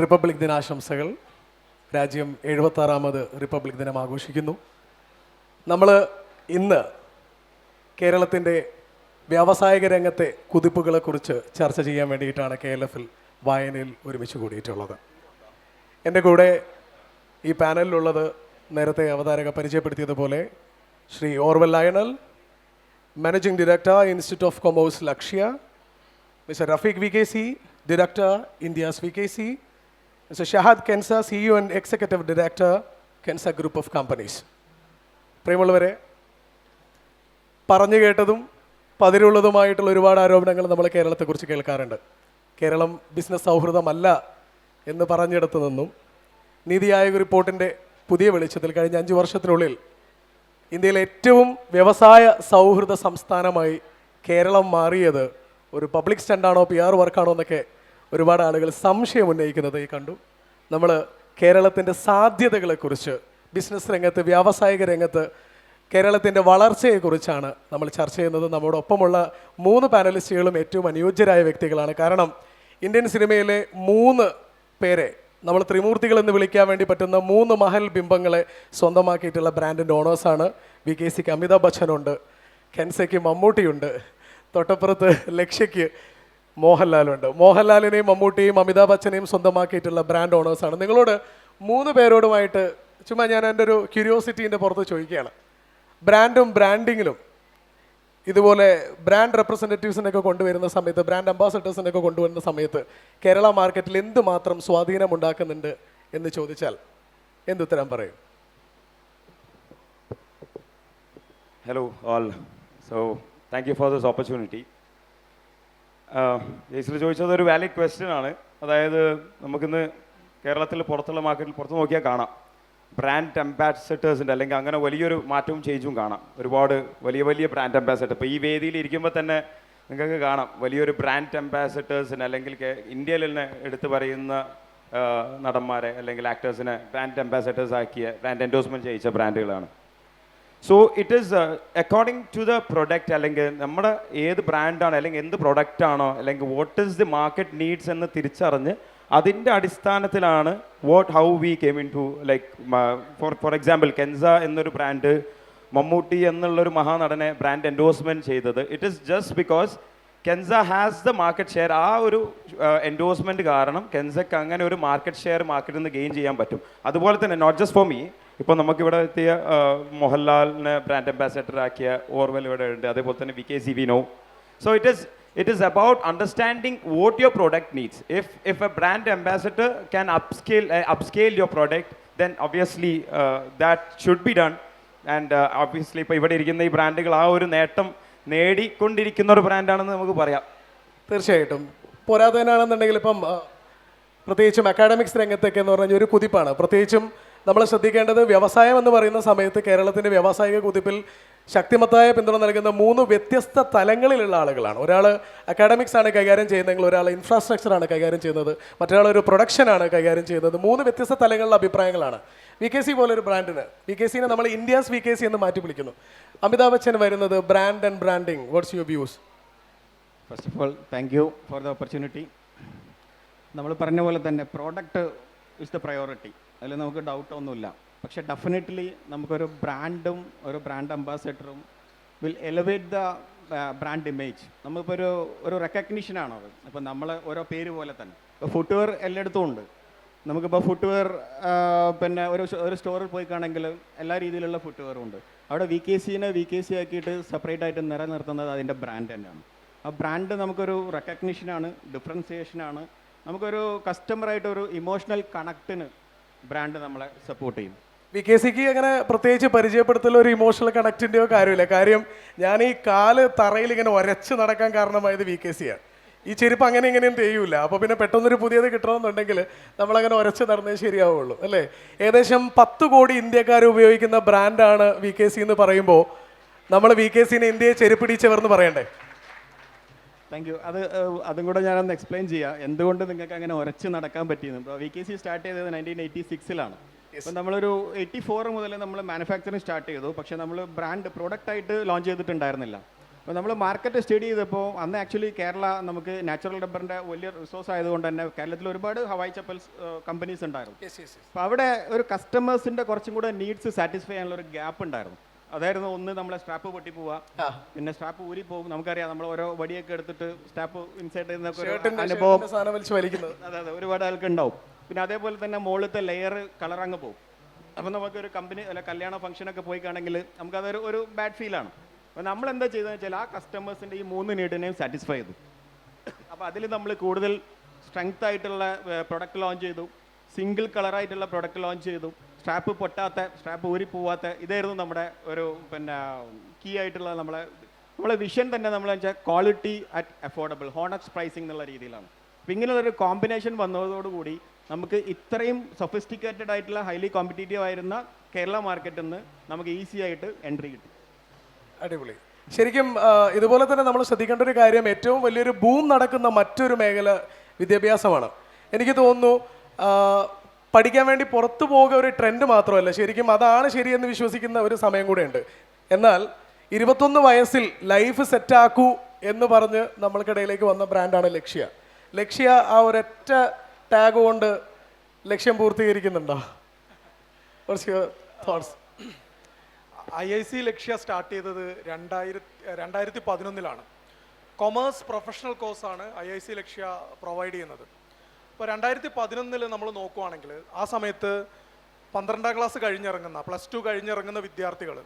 Republic ദിനാശംസകൾ. രാജ്യം 76ാമത് republic ദിനം ആഘോഷിക്കുന്നു. നമ്മൾ ഇന്ന് കേരളത്തിൻ്റെ വ്യാവസായിക രംഗത്തെ കുതിപ്പുകളെക്കുറിച്ച് ചർച്ച ചെയ്യാൻ വേണ്ടിയിട്ടാണ് KLF-ൽ വായനയിൽ ഒരുമിച്ച് കൂടിയിട്ടുള്ളത്. എൻ്റെ കൂടെ ഈ പാനലിലുള്ളത് നേരത്തെ അവതാരക പരിചയപ്പെടുത്തിയതുപോലെ Shri Orval Lionel, managing director institute of commerce Lakshya, mister Rafeeq VKC, director India's VKC, mister Shahad Kensa, CEO and executive director Kensa group of companies. പ്രിയമുള്ളവരെ, പറഞ്ഞു കേട്ടതും പതിരുള്ളതുമായിട്ടുള്ള ഒരുപാട് ആരോപണങ്ങൾ നമ്മൾ കേരളത്തെക്കുറിച്ച് കേൾക്കാറുണ്ട്. കേരളം ബിസിനസ് സൗഹൃദമല്ല എന്ന് പറഞ്ഞിടത്തു നിന്നും നീതി ആയോഗ് റിപ്പോർട്ടിൻ്റെ പുതിയ വെളിച്ചത്തിൽ കഴിഞ്ഞ 5 വർഷത്തിനുള്ളിൽ ഇന്ത്യയിലെ ഏറ്റവും വ്യവസായ സൗഹൃദ സംസ്ഥാനമായി കേരളം മാറിയത് ഒരു പബ്ലിക് സ്റ്റണ്ടാണോ PR വർക്കാണോ എന്നൊക്കെ ഒരുപാട് ആളുകൾ സംശയം ഉന്നയിക്കുന്നത് കണ്ടു. നമ്മൾ കേരളത്തിൻ്റെ സാധ്യതകളെക്കുറിച്ച്, ബിസിനസ് രംഗത്ത്, വ്യാവസായിക രംഗത്ത് കേരളത്തിൻ്റെ വളർച്ചയെക്കുറിച്ചാണ് നമ്മൾ ചർച്ച ചെയ്യുന്നത്. നമ്മോടൊപ്പമുള്ള 3 പാനലിസ്റ്റുകളും ഏറ്റവും അനുയോജ്യരായ വ്യക്തികളാണ്. കാരണം ഇന്ത്യൻ സിനിമയിലെ 3 പേരെ നമ്മൾ ത്രിമൂർത്തികൾ എന്ന് വിളിക്കാൻ വേണ്ടി പറ്റുന്ന 3 മഹൽ ബിംബങ്ങളെ സ്വന്തമാക്കിയിട്ടുള്ള ബ്രാൻഡിൻ്റെ ഓണേഴ്സാണ്. VKCക്ക് അമിതാഭ് ബച്ചനുണ്ട്, കെൻസയ്ക്ക് മമ്മൂട്ടിയുണ്ട്, തൊട്ടപ്പുറത്ത് ലക്ഷ്യയ്ക്ക് മോഹൻലാലുണ്ട്. മോഹൻലാലിനെയും മമ്മൂട്ടിയെയും അമിതാഭ് ബച്ചനെയും സ്വന്തമാക്കിയിട്ടുള്ള ബ്രാൻഡ് ഓണേഴ്സാണ്. നിങ്ങളോട് 3 പേരോടുമായിട്ട് ചുമ്മാ ഞാൻ എൻ്റെ ഒരു ക്യൂരിയോസിറ്റീൻ്റെ പുറത്ത് ചോദിക്കുകയാണ്. ബ്രാൻഡും ബ്രാൻഡിങ്ങിലും ഇതുപോലെ ബ്രാൻഡ് റെപ്രസെൻറ്റേറ്റീവ്സിനൊക്കെ കൊണ്ടുവരുന്ന സമയത്ത്, ബ്രാൻഡ് അംബാസഡേഴ്സിനൊക്കെ കൊണ്ടുവരുന്ന സമയത്ത് കേരള മാർക്കറ്റിൽ എന്തുമാത്രം സ്വാധീനം ഉണ്ടാക്കുന്നുണ്ട് എന്ന് ചോദിച്ചാൽ എന്തുത്തരം പറയും? Hello all. So thank you for this opportunity. ജയ്സിൽ ചോദിച്ചത് ഒരു വാലിഡ് ക്വസ്റ്റ്യൻ ആണ്. അതായത് നമുക്കിന്ന് കേരളത്തിൽ പുറത്തുള്ള മാർക്കറ്റിൽ പുറത്ത് നോക്കിയാൽ കാണാം ബ്രാൻഡ് അംബാസഡേഴ്സിൻ്റെ അല്ലെങ്കിൽ അങ്ങനെ വലിയൊരു മാറ്റവും ചേഞ്ചും കാണാം. ഒരുപാട് വലിയ ബ്രാൻഡ് അംബാസഡർ ഇപ്പോൾ ഈ വേദിയിൽ ഇരിക്കുമ്പോൾ തന്നെ നിങ്ങൾക്ക് കാണാം വലിയൊരു ബ്രാൻഡ് അംബാസഡേഴ്സിന് അല്ലെങ്കിൽ ഇന്ത്യയിൽ തന്നെ എടുത്തു പറയുന്ന നടന്മാരെ അല്ലെങ്കിൽ ആക്ടേഴ്സിനെ ബ്രാൻഡ് അംബാസഡേഴ്സ് ആക്കിയ, ബ്രാൻഡ് എൻഡോഴ്സ്മെൻറ്റ് ചെയ്യിച്ച ബ്രാൻഡുകളാണ്. So it is according to the product, അല്ലെങ്കിൽ നമ്മുടെ ഏത് ബ്രാൻഡാണോ അല്ലെങ്കിൽ എന്ത് പ്രൊഡക്റ്റാണോ അല്ലെങ്കിൽ what is the market needs എന്ന് തിരിച്ചറിഞ്ഞ് അതിൻ്റെ അടിസ്ഥാനത്തിലാണ് how we came in to like for example Kensa എന്നൊരു ബ്രാൻഡ് മമ്മൂട്ടി എന്നുള്ളൊരു മഹാനടനെ ബ്രാൻഡ് എൻഡോഴ്സ്മെൻറ്റ് ചെയ്തത്. It is just because Kensa has the market share. ആ ഒരു എൻഡോഴ്സ്മെൻറ്റ് കാരണം കെൻസക്ക് അങ്ങനെ ഒരു മാർക്കറ്റ് ഷെയർ മാർക്കറ്റിൽ നിന്ന് ഗെയിൻ ചെയ്യാൻ പറ്റും. അതുപോലെ തന്നെ നോട്ട് ജസ്റ്റ് ഫോർ മീ, ഇപ്പോൾ നമുക്കിവിടെ എത്തിയ മോഹൻലാലിനെ ബ്രാൻഡ് അംബാസഡർ ആക്കിയ ഓർവൽ ഇവിടെ ഉണ്ട്, അതേപോലെ തന്നെ VKC വിനോ. So it is about understanding what your product needs. If a brand ambassador can upscale your product, then obviously that should be done. And obviously ഇപ്പോൾ ഇവിടെ ഇരിക്കുന്ന ഈ ബ്രാൻഡുകൾ ആ ഒരു നേട്ടം നേടിക്കൊണ്ടിരിക്കുന്ന ഒരു ബ്രാൻഡാണെന്ന് നമുക്ക് പറയാം. തീർച്ചയായിട്ടും. പോരാത്തതിനാണെന്നുണ്ടെങ്കിൽ ഇപ്പം പ്രത്യേകിച്ചും അക്കാഡമിക്സ് രംഗത്തൊക്കെ എന്ന് പറഞ്ഞാൽ ഒരു കുതിപ്പാണ്. പ്രത്യേകിച്ചും നമ്മൾ ശ്രദ്ധിക്കേണ്ടത് വ്യവസായം എന്ന് പറയുന്ന സമയത്ത് കേരളത്തിൻ്റെ വ്യാവസായിക കുതിപ്പിൽ ശക്തിമത്തായ പിന്തുണ നൽകുന്ന 3 വ്യത്യസ്ത തലങ്ങളിലുള്ള ആളുകളാണ്. ഒരാൾ അക്കാഡമിക്സ് ആണ് കൈകാര്യം ചെയ്യുന്നതെങ്കിൽ ഒരാൾ ഇൻഫ്രാസ്ട്രക്ചറാണ് കൈകാര്യം ചെയ്യുന്നത്, മറ്റൊരാൾ ഒരു പ്രൊഡക്ഷനാണ് കൈകാര്യം ചെയ്യുന്നത്. 3 വ്യത്യസ്ത തലങ്ങളിലുള്ള അഭിപ്രായങ്ങളാണ്. VKC പോലൊരു ബ്രാൻഡിന്, VKCനെ നമ്മൾ ഇന്ത്യാസ് VKC എന്ന് മാറ്റി വിളിക്കുന്നു. അമിതാഭ് ബച്ചൻ വരുന്നത് brand and branding. What's your views? First of all thank you for the opportunity. നമ്മൾ പറഞ്ഞ പോലെ തന്നെ പ്രോഡക്റ്റ് ഇസ് ദ പ്രയോറിറ്റി, അതിൽ നമുക്ക് ഡൗട്ടൊന്നുമില്ല. പക്ഷേ ഡെഫിനറ്റ്ലി നമുക്കൊരു ബ്രാൻഡും ഒരു ബ്രാൻഡ് അംബാസഡറും will elevate the brand image. നമുക്കിപ്പോൾ ഒരു റെക്കഗ്നിഷനാണ് അത്. ഇപ്പോൾ നമ്മൾ ഓരോ പേര് പോലെ തന്നെ ഇപ്പോൾ ഫുട്വെയർ എല്ലായിടത്തും ഉണ്ട്. നമുക്കിപ്പോൾ ഫുട്വെയർ പിന്നെ ഒരു സ്റ്റോറിൽ പോയി കാണെങ്കിൽ എല്ലാ രീതിയിലുള്ള ഫുട്വെയറും ഉണ്ട്. അവിടെ VKCനെ VKC ആക്കിയിട്ട് സെപ്പറേറ്റ് ആയിട്ട് നിലനിർത്തുന്നത് അതിൻ്റെ ബ്രാൻഡ് തന്നെയാണ്. ആ ബ്രാൻഡ് നമുക്കൊരു റെക്കഗ്നിഷനാണ്, ഡിഫറൻസിയേഷനാണ്. നമുക്കൊരു കസ്റ്റമറായിട്ടൊരു ഇമോഷണൽ കണക്റ്റിന് ബ്രാൻഡ് നമ്മളെ സപ്പോർട്ട് ചെയ്യും. VKCക്ക് അങ്ങനെ പ്രത്യേകിച്ച് പരിചയപ്പെടുത്തലോ ഒരു ഇമോഷണൽ കണക്റ്റിൻ്റെയോ കാര്യമില്ല. കാര്യം ഞാൻ ഈ കാല് തറയിൽ ഇങ്ങനെ ഉരച്ച് നടക്കാൻ കാരണമായത് VKCയാണ്. ഈ ചെരുപ്പ് അങ്ങനെ ഇങ്ങനെയും ചെയ്യൂല. അപ്പോൾ പിന്നെ പെട്ടെന്നൊരു പുതിയത് കിട്ടണമെന്നുണ്ടെങ്കിൽ നമ്മളങ്ങനെ ഉരച്ച് നടന്നേ ശരിയാവുള്ളൂ, അല്ലേ? ഏകദേശം 10 കോടി ഇന്ത്യക്കാർ ഉപയോഗിക്കുന്ന ബ്രാൻഡാണ് VKC എന്ന് പറയുമ്പോൾ നമ്മൾ VKCനെ ഇന്ത്യയെ ചെരുപ്പിടിച്ചവരെന്ന് പറയണ്ടേ? Thank you. അതും കൂടെ ഞാനൊന്ന് എക്സ്പ്ലെയിൻ ചെയ്യാം എന്തുകൊണ്ട് നിങ്ങൾക്ക് അങ്ങനെ ഉരച്ച് നടക്കാൻ പറ്റിയെന്ന്. ഇപ്പോൾ VKC സ്റ്റാർട്ട് ചെയ്തത് 1986-ലാണ്. അപ്പം നമ്മളൊരു 84 മുതൽ നമ്മൾ മാനുഫാക്ചറിങ് സ്റ്റാർട്ട് ചെയ്തു. പക്ഷേ നമ്മൾ ബ്രാൻഡ് പ്രോഡക്റ്റായിട്ട് ലോഞ്ച് ചെയ്തിട്ടുണ്ടായിരുന്നില്ല. നമ്മൾ മാർക്കറ്റ് സ്റ്റഡി ചെയ്തപ്പോൾ അന്ന് ആക്ച്വലി കേരള നമുക്ക് നാച്ചുറൽ റബ്ബറിൻ്റെ വലിയ റിസോഴ്സ് ആയതുകൊണ്ട് തന്നെ കേരളത്തിൽ ഒരുപാട് ഹവായ് ചപ്പൽസ് കമ്പനീസ് ഉണ്ടായിരുന്നു. അപ്പോൾ അവിടെ ഒരു കസ്റ്റമേഴ്സിൻ്റെ കുറച്ചും കൂടെ നീഡ്സ് സാറ്റിസ്ഫൈ ചെയ്യാനുള്ള ഒരു ഗ്യാപ്പ് ഉണ്ടായിരുന്നു. അതായിരുന്നു ഒന്ന്, നമ്മളെ സ്ട്രാപ്പ് പൊട്ടി പോവുക, പിന്നെ സ്ട്രാപ്പ് ഊരി പോകും. നമുക്കറിയാം, നമ്മൾ ഓരോ വടിയൊക്കെ എടുത്തിട്ട് സ്ട്രാപ്പ് ഇൻസേർട്ട് ചെയ്യുന്ന അനുഭവം അതെ ഒരുപാട് ആൾക്ക് ഉണ്ടാവും. പിന്നെ അതേപോലെ തന്നെ മുകളിലത്തെ ലെയർ കളറങ്ങ് പോകും. അപ്പം നമുക്കൊരു കമ്പനി അല്ല കല്യാണ ഫംഗ്ഷനൊക്കെ പോയി കാണെങ്കിൽ നമുക്കതൊരു ഒരു ബാഡ് ഫീലാണ്. അപ്പോൾ നമ്മൾ എന്താ ചെയ്തതെന്ന് വെച്ചാൽ ആ കസ്റ്റമേഴ്സിൻ്റെ ഈ 3 നീഡിനെയും സാറ്റിസ്ഫൈ ചെയ്തു. അപ്പോൾ അതിൽ നമ്മൾ കൂടുതൽ സ്ട്രെങ്ത് ആയിട്ടുള്ള പ്രൊഡക്റ്റ് ലോഞ്ച് ചെയ്തു, സിംഗിൾ കളറായിട്ടുള്ള പ്രൊഡക്റ്റ് ലോഞ്ച് ചെയ്തു, സ്ട്രാപ്പ് പൊട്ടാത്ത, സ്ട്രാപ്പ് ഊരി പോവാത്ത. ഇതായിരുന്നു നമ്മുടെ ഒരു പിന്നെ കീ ആയിട്ടുള്ള നമ്മളെ വിഷൻ തന്നെ. നമ്മൾ വെച്ചാൽ ക്വാളിറ്റി അറ്റ് അഫോർഡബിൾ ഹോണക്സ് പ്രൈസിങ് എന്നുള്ള രീതിയിലാണ്. അപ്പോൾ ഇങ്ങനെയുള്ളൊരു കോമ്പിനേഷൻ വന്നതോടുകൂടി നമുക്ക് ഇത്രയും സൊഫിസ്റ്റിക്കേറ്റഡ് ആയിട്ടുള്ള ഹൈലി കോമ്പറ്റീറ്റീവ് ആയിരുന്ന കേരള മാർക്കറ്റിൽ നിന്ന് നമുക്ക് ഈസി ആയിട്ട് എൻട്രി കിട്ടി. അടിപൊളി. ശരിക്കും ഇതുപോലെ തന്നെ നമ്മൾ ശ്രദ്ധിക്കേണ്ട ഒരു കാര്യം, ഏറ്റവും വലിയൊരു ബൂം നടക്കുന്ന മറ്റൊരു മേഖല വിദ്യാഭ്യാസമാണ്. എനിക്ക് തോന്നുന്നു പഠിക്കാൻ വേണ്ടി പുറത്തു പോകുക ഒരു ട്രെൻഡ് മാത്രമല്ല, ശരിക്കും അതാണ് ശരിയെന്ന് വിശ്വസിക്കുന്ന ഒരു സമയം കൂടെ ഉണ്ട്. എന്നാൽ 21 വയസ്സിൽ ലൈഫ് സെറ്റാക്കൂ എന്ന് പറഞ്ഞ് നമ്മൾക്കിടയിലേക്ക് വന്ന ബ്രാൻഡാണ് ലക്ഷ്യ. ലക്ഷ്യ ആ ഒരൊറ്റ ടാഗ് കൊണ്ട് ലക്ഷ്യം പൂർത്തീകരിക്കുന്നുണ്ടോ? കുറച്ച് തോട്ട്സ്. IIC ലക്ഷ്യ സ്റ്റാർട്ട് ചെയ്തത് 2011 കൊമേഴ്സ് പ്രൊഫഷണൽ കോഴ്സാണ് IIC ലക്ഷ്യ പ്രൊവൈഡ് ചെയ്യുന്നത്. ഇപ്പോൾ 2011 നമ്മൾ നോക്കുവാണെങ്കിൽ ആ സമയത്ത് 12ാം ക്ലാസ് കഴിഞ്ഞിറങ്ങുന്ന, +2 കഴിഞ്ഞിറങ്ങുന്ന വിദ്യാർത്ഥികൾ,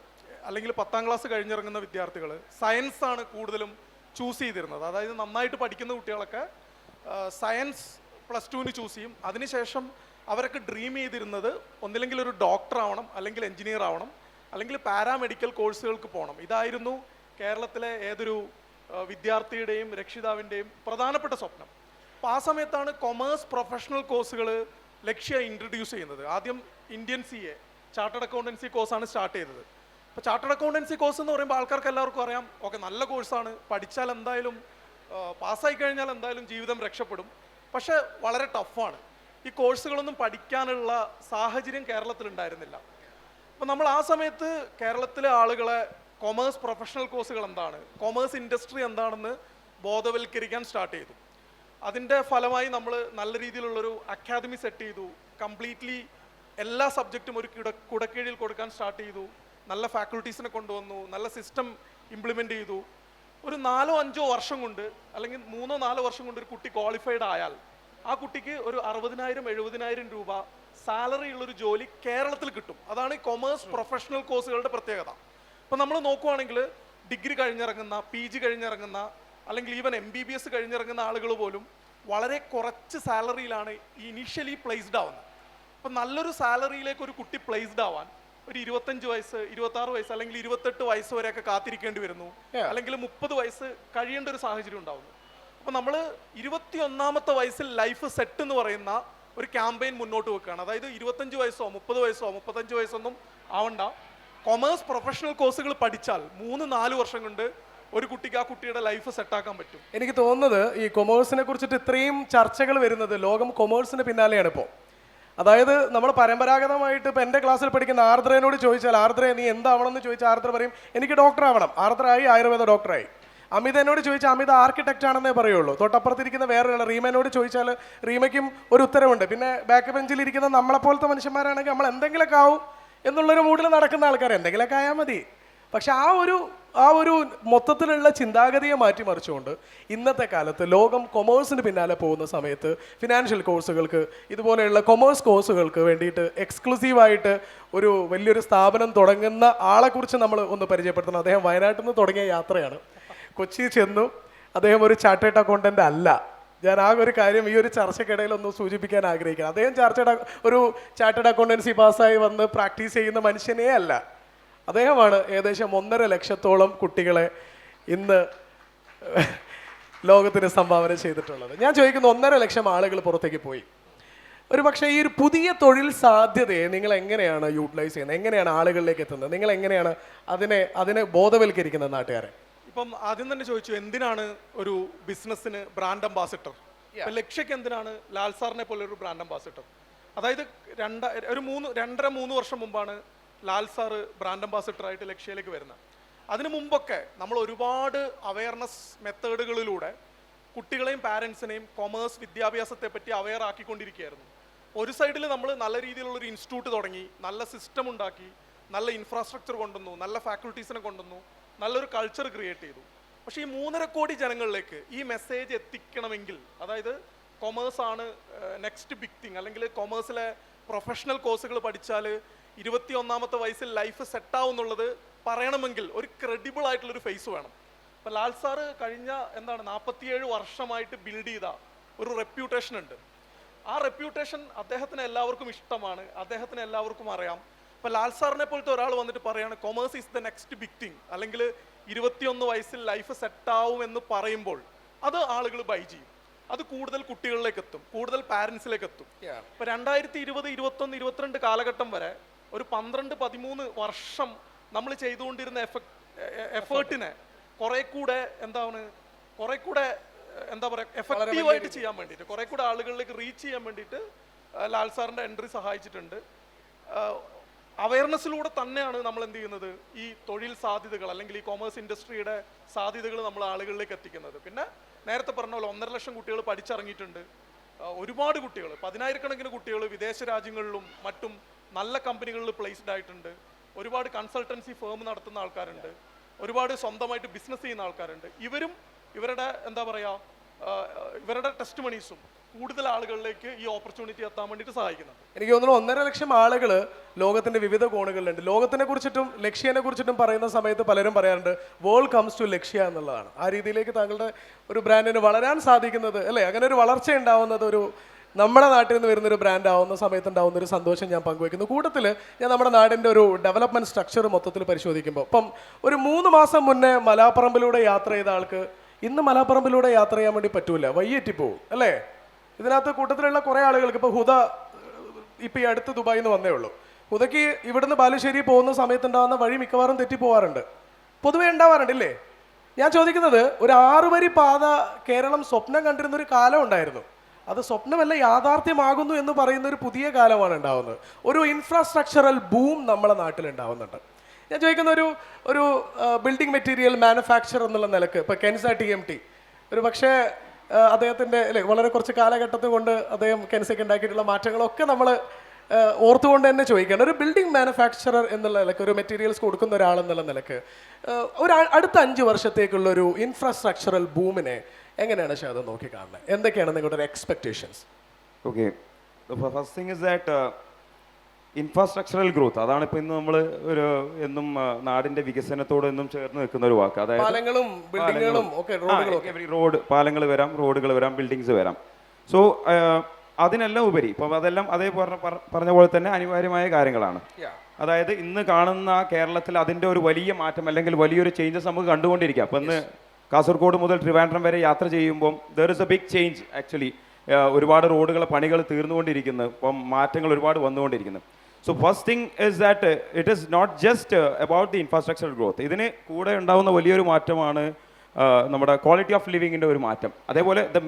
അല്ലെങ്കിൽ 10ാം ക്ലാസ് കഴിഞ്ഞിറങ്ങുന്ന വിദ്യാർത്ഥികൾ സയൻസാണ് കൂടുതലും ചൂസ് ചെയ്തിരുന്നത്. അതായത് നന്നായിട്ട് പഠിക്കുന്ന കുട്ടികളൊക്കെ സയൻസ് +2 ചൂസ് ചെയ്യും. അതിനുശേഷം അവരൊക്കെ ഡ്രീം ചെയ്തിരുന്നത് ഒന്നില്ലെങ്കിൽ ഒരു ഡോക്ടർ ആവണം, അല്ലെങ്കിൽ എഞ്ചിനീയർ ആവണം, അല്ലെങ്കിൽ പാരാമെഡിക്കൽ കോഴ്സുകൾക്ക് പോകണം. ഇതായിരുന്നു കേരളത്തിലെ ഏതൊരു വിദ്യാർത്ഥിയുടെയും രക്ഷിതാവിൻ്റെയും പ്രധാനപ്പെട്ട സ്വപ്നം. അപ്പോൾ ആ സമയത്താണ് കൊമേഴ്സ് പ്രൊഫഷണൽ കോഴ്സുകൾ ലക്ഷ്യ ഇൻട്രൊഡ്യൂസ് ചെയ്യുന്നത്. ആദ്യം ഇന്ത്യൻ CA ചാർട്ടേഡ് അക്കൗണ്ടൻസി കോഴ്സാണ് സ്റ്റാർട്ട് ചെയ്തത്. അപ്പോൾ ചാർട്ടേഡ് അക്കൗണ്ടൻസി കോഴ്സ് എന്ന് പറയുമ്പോൾ ആൾക്കാർക്ക് എല്ലാവർക്കും അറിയാം, ഓക്കെ നല്ല കോഴ്സാണ്, പഠിച്ചാൽ എന്തായാലും പാസ്സായി കഴിഞ്ഞാൽ എന്തായാലും ജീവിതം രക്ഷപ്പെടും. പക്ഷേ വളരെ ടഫാണ്. ഈ കോഴ്സുകളൊന്നും പഠിക്കാനുള്ള സാഹചര്യം കേരളത്തിലുണ്ടായിരുന്നില്ല. അപ്പോൾ നമ്മൾ ആ സമയത്ത് കേരളത്തിലെ ആളുകളെ കൊമേഴ്സ് പ്രൊഫഷണൽ കോഴ്സുകൾ എന്താണ്, കൊമേഴ്സ് ഇൻഡസ്ട്രി എന്താണെന്ന് ബോധവൽക്കരിക്കാൻ സ്റ്റാർട്ട് ചെയ്തു. അതിൻ്റെ ഫലമായി നമ്മൾ നല്ല രീതിയിലുള്ളൊരു അക്കാദമി സെറ്റ് ചെയ്തു. കംപ്ലീറ്റ്ലി എല്ലാ സബ്ജക്റ്റും ഒരു കുടക്കീഴിൽ കൊടുക്കാൻ സ്റ്റാർട്ട് ചെയ്തു. നല്ല ഫാക്കൽറ്റീസിനെ കൊണ്ടുവന്നു, നല്ല സിസ്റ്റം ഇംപ്ലിമെൻ്റ് ചെയ്തു. ഒരു 4-5 വർഷം കൊണ്ട്, അല്ലെങ്കിൽ 3-4 വർഷം കൊണ്ട് ഒരു കുട്ടി ക്വാളിഫൈഡ് ആയാൽ ആ കുട്ടിക്ക് ഒരു 60,000-70,000 രൂപ സാലറി ഉള്ളൊരു ജോലി കേരളത്തിൽ കിട്ടും. അതാണ് ഈ കൊമേഴ്സ് പ്രൊഫഷണൽ കോഴ്സുകളുടെ പ്രത്യേകത. ഇപ്പം നമ്മൾ നോക്കുവാണെങ്കിൽ ഡിഗ്രി കഴിഞ്ഞിറങ്ങുന്ന, PG കഴിഞ്ഞിറങ്ങുന്ന, അല്ലെങ്കിൽ ഈവൻ MBBS കഴിഞ്ഞിറങ്ങുന്ന ആളുകൾ പോലും വളരെ കുറച്ച് സാലറിയിലാണ് ഈ ഇനീഷ്യലി പ്ലേസ്ഡ് ആവുന്നത്. അപ്പം നല്ലൊരു സാലറിയിലേക്ക് ഒരു കുട്ടി പ്ലേസ്ഡ് ആവാൻ ഒരു 25 വയസ്സ്, 26 വയസ്സ്, അല്ലെങ്കിൽ 28 വയസ്സ് വരെയൊക്കെ കാത്തിരിക്കേണ്ടി വരുന്നു, അല്ലെങ്കിൽ 30 വയസ്സ് കഴിയേണ്ട ഒരു സാഹചര്യം ഉണ്ടാവുന്നു. അപ്പോൾ നമ്മൾ 21ാമത്തെ വയസ്സിൽ ലൈഫ് സെറ്റ് എന്ന് പറയുന്ന ഒരു ക്യാമ്പയിൻ മുന്നോട്ട് വെക്കുകയാണ്. അതായത് 25 വയസ്സോ 30 വയസ്സോ 35 വയസ്സൊന്നും ആവണ്ട, കൊമേഴ്സ് പ്രൊഫഷണൽ കോഴ്സുകൾ പഠിച്ചാൽ 3-4 വർഷം കൊണ്ട് ഒരു കുട്ടിക്ക് ആ കുട്ടിയുടെ ലൈഫ് സെറ്റാക്കാൻ പറ്റും. എനിക്ക് തോന്നുന്നത് ഈ കൊമേഴ്സിനെ കുറിച്ചിട്ട് ഇത്രയും ചർച്ചകൾ വരുന്നത് ലോകം കൊമേഴ്സിന് പിന്നാലെയാണ് ഇപ്പോൾ. അതായത് നമ്മൾ പരമ്പരാഗതമായിട്ട് ഇപ്പോൾ എൻ്റെ ക്ലാസ്സിൽ പഠിക്കുന്ന ആർദ്രയോട് ചോദിച്ചാൽ, ആർദ്ര നീ എന്താവണം എന്ന് ചോദിച്ചാൽ ആർദ്ര പറയും എനിക്ക് ഡോക്ടർ ആവണം. ആർദ്രയായി ആയുർവേദ ഡോക്ടറായി. അമിതനോട് ചോദിച്ചാൽ അമിത ആർക്കിടെക്റ്റ് ആണെന്നേ പറയുള്ളൂ. തൊട്ടപ്പുറത്തിരിക്കുന്ന വേറൊരാൾ റീമനോട് ചോദിച്ചാൽ റീമയ്ക്കും ഒരു ഉത്തരവുണ്ട്. പിന്നെ ബാക്ക് ബെഞ്ചിലിരിക്കുന്ന നമ്മളെപ്പോലത്തെ മനുഷ്യന്മാരാണെങ്കിൽ നമ്മൾ എന്തെങ്കിലുമൊക്കെ ആവും എന്നുള്ളൊരു മൂഡിൽ നടക്കുന്ന ആൾക്കാർ, എന്തെങ്കിലുമൊക്കെ ആയാൽ മതി. പക്ഷെ ആ ഒരു മൊത്തത്തിലുള്ള ചിന്താഗതിയെ മാറ്റിമറിച്ചുകൊണ്ട് ഇന്നത്തെ കാലത്ത് ലോകം കൊമേഴ്സിന് പിന്നാലെ പോകുന്ന സമയത്ത് ഫിനാൻഷ്യൽ കോഴ്സുകൾക്ക്, ഇതുപോലെയുള്ള കൊമേഴ്സ് കോഴ്സുകൾക്ക് വേണ്ടിയിട്ട് എക്സ്ക്ലൂസീവായിട്ട് ഒരു വലിയൊരു സ്ഥാപനം തുടങ്ങുന്ന ആളെക്കുറിച്ച് നമ്മൾ ഒന്ന് പരിചയപ്പെടുത്തണം. അദ്ദേഹം വയനാട്ടിൽ നിന്ന് തുടങ്ങിയ യാത്രയാണ്. കൊച്ചി ചെന്നു. അദ്ദേഹം ഒരു ചാർട്ടേഡ് അക്കൗണ്ടൻ്റ് അല്ല. ഞാൻ ആ ഒരു കാര്യം ഈ ഒരു ചർച്ചയ്ക്കിടയിൽ ഒന്ന് സൂചിപ്പിക്കാൻ ആഗ്രഹിക്കുന്നു. അദ്ദേഹം ഒരു ചാർട്ടേഡ് അക്കൗണ്ടൻസി പാസ്സായി വന്ന് പ്രാക്ടീസ് ചെയ്യുന്ന മനുഷ്യനേ അല്ല. അദ്ദേഹമാണ് ഏകദേശം 1.5 ലക്ഷത്തോളം കുട്ടികളെ ഇന്ന് ലോകത്തിന് സംഭാവന ചെയ്തിട്ടുള്ളത്. ഞാൻ ചോദിക്കുന്നു, 1.5 ലക്ഷം ആളുകൾ പുറത്തേക്ക് പോയി. ഒരു പക്ഷേ ഈ ഒരു പുതിയ തൊഴിൽ സാധ്യതയെ നിങ്ങൾ എങ്ങനെയാണ് യൂട്ടിലൈസ് ചെയ്യുന്നത്? എങ്ങനെയാണ് ആളുകളിലേക്ക് എത്തുന്നത്? നിങ്ങൾ എങ്ങനെയാണ് അതിനെ ബോധവൽക്കരിക്കുന്നത് നാട്ടുകാരെ? ഇപ്പം ആദ്യം തന്നെ ചോദിച്ചു, എന്തിനാണ് ഒരു ബിസിനസ്സിന് ബ്രാൻഡ് അംബാസിഡർ? ലക്ഷ്യക്ക് എന്തിനാണ് ലാൽ സാറിനെ പോലെ ഒരു ബ്രാൻഡ് അംബാസിഡർ? അതായത് 2.5-3 വർഷം മുമ്പാണ് ലാൽ സാറ് ബ്രാൻഡ് അംബാസിഡർ ആയിട്ട് ലക്ഷ്യയിലേക്ക് വരുന്നത്. അതിനു മുമ്പൊക്കെ നമ്മൾ ഒരുപാട് അവയർനെസ് മെത്തേഡുകളിലൂടെ കുട്ടികളെയും പാരൻസിനെയും കൊമേഴ്സ് വിദ്യാഭ്യാസത്തെ പറ്റി അവെയർ ആക്കിക്കൊണ്ടിരിക്കുകയായിരുന്നു. ഒരു സൈഡിൽ നമ്മൾ നല്ല രീതിയിലുള്ളൊരു ഇൻസ്റ്റിറ്റ്യൂട്ട് തുടങ്ങി, നല്ല സിസ്റ്റം ഉണ്ടാക്കി, നല്ല ഇൻഫ്രാസ്ട്രക്ചർ കൊണ്ടുവന്നു, നല്ല ഫാക്കൽറ്റീസിനെ കൊണ്ടുവന്നു, നല്ലൊരു കൾച്ചർ ക്രിയേറ്റ് ചെയ്തു. പക്ഷേ ഈ 3.5 കോടി ജനങ്ങളിലേക്ക് ഈ മെസ്സേജ് എത്തിക്കണമെങ്കിൽ, അതായത് കൊമേഴ്സ് ആണ് നെക്സ്റ്റ് ബിഗ് തിങ്, അല്ലെങ്കിൽ കൊമേഴ്സിലെ പ്രൊഫഷണൽ കോഴ്സുകൾ പഠിച്ചാൽ 21ാമത്തെ വയസ്സിൽ ലൈഫ് സെറ്റാവും എന്നുള്ളത് പറയണമെങ്കിൽ ഒരു ക്രെഡിബിൾ ആയിട്ടുള്ളൊരു ഫേസ് വേണം. ഇപ്പം ലാൽ സാറ് കഴിഞ്ഞ 47 വർഷമായിട്ട് ബിൽഡ് ചെയ്ത ഒരു റെപ്യൂട്ടേഷൻ ഉണ്ട്. ആ റെപ്യൂട്ടേഷൻ അദ്ദേഹത്തിന് എല്ലാവർക്കും ഇഷ്ടമാണ്, അദ്ദേഹത്തിന് എല്ലാവർക്കും അറിയാം. ഇപ്പം ലാൽ സാറിനെ പോലത്തെ ഒരാൾ വന്നിട്ട് പറയാണ് commerce is the next big thing, അല്ലെങ്കിൽ 21 വയസ്സിൽ ലൈഫ് സെറ്റാവും എന്ന് പറയുമ്പോൾ അത് ആളുകൾ ബൈ ചെയ്യും. അത് കൂടുതൽ കുട്ടികളിലേക്ക് എത്തും, കൂടുതൽ പാരൻസിലേക്ക് എത്തും. ഇപ്പം 2020, 21, 22 കാലഘട്ടം വരെ ഒരു 12-13 വർഷം നമ്മൾ ചെയ്തുകൊണ്ടിരുന്ന എഫേർട്ടിനെ കുറെ കൂടെ എന്താ പറയുക എഫക്റ്റീവായിട്ട് ചെയ്യാൻ വേണ്ടിയിട്ട്, കുറെ കൂടെ ആളുകളിലേക്ക് റീച്ച് ചെയ്യാൻ വേണ്ടിയിട്ട് ലാൽ സാറിൻ്റെ എൻട്രി സഹായിച്ചിട്ടുണ്ട്. അവയർനെസ്സിലൂടെ തന്നെയാണ് നമ്മൾ എന്ത് ചെയ്യുന്നത്, ഈ തൊഴിൽ സാധ്യതകൾ അല്ലെങ്കിൽ ഈ കൊമേഴ്സ് ഇൻഡസ്ട്രിയുടെ സാധ്യതകൾ നമ്മൾ ആളുകളിലേക്ക് എത്തിക്കുന്നത്. പിന്നെ നേരത്തെ പറഞ്ഞ പോലെ 1.5 ലക്ഷം കുട്ടികൾ പഠിച്ചിറങ്ങിയിട്ടുണ്ട്. ഒരുപാട് കുട്ടികൾ, 10,000-കണക്കിന് കുട്ടികൾ വിദേശ രാജ്യങ്ങളിലും മറ്റും നല്ല കമ്പനികളിൽ പ്ലേസ്ഡ് ആയിട്ടുണ്ട്. ഒരുപാട് കൺസൾട്ടൻസി ഫേം നടത്തുന്ന ആൾക്കാരുണ്ട്, ഒരുപാട് സ്വന്തമായിട്ട് ബിസിനസ് ചെയ്യുന്ന ആൾക്കാരുണ്ട്. ഇവരും ഇവരുടെ ഇവരുടെ ടെസ്റ്റ് മണീസും കൂടുതൽ ആളുകളിലേക്ക് ഈ ഓപ്പർച്യൂണിറ്റി എത്താൻ വേണ്ടിയിട്ട് സഹായിക്കുന്നുണ്ട്. എനിക്ക് തോന്നുന്നു 1.5 ലക്ഷം ആളുകൾ ലോകത്തിന്റെ വിവിധ കോണുകളിലുണ്ട്. ലോകത്തിനെ കുറിച്ചിട്ടും ലക്ഷ്യനെ കുറിച്ചിട്ടും പറയുന്ന സമയത്ത് പലരും പറയാറുണ്ട് വേൾഡ് കംസ് ടു ലക്ഷ്യ എന്നുള്ളതാണ്. ആ രീതിയിലേക്ക് താങ്കളുടെ ഒരു ബ്രാൻഡിന് വളരാൻ സാധിക്കുന്നത്, അല്ലേ, അങ്ങനെ ഒരു വളർച്ച ഉണ്ടാവുന്നത് ഒരു നമ്മുടെ നാട്ടിൽ നിന്ന് വരുന്നൊരു ബ്രാൻഡ് ആവുന്ന സമയത്ത് ഉണ്ടാവുന്ന ഒരു സന്തോഷം ഞാൻ പങ്കുവയ്ക്കുന്നു. കൂട്ടത്തിൽ ഞാൻ നമ്മുടെ നാടിൻ്റെ ഒരു ഡെവലപ്മെൻറ്റ് സ്ട്രക്ചർ മൊത്തത്തിൽ പരിശോധിക്കുമ്പോൾ, ഇപ്പം ഒരു 3 മാസം മുന്നേ മലാപ്പറമ്പിലൂടെ യാത്ര ചെയ്ത ആൾക്ക് ഇന്ന് മലാപ്പറമ്പിലൂടെ യാത്ര ചെയ്യാൻ വേണ്ടി പറ്റൂല, വയ്യെറ്റിപ്പോവും, അല്ലേ? ഇതിനകത്ത് കൂട്ടത്തിലുള്ള കുറേ ആളുകൾക്ക്, ഇപ്പോൾ ഹുദ ഇപ്പം ഈ അടുത്ത് ദുബായിൽ നിന്ന് വന്നേ ഉള്ളൂ. ഹുദയ്ക്ക് ഇവിടുന്ന് ബാലുശ്ശേരി പോകുന്ന സമയത്ത് ഉണ്ടാകുന്ന വഴി മിക്കവാറും തെറ്റിപ്പോവാറുണ്ട്, പൊതുവേ ഉണ്ടാവാറുണ്ട്, ഇല്ലേ? ഞാൻ ചോദിക്കുന്നത്, ഒരു 6 വരി പാത കേരളം സ്വപ്നം കണ്ടിരുന്നൊരു കാലം ഉണ്ടായിരുന്നു. അത് സ്വപ്നമല്ല, യാഥാർത്ഥ്യമാകുന്നു എന്ന് പറയുന്ന ഒരു പുതിയ കാലമാണ് ഉണ്ടാവുന്നത്. ഒരു ഇൻഫ്രാസ്ട്രക്ചറൽ ബൂം നമ്മളെ നാട്ടിൽ ഉണ്ടാവുന്നുണ്ട്. ഞാൻ ചോദിക്കുന്ന ഒരു ബിൽഡിംഗ് മെറ്റീരിയൽ മാനുഫാക്ചർ എന്നുള്ള നിലക്ക് ഇപ്പോൾ കെൻസ TMT ഒരു പക്ഷേ അദ്ദേഹത്തിൻ്റെ അല്ലേ വളരെ കുറച്ച് കാലഘട്ടത്തിൽ കൊണ്ട് അദ്ദേഹം കെൻസയ്ക്ക് ഉണ്ടാക്കിയിട്ടുള്ള മാറ്റങ്ങളൊക്കെ നമ്മൾ ഓർത്തുകൊണ്ട് തന്നെ ചോദിക്കണം. ഒരു ബിൽഡിംഗ് മാനുഫാക്ചറർ എന്നുള്ള നിലക്ക്, ഒരു മെറ്റീരിയൽസ് കൊടുക്കുന്ന ഒരാളെന്നുള്ള നിലക്ക് ഒരു അടുത്ത 5 വർഷത്തേക്കുള്ള ഒരു ഇൻഫ്രാസ്ട്രക്ചറൽ ബൂമിനെ എങ്ങനെയാണ് ഷാദ നോക്കിക്കാണുന്നത്? എന്തൊക്കെയാണ് നിങ്ങളുടെ ഒരു expectations? Okay, first thing is that infrastructural growth. അതാണ് ഇപ്പോൾ ഇന്ന് നമ്മൾ ഒരു എന്നും നാടിന്റെ വികസനത്തോട് എന്നും ചേർന്ന് നിൽക്കുന്ന ഒരു വാക്ക്. അതായത് പാലങ്ങളും ബിൽഡിങ്ങുകളും ഒക്കെ, റോഡ്, പാലങ്ങൾ വരാം, റോഡുകൾ വരാം, ബിൽഡിങ്സ് വരാം. സോ അതിനെല്ലാം ഉപരി ഇപ്പം അതെല്ലാം അതേ പറഞ്ഞ പോലെ തന്നെ അനിവാര്യമായ കാര്യങ്ങളാണ്. അതായത് ഇന്ന് കാണുന്ന കേരളത്തിൽ അതിൻ്റെ ഒരു വലിയ മാറ്റം അല്ലെങ്കിൽ വലിയൊരു ചേഞ്ചസ് നമുക്ക് കണ്ടുകൊണ്ടിരിക്കാം. അപ്പം ഇന്ന് കാസർഗോഡ് മുതൽ ട്രിവാൻഡ്രം വരെ യാത്ര ചെയ്യുമ്പോൾ there is a big change actually. ഒരുപാട് റോഡുകളെ പണികൾ തീർന്നുകൊണ്ടിരിക്കുന്നു, ഇപ്പം മാറ്റങ്ങൾ ഒരുപാട് വന്നുകൊണ്ടിരിക്കുന്നു. So first thing is that it is not just about the infrastructure growth. ഇതിന് കൂടെ ഉണ്ടാകുന്ന വലിയൊരു മാറ്റമാണ് നമ്മുടെ ക്വാളിറ്റി ഓഫ് ലിവിങ്ങിൻ്റെ ഒരു മാറ്റം. അതേപോലെ the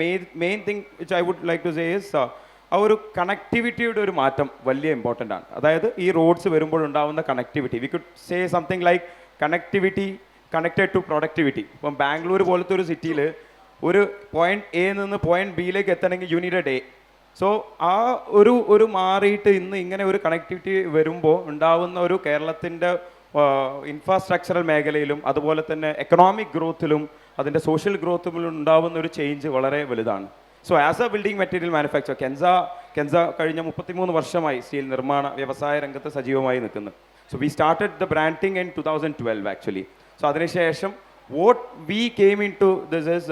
main thing which I would like to say is ആ ഒരു കണക്ടിവിറ്റിയുടെ ഒരു മാറ്റം വലിയ ഇമ്പോർട്ടൻ്റ് ആണ്. അതായത് ഈ റോഡ്സ് വരുമ്പോഴുണ്ടാകുന്ന connectivity, we could say something like connectivity connected to productivity. ഇപ്പം ബാംഗ്ലൂർ പോലത്തെ ഒരു സിറ്റിയിൽ ഒരു പോയിന്റ് എ നിന്ന് പോയിന്റ് ബിയിലേക്ക് എത്തണമെങ്കിൽ you need a day. So ആ ഒരു മാറിയിട്ട് ഇന്ന് ഇങ്ങനെ ഒരു കണക്ടിവിറ്റി വരുമ്പോൾ ഉണ്ടാവുന്ന ഒരു കേരളത്തിൻ്റെ ഇൻഫ്രാസ്ട്രക്ചറൽ മേഖലയിലും അതുപോലെ തന്നെ എക്കണോമിക് ഗ്രോത്തിലും അതിൻ്റെ സോഷ്യൽ ഗ്രോത്തിലും ഉണ്ടാവുന്ന ഒരു ചേഞ്ച് വളരെ വലുതാണ്. So as a building material manufacture Kensa കഴിഞ്ഞ 33 വർഷമായി സ്റ്റീൽ നിർമ്മാണ വ്യവസായ രംഗത്ത് സജീവമായി നിൽക്കുന്നു. So we started the branding in 2012 actually. So അതിനുശേഷം what we came into this is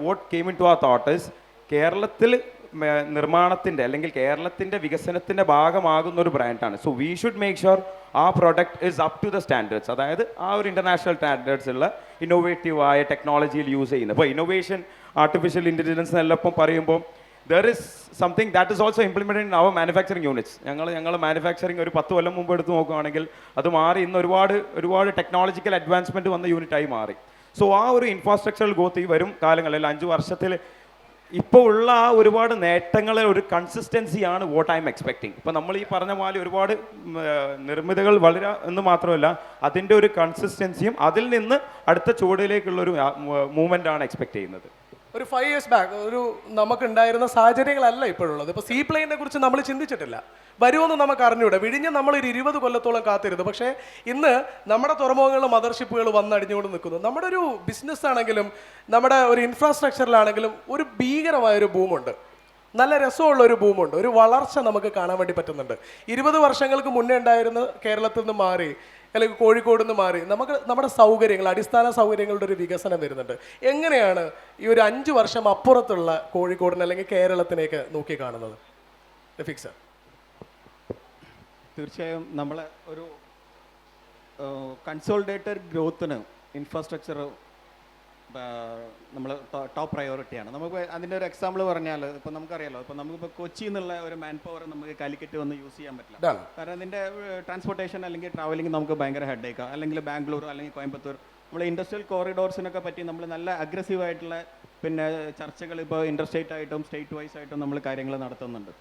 what came into our thought is കേരളത്തിൽ നിർമ്മാണത്തിൻ്റെ അല്ലെങ്കിൽ കേരളത്തിൻ്റെ വികസനത്തിൻ്റെ ഭാഗമാകുന്ന ഒരു ബ്രാൻഡാണ്. So we should make sure ആ product is up to the standards. അതായത് ആ ഒരു ഇൻ്റർനാഷണൽ സ്റ്റാൻഡേർഡ്സ് ഉള്ള ഇന്നോവേറ്റീവായ ടെക്നോളജിയിൽ യൂസ് ചെയ്യുന്നത്. ഇപ്പോൾ ഇന്നോവേഷൻ, ആർട്ടിഫിഷ്യൽ ഇൻ്റലിജൻസ് എന്നെല്ലാം പറയുമ്പോൾ there is something that is also implemented in our manufacturing units. ഞങ്ങൾ മാനുഫാക്ചറിങ് ഒരു 10 കൊല്ലം മുമ്പ് എടുത്ത് നോക്കുകയാണെങ്കിൽ അത് മാറി ഇന്ന് ഒരുപാട് ടെക്നോളജിക്കൽ അഡ്വാൻസ്മെൻറ്റ് വന്ന യൂണിറ്റായി മാറി. സോ ആ ഒരു ഇൻഫ്രാസ്ട്രക്ചറൽ ഗ്രോത്ത് ഈ വരും കാലങ്ങളിൽ 5 വർഷത്തിൽ ഇപ്പോൾ ഉള്ള ആ ഒരുപാട് നേട്ടങ്ങളെ ഒരു കൺസിസ്റ്റൻസിയാണ് വാട്ട് ഐ എം എക്സ്പെക്ടിങ്. ഇപ്പം നമ്മൾ ഈ പറഞ്ഞ പോലെ ഒരുപാട് നിർമ്മിതികൾ വളരെ എന്ന് മാത്രമല്ല, അതിൻ്റെ ഒരു കൺസിസ്റ്റൻസിയും അതിൽ നിന്ന് അടുത്ത ചുവടിലേക്കുള്ളൊരു മൂവ്മെൻ്റ് ആണ് എക്സ്പെക്ട് ചെയ്യുന്നത്. ഒരു 5 years ബാക്ക് ഒരു നമുക്കുണ്ടായിരുന്ന സാഹചര്യങ്ങളല്ല ഇപ്പോഴുള്ളത്. ഇപ്പോൾ സീ പ്ലെയിനെ കുറിച്ച് നമ്മൾ ചിന്തിച്ചിട്ടില്ല, വരുമെന്ന് നമുക്ക് അറിഞ്ഞൂടെ. വിഴിഞ്ഞ് നമ്മളൊരു 20 കൊല്ലത്തോളം കാത്തിരുന്നു. പക്ഷേ ഇന്ന് നമ്മുടെ തുറമുഖങ്ങളിൽ മദർഷിപ്പുകൾ വന്നടിഞ്ഞുകൊണ്ട് നിൽക്കുന്നു. നമ്മുടെ ഒരു ബിസിനസ് ആണെങ്കിലും നമ്മുടെ ഒരു ഇൻഫ്രാസ്ട്രക്ചറിലാണെങ്കിലും ഒരു ഭീകരമായൊരു ബൂമുണ്ട്, നല്ല രസമുള്ള ഒരു ബൂമുണ്ട്, ഒരു വളർച്ച നമുക്ക് കാണാൻ വേണ്ടി പറ്റുന്നുണ്ട്. 20 വർഷങ്ങൾക്ക് മുന്നേ ഉണ്ടായിരുന്ന കേരളത്തിൽ നിന്ന് മാറി അല്ലെങ്കിൽ കോഴിക്കോട് നിന്ന് മാറി നമുക്ക് നമ്മുടെ സൗകര്യങ്ങൾ, അടിസ്ഥാന സൗകര്യങ്ങളുടെ ഒരു വികസനം വരുന്നുണ്ട്. എങ്ങനെയാണ് ഈ ഒരു 5 വർഷം അപ്പുറത്തുള്ള കോഴിക്കോടിനെ അല്ലെങ്കിൽ കേരളത്തിലേക്ക് നോക്കി കാണുന്നത് റഫീഖ് സർ? തീർച്ചയായും നമ്മളെ ഒരു കൺസോളിഡേറ്റഡ് ഗ്രോത്തിന് ഇൻഫ്രാസ്ട്രക്ചർ നമ്മൾ ടോപ്പ് പ്രയോറിറ്റിയാണ്. നമുക്ക് അതിൻ്റെ ഒരു എക്സാമ്പിൾ പറഞ്ഞാൽ ഇപ്പോൾ നമുക്കറിയാലോ, ഇപ്പോൾ നമുക്കിപ്പോൾ കൊച്ചി എന്നുള്ള ഒരു മാൻ പവർ നമുക്ക് കാലിക്കറ്റ് വന്ന് യൂസ് ചെയ്യാൻ പറ്റില്ല. കാരണം അതിൻ്റെ ട്രാൻസ്പോർട്ടേഷൻ അല്ലെങ്കിൽ ട്രാവലിംഗ് നമുക്ക് ഭയങ്കര ഹെഡേക്കാണ്. അല്ലെങ്കിൽ ബാംഗ്ലൂർ അല്ലെങ്കിൽ കോയമ്പത്തൂർ നമ്മൾ ഇൻഡസ്ട്രിയൽ കോറിഡോർസിനൊക്കെ പറ്റി നമ്മൾ നല്ല അഗ്രസീവായിട്ടുള്ള പിന്നെ ചർച്ചകൾ ഇപ്പോൾ ഇൻഡർസ്റ്റേറ്റ് ആയിട്ടും സ്റ്റേറ്റ് വൈസ് ആയിട്ടും നമ്മൾ കാര്യങ്ങൾ നടത്തുന്നുണ്ട്.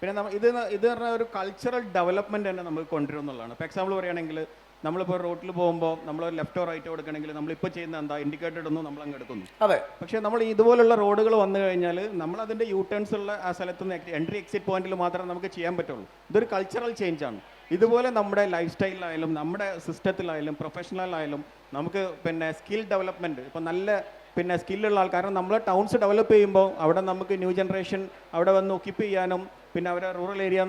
പിന്നെ ഇത് പറഞ്ഞ ഒരു കൾച്ചറൽ ഡെവലപ്മെൻറ്റ് തന്നെ നമുക്ക് കൊണ്ടുവരുന്നുള്ളതാണ്. ഇപ്പോൾ എക്സാമ്പിൾ പറയുകയാണെങ്കിൽ നമ്മളിപ്പോൾ റോട്ടിൽ പോകുമ്പോൾ നമ്മൾ ലെഫ്റ്റോ റൈറ്റോ എടുക്കണമെങ്കിൽ നമ്മളിപ്പോൾ ചെയ്യുന്ന എന്താ, ഇൻഡിക്കേറ്റഡ് ഒന്നും നമ്മൾ അങ്ങ് എടുക്കുന്നു. അതെ. പക്ഷേ നമ്മൾ ഇതുപോലുള്ള റോഡുകൾ വന്നു കഴിഞ്ഞാൽ നമ്മൾ അതിൻ്റെ യൂ ടേൺസ് ഉള്ള ആ സ്ഥലത്ത് നിന്ന് എൻട്രി എക്സിറ്റ് പോയിന്റിൽ മാത്രമേ നമുക്ക് ചെയ്യാൻ പറ്റുള്ളൂ. ഇതൊരു കൾച്ചറൽ ചേഞ്ചാണ്. ഇതുപോലെ നമ്മുടെ ലൈഫ് സ്റ്റൈലിലായാലും നമ്മുടെ സിസ്റ്റത്തിലായാലും പ്രൊഫഷണലായാലും നമുക്ക് പിന്നെ സ്കിൽ ഡെവലപ്മെൻറ്റ് ഇപ്പോൾ നല്ല പിന്നെ സ്കില്ലുള്ള ആൾ, കാരണം നമ്മൾ ടൗൺസ് ഡെവലപ്പ് ചെയ്യുമ്പോൾ അവിടെ നമുക്ക് ന്യൂ ജനറേഷൻ അവിടെ വന്ന് ഒക്യുപ്പ് ചെയ്യാനും പിന്നെ അവരെ റൂറൽ ഏരിയ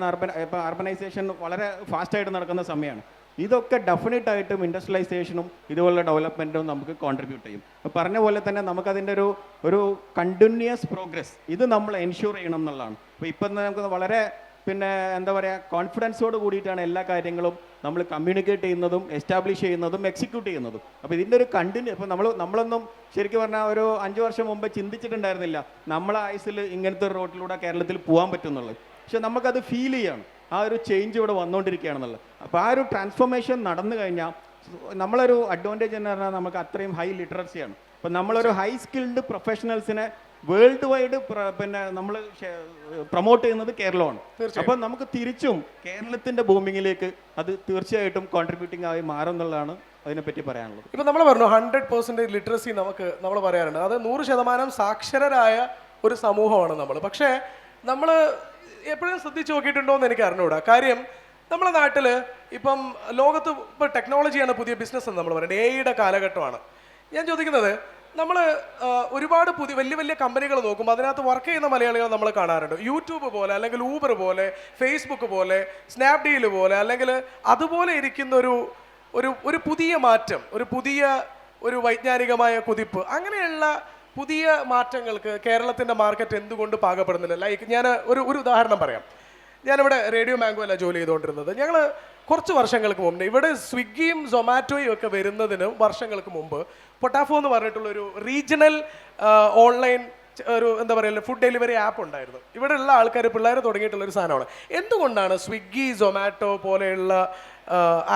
ഇപ്പോൾ അർബനൈസേഷൻ വളരെ ഫാസ്റ്റായിട്ട് നടക്കുന്ന സമയമാണ്. ഇതൊക്കെ ഡെഫിനറ്റായിട്ടും ഇൻഡസ്ട്രിയലൈസേഷനും ഇതുപോലുള്ള ഡെവലപ്മെൻറ്റും നമുക്ക് കോൺട്രിബ്യൂട്ട് ചെയ്യും. പറഞ്ഞ പോലെ തന്നെ നമുക്കതിൻ്റെ ഒരു കണ്ടിന്യൂസ് പ്രോഗ്രസ് ഇത് നമ്മൾ എൻഷുർ ചെയ്യണം എന്നുള്ളതാണ്. അപ്പോൾ ഇപ്പം നമുക്ക് വളരെ പിന്നെ എന്താ പറയുക കോൺഫിഡൻസോട് കൂടിയിട്ടാണ് എല്ലാ കാര്യങ്ങളും നമ്മൾ കമ്മ്യൂണിക്കേറ്റ് ചെയ്യുന്നതും എസ്റ്റാബ്ലിഷ് ചെയ്യുന്നതും എക്സിക്യൂട്ട് ചെയ്യുന്നതും. അപ്പോൾ ഇതിൻ്റെ ഒരു ഇപ്പോൾ നമ്മളൊന്നും ശരിക്കും പറഞ്ഞാൽ ഒരു 5 വർഷം മുമ്പ് ചിന്തിച്ചിട്ടുണ്ടായിരുന്നില്ല നമ്മളെ ആയുസിൽ ഇങ്ങനത്തെ ഒരു റോട്ടിലൂടെ കേരളത്തിൽ പോകാൻ പറ്റുന്നുള്ളത്. പക്ഷെ നമുക്കത് ഫീൽ ചെയ്യാണ്, ആ ഒരു ചേഞ്ച് ഇവിടെ വന്നുകൊണ്ടിരിക്കുകയാണെന്നുള്ളത്. അപ്പോൾ ആ ഒരു ട്രാൻസ്ഫോർമേഷൻ നടന്നു കഴിഞ്ഞാൽ നമ്മളൊരു അഡ്വാൻറ്റേജ് എന്ന് പറഞ്ഞാൽ നമുക്ക് അത്രയും ഹൈ ലിറ്ററസിയാണ്. അപ്പോൾ നമ്മളൊരു ഹൈ സ്കിൽഡ് പ്രൊഫഷണൽസിനെ വേൾഡ് വൈഡ് പിന്നെ നമ്മൾ പ്രൊമോട്ട് ചെയ്യുന്നത് കേരളമാണ്. അപ്പോൾ നമുക്ക് തിരിച്ചും കേരളത്തിൻ്റെ ബൂമിങ്ങിലേക്ക് അത് തീർച്ചയായിട്ടും കോൺട്രിബ്യൂട്ടിംഗ് ആയി മാറും എന്നുള്ളതാണ് അതിനെപ്പറ്റി പറയാനുള്ളത്. ഇപ്പം നമ്മൾ പറഞ്ഞു 100% ലിറ്ററസി നമ്മൾ പറയാറുണ്ട്. അത് 100% സാക്ഷരരായ ഒരു സമൂഹമാണ് നമ്മൾ. പക്ഷേ നമ്മൾ എപ്പോഴും ശ്രദ്ധിച്ച് നോക്കിയിട്ടുണ്ടോ എന്ന് എനിക്ക് അറിഞ്ഞുകൂടാ. കാര്യം നമ്മുടെ നാട്ടിൽ ഇപ്പം ലോകത്ത് ഇപ്പോൾ ടെക്നോളജിയാണ് പുതിയ ബിസിനസ് എന്ന് നമ്മൾ പറയുന്നത്. AI കാലഘട്ടമാണ്. ഞാൻ ചോദിക്കുന്നത്, നമ്മൾ ഒരുപാട് വലിയ വലിയ കമ്പനികൾ നോക്കുമ്പോൾ അതിനകത്ത് വർക്ക് ചെയ്യുന്ന മലയാളികൾ നമ്മൾ കാണാറുണ്ട്. യൂട്യൂബ് പോലെ അല്ലെങ്കിൽ ഊബർ പോലെ ഫേസ്ബുക്ക് പോലെ സ്നാപ്ഡീൽ പോലെ അല്ലെങ്കിൽ അതുപോലെ ഇരിക്കുന്ന ഒരു പുതിയ മാറ്റം, ഒരു വൈജ്ഞാനികമായ കുതിപ്പ്, അങ്ങനെയുള്ള പുതിയ മാറ്റങ്ങൾക്ക് കേരളത്തിൻ്റെ മാർക്കറ്റ് എന്തുകൊണ്ട് പാകപ്പെടുന്നില്ല? ലൈക്ക് ഞാൻ ഒരു ഉദാഹരണം പറയാം. ഞാനിവിടെ റേഡിയോ മാംഗോ അല്ല ജോലി ചെയ്തുകൊണ്ടിരുന്നത്. ഞങ്ങൾ കുറച്ച് വർഷങ്ങൾക്ക് മുമ്പ് ഇവിടെ സ്വിഗ്ഗിയും സൊമാറ്റോയും ഒക്കെ വരുന്നതിന് വർഷങ്ങൾക്ക് മുമ്പ് പൊട്ടാഫോ എന്ന് പറഞ്ഞിട്ടുള്ളൊരു റീജിയണൽ ഓൺലൈൻ എന്താ പറയുക ഫുഡ് ഡെലിവറി ആപ്പ് ഉണ്ടായിരുന്നു. ഇവിടെയുള്ള ആൾക്കാർ പിള്ളേർ തുടങ്ങിയിട്ടുള്ളൊരു സാധനമാണ്. എന്തുകൊണ്ടാണ് സ്വിഗ്ഗി സൊമാറ്റോ പോലെയുള്ള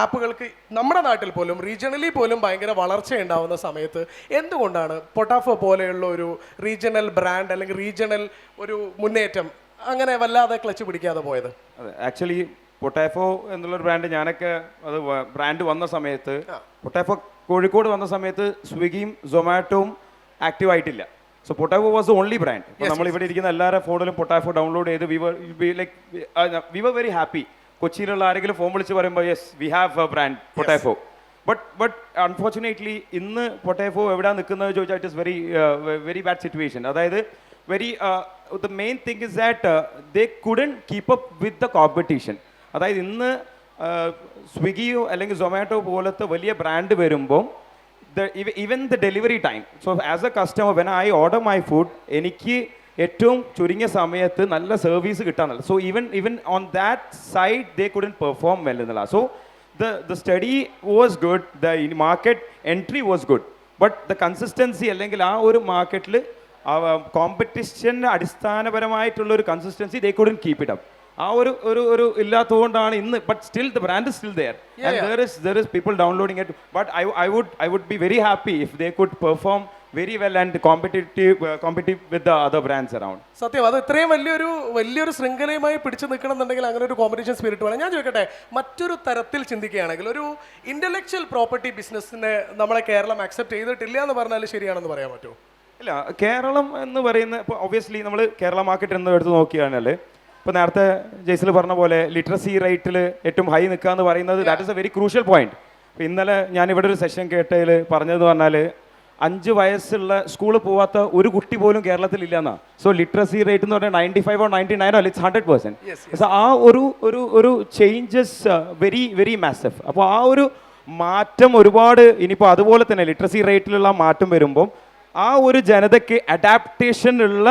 ആപ്പുകൾക്ക് നമ്മുടെ നാട്ടിൽ പോലും റീജിയണലി പോലും ഭയങ്കര വളർച്ചയുണ്ടാവുന്ന സമയത്ത് എന്തുകൊണ്ടാണ് പൊട്ടാഫോ പോലെയുള്ള ഒരു റീജിയണൽ ബ്രാൻഡ് അല്ലെങ്കിൽ റീജിയണൽ ഒരു മുന്നേറ്റം അങ്ങനെ വല്ലാതെ ക്ലച്ച് പിടിക്കാതെ പോയത്? അതെ, ആക്ച്വലി പൊട്ടാഫോ എന്നുള്ളൊരു ബ്രാൻഡ് ബ്രാൻഡ് വന്ന സമയത്ത് പൊട്ടാഫോ കോഴിക്കോട് വന്ന സമയത്ത് സ്വിഗ്ഗിയും സൊമാറ്റോയും ആക്റ്റീവ് ആയിട്ടില്ല. So Pottafo was the only brand. നമ്മൾ ഇവിടെ ഇരിക്കുന്ന എല്ലാവരുടെ ഫോണിലും പൊട്ടാഫോ ഡൗൺലോഡ് ചെയ്ത് വി വർ വെരി ഹാപ്പി. കൊച്ചിയിലുള്ള ആരെങ്കിലും ഫോൺ വിളിച്ച് പറയുമ്പോൾ yes we have A brand Pottafo. But unfortunately ഇന്ന് പൊട്ടാഫോ എവിടെയാണ് നിൽക്കുന്നത് ചോദിച്ചാൽ it is very bad situation. അതായത് the main thing is that they couldn't keep up with the competition. അതായത് ഇന്ന് സ്വിഗ്ഗിയോ അല്ലെങ്കിൽ സൊമാറ്റോ പോലത്തെ വലിയ ബ്രാൻഡ് വരുമ്പോൾ even the delivery time. So as a customer, when I order my food, എനിക്ക് ഏറ്റവും ചുരുങ്ങിയ സമയത്ത് നല്ല സർവീസ് കിട്ടാനല്ല. So even on that side they couldn't perform well എന്നുള്ള. So the study was good, the market entry was good, but the consistency അല്ലെങ്കിൽ ആ ഒരു മാർക്കറ്റിൽ കോമ്പറ്റീഷന് അടിസ്ഥാനപരമായിട്ടുള്ളൊരു consistency they couldn't keep it up. ആ ഒരു ഇല്ലാത്തതുകൊണ്ടാണ് ഇന്ന്. But still the brand is still there and there is people downloading it. But I would be very happy if they could perform very well and competitive with the other brands around. സത്യം, അത് ഇത്രയും വലിയൊരു ശൃംഖലയുമായി പിടിച്ചു നിൽക്കണം എന്നുണ്ടെങ്കിൽ അങ്ങനെ ഒരു competition spirit വേണം. ഞാൻ ചോദിക്കട്ടെ, മറ്റൊരു തരത്തിൽ ചിന്തിക്കുകയാണെങ്കിൽ ഒരു ഇന്റലക്ച്വൽ പ്രോപ്പർട്ടി ബിസിനസ്സിനെ നമ്മളെ കേരളം അക്സെപ്റ്റ് ചെയ്തിട്ടില്ല എന്ന് പറഞ്ഞാൽ ശരിയാണെന്ന് പറയാൻ പറ്റുമോ? ഇല്ല, കേരളം എന്ന് പറയുന്ന ഇപ്പോൾ ഒബ്വിയസ്ലി നമ്മൾ കേരള മാർക്കറ്റ് എന്ന് എടുത്ത് നോക്കുകയാണെങ്കിൽ ഇപ്പോൾ നേരത്തെ ജയ്സിൽ പറഞ്ഞ പോലെ ലിറ്ററസി റേറ്റിൽ ഏറ്റവും ഹൈ നിൽക്കുക എന്ന് പറയുന്നത് that is A very crucial point. അപ്പോൾ ഇന്നലെ ഞാൻ ഇവിടെ ഒരു സെഷൻ കേട്ടതിൽ പറഞ്ഞതെന്ന് പറഞ്ഞാൽ 5 വയസ്സുള്ള സ്കൂളിൽ പോവാത്ത ഒരു കുട്ടി പോലും കേരളത്തിൽ ഇല്ലെന്നാ. സോ ലിറ്ററസി റേറ്റ് എന്ന് പറഞ്ഞാൽ 95 or 99 or it's 100%. സോ ആ ഒരു ചേഞ്ചസ് വെരി വെരി മാസീവ്. അപ്പോൾ ആ ഒരു മാറ്റം ഒരുപാട് ഇനിയിപ്പോൾ അതുപോലെ തന്നെ ലിറ്ററസി റേറ്റിലുള്ള മാറ്റം വരുമ്പം ആ ഒരു ജനതയ്ക്ക് അഡാപ്റ്റേഷനുള്ള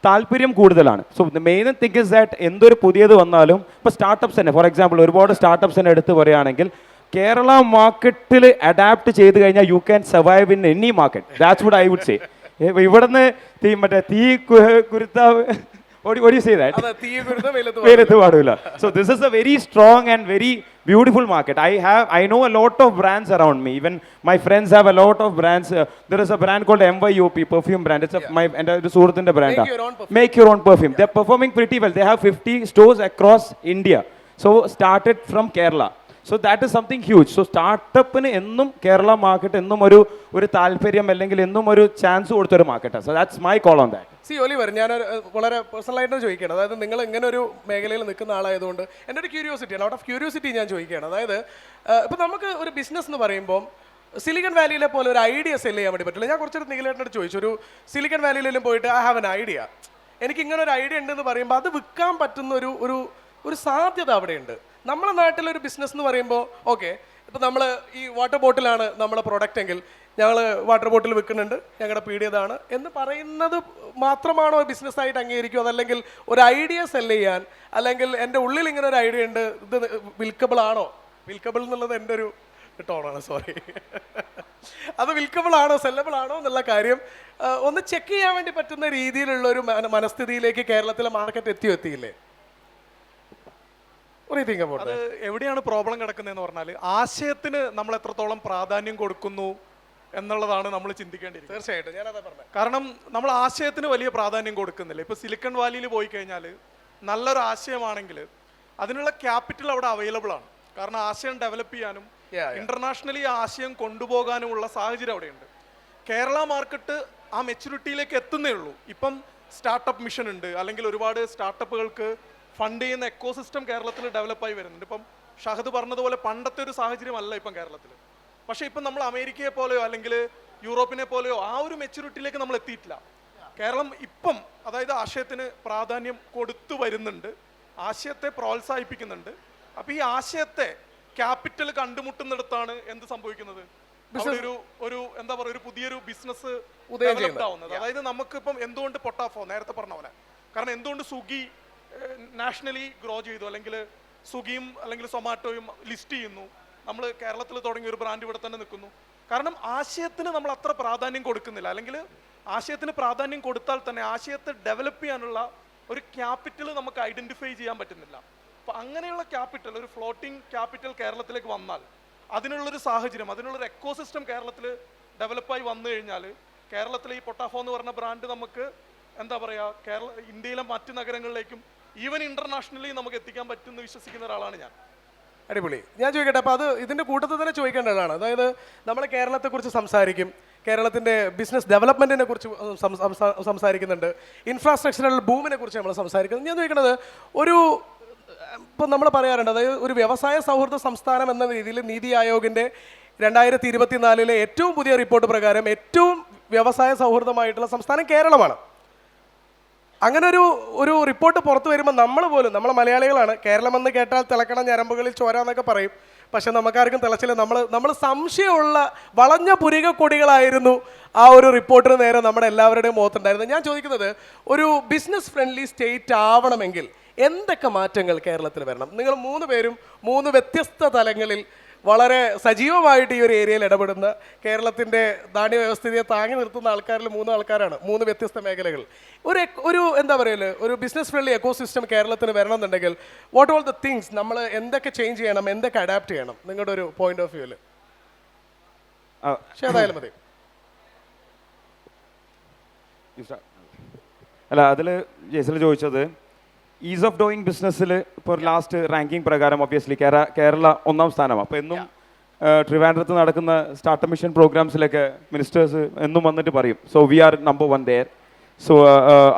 താല്പര്യം കൂടുതലാണ്. So the main thing is that എന്തൊരു പുതിയത് വന്നാലും ഇപ്പോൾ സ്റ്റാർട്ടപ്സ് തന്നെ ഫോർ എക്സാമ്പിൾ ഒരുപാട് സ്റ്റാർട്ടപ്സ് തന്നെ എടുത്ത് പറയുകയാണെങ്കിൽ കേരള മാർക്കറ്റിൽ അഡാപ്റ്റ് ചെയ്ത് കഴിഞ്ഞാൽ you can survive in any market. That's would I would say. ഇവിടുന്ന് തീ കുരുത്ത what do you say that? വെയിലത്ത് പാടില്ല. So this is a very strong and very beautiful market. I know a lot of brands around me. Even my friends have a lot of brands. There is a brand called MYOP perfume brand. It's my suhrathinte brand. Make your own perfume. They're performing pretty well. They have 50 stores across India. So started from Kerala. So that is something huge. So startup-ന് എന്നും Kerala market എന്നും ഒരു താല്പര്യം അല്ലെങ്കിൽ എന്നും ഒരു chance കൊടുത്തൊരു മാർക്കറ്റാണ്. So that's my call on that. See Oliver, ഞാൻ വളരെ പേഴ്സണലായിട്ട് ചോദിക്കുകയാണ്. അതായത് നിങ്ങൾ ഇങ്ങനെ ഒരു മേഖലയിൽ നിൽക്കുന്ന ആളായതുകൊണ്ട് എൻ്റെ ഒരു ക്യൂരിയോസിറ്റിയാണ്, ഔട്ട് ഓഫ് ക്യൂരിയോസിറ്റി ഞാൻ ചോദിക്കുകയാണ്. അതായത് ഇപ്പോൾ നമുക്ക് ഒരു ബിസിനസ് എന്ന് പറയുമ്പോൾ സിലിക്കൺ വാലിയിലെ പോലെ ഒരു ഐഡിയ സെല് ചെയ്യാൻ വേണ്ടി പറ്റില്ല. ഞാൻ കുറച്ചൊരു നിഖിലേട്ടനോട് ചോദിച്ചു, ഒരു സിലിക്കൺ വാലിയിലും പോയിട്ട് ഐ ഹാവ് എൻ ഐഡിയ, എനിക്ക് ഇങ്ങനെ ഒരു ഐഡിയ ഉണ്ടെന്ന് പറയുമ്പോൾ അത് വിൽക്കാൻ പറ്റുന്ന ഒരു സാധ്യത അവിടെയുണ്ട്. നമ്മുടെ നാട്ടിലൊരു ബിസിനസ് എന്ന് പറയുമ്പോൾ ഓക്കെ, ഇപ്പോൾ നമ്മൾ ഈ വാട്ടർ ബോട്ടിലാണ് നമ്മുടെ പ്രൊഡക്റ്റ് എങ്കിൽ ഞങ്ങൾ വാട്ടർ ബോട്ടിൽ വിൽക്കുന്നുണ്ട്, ഞങ്ങളുടെ പീടിയതാണ് എന്ന് പറയുന്നത് മാത്രമാണോ ബിസിനസ്സായിട്ട് അംഗീകരിക്കും? അതല്ലെങ്കിൽ ഒരു ഐഡിയ സെല് ചെയ്യാൻ, അല്ലെങ്കിൽ എൻ്റെ ഉള്ളിൽ ഇങ്ങനെ ഒരു ഐഡിയ ഉണ്ട്, ഇത് വിൽക്കബിൾ ആണോ? വിൽക്കബിൾ എന്നുള്ളത് എൻ്റെ ഒരു ടോണാണ്, സോറി. അത് വിൽക്കബിൾ ആണോ സെല്ലബിൾ ആണോ എന്നുള്ള കാര്യം ഒന്ന് ചെക്ക് ചെയ്യാൻ വേണ്ടി പറ്റുന്ന രീതിയിലുള്ള ഒരു മനസ്ഥിതിയിലേക്ക് കേരളത്തിലെ മാർക്കറ്റ് എത്തിയില്ലേ? അത് എവിടെയാണ് പ്രോബ്ലം കിടക്കുന്നതെന്ന് പറഞ്ഞാൽ ആശയത്തിന് നമ്മൾ എത്രത്തോളം പ്രാധാന്യം കൊടുക്കുന്നു എന്നുള്ളതാണ് നമ്മൾ ചിന്തിക്കേണ്ടിയിരിക്കുന്നത്. തീർച്ചയായിട്ടും ഞാനതാ പറഞ്ഞത്. കാരണം നമ്മൾ ആശയത്തിന് വലിയ പ്രാധാന്യം കൊടുക്കുന്നില്ല. ഇപ്പോൾ സിലിക്കൺ വാലിയിൽ പോയി കഴിഞ്ഞാൽ നല്ലൊരു ആശയമാണെങ്കിൽ അതിനുള്ള ക്യാപിറ്റൽ അവിടെ അവൈലബിൾ ആണ്. കാരണം ആശയം ഡെവലപ്പ് ചെയ്യാനും ഇന്റർനാഷണലി ആശയം കൊണ്ടുപോകാനുമുള്ള സാഹചര്യം അവിടെയുണ്ട്. കേരള മാർക്കറ്റ് ആ മെച്യൂരിറ്റിയിലേക്ക് എത്തുന്നേ ഉള്ളൂ. ഇപ്പം സ്റ്റാർട്ടപ്പ് മിഷൻ ഉണ്ട്, അല്ലെങ്കിൽ ഒരുപാട് സ്റ്റാർട്ടപ്പുകൾക്ക് ഫണ്ട് ചെയ്യുന്ന എക്കോസിസ്റ്റം കേരളത്തിൽ ഡെവലപ്പായി വരുന്നുണ്ട്. ഇപ്പം ഷഹദ് പറഞ്ഞതുപോലെ പണ്ടത്തെ ഒരു സാഹചര്യമല്ല ഇപ്പം കേരളത്തിൽ. പക്ഷേ ഇപ്പം നമ്മൾ അമേരിക്കയെ പോലെയോ അല്ലെങ്കിൽ യൂറോപ്പിനെ പോലെയോ ആ ഒരു മെച്യൂരിറ്റിയിലേക്ക് നമ്മൾ എത്തിയിട്ടില്ല. കേരളം ഇപ്പം അതായത് ആശയത്തിന് പ്രാധാന്യം കൊടുത്തു വരുന്നുണ്ട്, ആശയത്തെ പ്രോത്സാഹിപ്പിക്കുന്നുണ്ട്. അപ്പോൾ ഈ ആശയത്തെ ക്യാപിറ്റൽ കണ്ടുമുട്ടുന്നിടത്താണ് എന്ത് സംഭവിക്കുന്നത്? ഒരു എന്താ പറയുക, ഒരു പുതിയൊരു ബിസിനസ് ഡെവലപ്ഡ് ആവുന്നത്. അതായത് നമുക്കിപ്പം എന്തുകൊണ്ട് പൊട്ടാഫോ നേരത്തെ പറഞ്ഞ പോലെ, കാരണം എന്തുകൊണ്ട് സ്വിഗ്ഗി നാഷണലി ഗ്രോ ചെയ്തു, അല്ലെങ്കിൽ സ്വിഗ്ഗിയും അല്ലെങ്കിൽ സൊമാറ്റോയും ലിസ്റ്റ് ചെയ്യുന്നു, നമ്മൾ കേരളത്തിൽ തുടങ്ങിയ ഒരു ബ്രാൻഡ് ഇവിടെ തന്നെ നിൽക്കുന്നു. കാരണം ആശയത്തിന് നമ്മൾ അത്ര പ്രാധാന്യം കൊടുക്കുന്നില്ല, അല്ലെങ്കിൽ ആശയത്തിന് പ്രാധാന്യം കൊടുത്താൽ തന്നെ ആശയത്തെ ഡെവലപ്പ് ചെയ്യാനുള്ള ഒരു ക്യാപിറ്റൽ നമുക്ക് ഐഡന്റിഫൈ ചെയ്യാൻ പറ്റുന്നില്ല. അപ്പം അങ്ങനെയുള്ള ക്യാപിറ്റൽ, ഒരു ഫ്ലോട്ടിംഗ് ക്യാപിറ്റൽ കേരളത്തിലേക്ക് വന്നാൽ, അതിനുള്ളൊരു സാഹചര്യം, അതിനുള്ളൊരു എക്കോസിസ്റ്റം കേരളത്തിൽ ഡെവലപ്പായി വന്നു കഴിഞ്ഞാൽ കേരളത്തിലെ ഈ പൊട്ടാഫോ എന്ന് പറഞ്ഞ ബ്രാൻഡ് നമുക്ക് എന്താ പറയുക, ഇന്ത്യയിലെ മറ്റ് നഗരങ്ങളിലേക്കും ഈവൻ ഇന്റർനാഷണലി നമുക്ക് എത്തിക്കാൻ പറ്റുമെന്ന് വിശ്വസിക്കുന്ന ഒരാളാണ് ഞാൻ. അടിപൊളി. ഞാൻ ചോദിക്കട്ടെ, അപ്പോൾ അത് ഇതിൻ്റെ കൂട്ടത്തിൽ തന്നെ ചോദിക്കേണ്ടതാണ്. അതായത് നമ്മൾ കേരളത്തെക്കുറിച്ച് സംസാരിക്കും, കേരളത്തിൻ്റെ ബിസിനസ് ഡെവലപ്മെൻറ്റിനെ കുറിച്ച് സംസാരിക്കുന്നുണ്ട്, ഇൻഫ്രാസ്ട്രക്ചറൽ ബൂമിനെ കുറിച്ച് നമ്മൾ സംസാരിക്കുന്നത്. ഞാൻ ചോദിക്കുന്നത്, ഇപ്പം നമ്മൾ പറയാറുണ്ട്, അതായത് ഒരു വ്യവസായ സൗഹൃദ സംസ്ഥാനം എന്ന രീതിയിൽ നീതി ആയോഗിൻ്റെ 2024 ഏറ്റവും പുതിയ റിപ്പോർട്ട് പ്രകാരം ഏറ്റവും വ്യവസായ സൗഹൃദമായിട്ടുള്ള സംസ്ഥാനം കേരളമാണ്. അങ്ങനെ ഒരു റിപ്പോർട്ട് പുറത്തു വരുമ്പോൾ നമ്മൾ മലയാളികളാണ്, കേരളമെന്ന് കേട്ടാൽ തിളക്കണ ഞരമ്പുകളിൽ ചോരാന്നൊക്കെ പറയും. പക്ഷെ നമുക്കാർക്കും തിളച്ചില്ല. നമ്മൾ സംശയമുള്ള വളഞ്ഞ പുരിക കൊടികളായിരുന്നു ആ ഒരു റിപ്പോർട്ടിന് നേരെ നമ്മുടെ എല്ലാവരുടെയും മുഖത്തുണ്ടായിരുന്നു. ഞാൻ ചോദിക്കുന്നത്, ഒരു ബിസിനസ് ഫ്രണ്ട്ലി സ്റ്റേറ്റ് ആവണമെങ്കിൽ എന്തൊക്കെ മാറ്റങ്ങൾ കേരളത്തിൽ വരണം? നിങ്ങൾ 3 പേരും 3 വ്യത്യസ്ത തലങ്ങളിൽ വളരെ സജീവമായിട്ട് ഈ ഒരു ഏരിയയിൽ ഇടപെടുന്ന, കേരളത്തിൻ്റെ നാണ്യ വ്യവസ്ഥിതിയെ താങ്ങി നിർത്തുന്ന ആൾക്കാരിൽ 3 ആൾക്കാരാണ്, 3 വ്യത്യസ്ത മേഖലകൾ. ഒരു എന്താ പറയുക, ഒരു ബിസിനസ് ഫ്രണ്ട്ലി എക്കോസിസ്റ്റം കേരളത്തിന് വരണം എന്നുണ്ടെങ്കിൽ വാട്ട് ഓൾ ദ തിങ്സ് നമ്മൾ എന്തൊക്കെ ചേഞ്ച് ചെയ്യണം, എന്തൊക്കെ അഡാപ്റ്റ് ചെയ്യണം, നിങ്ങളുടെ ഒരു പോയിന്റ് ഓഫ് വ്യൂവിൽ? ഏതായാലും മതി. അല്ല, അതിൽ ജെയ്സൽ ചോദിച്ചത് ഈസ് ഓഫ് ഡൂയിങ് ബിസിനസ്സിൽ ഇപ്പോൾ ലാസ്റ്റ് റാങ്കിങ് പ്രകാരം ഒബ്വിയസ്ലി കേരള 1ാം സ്ഥാനമാണ്. അപ്പോൾ എന്നും ട്രിവാൻഡ്രത്ത് നടക്കുന്ന സ്റ്റാർട്ടപ്പ് മിഷൻ പ്രോഗ്രാംസിലൊക്കെ മിനിസ്റ്റേഴ്സ് എന്നും വന്നിട്ട് പറയും so we are number 1 there. So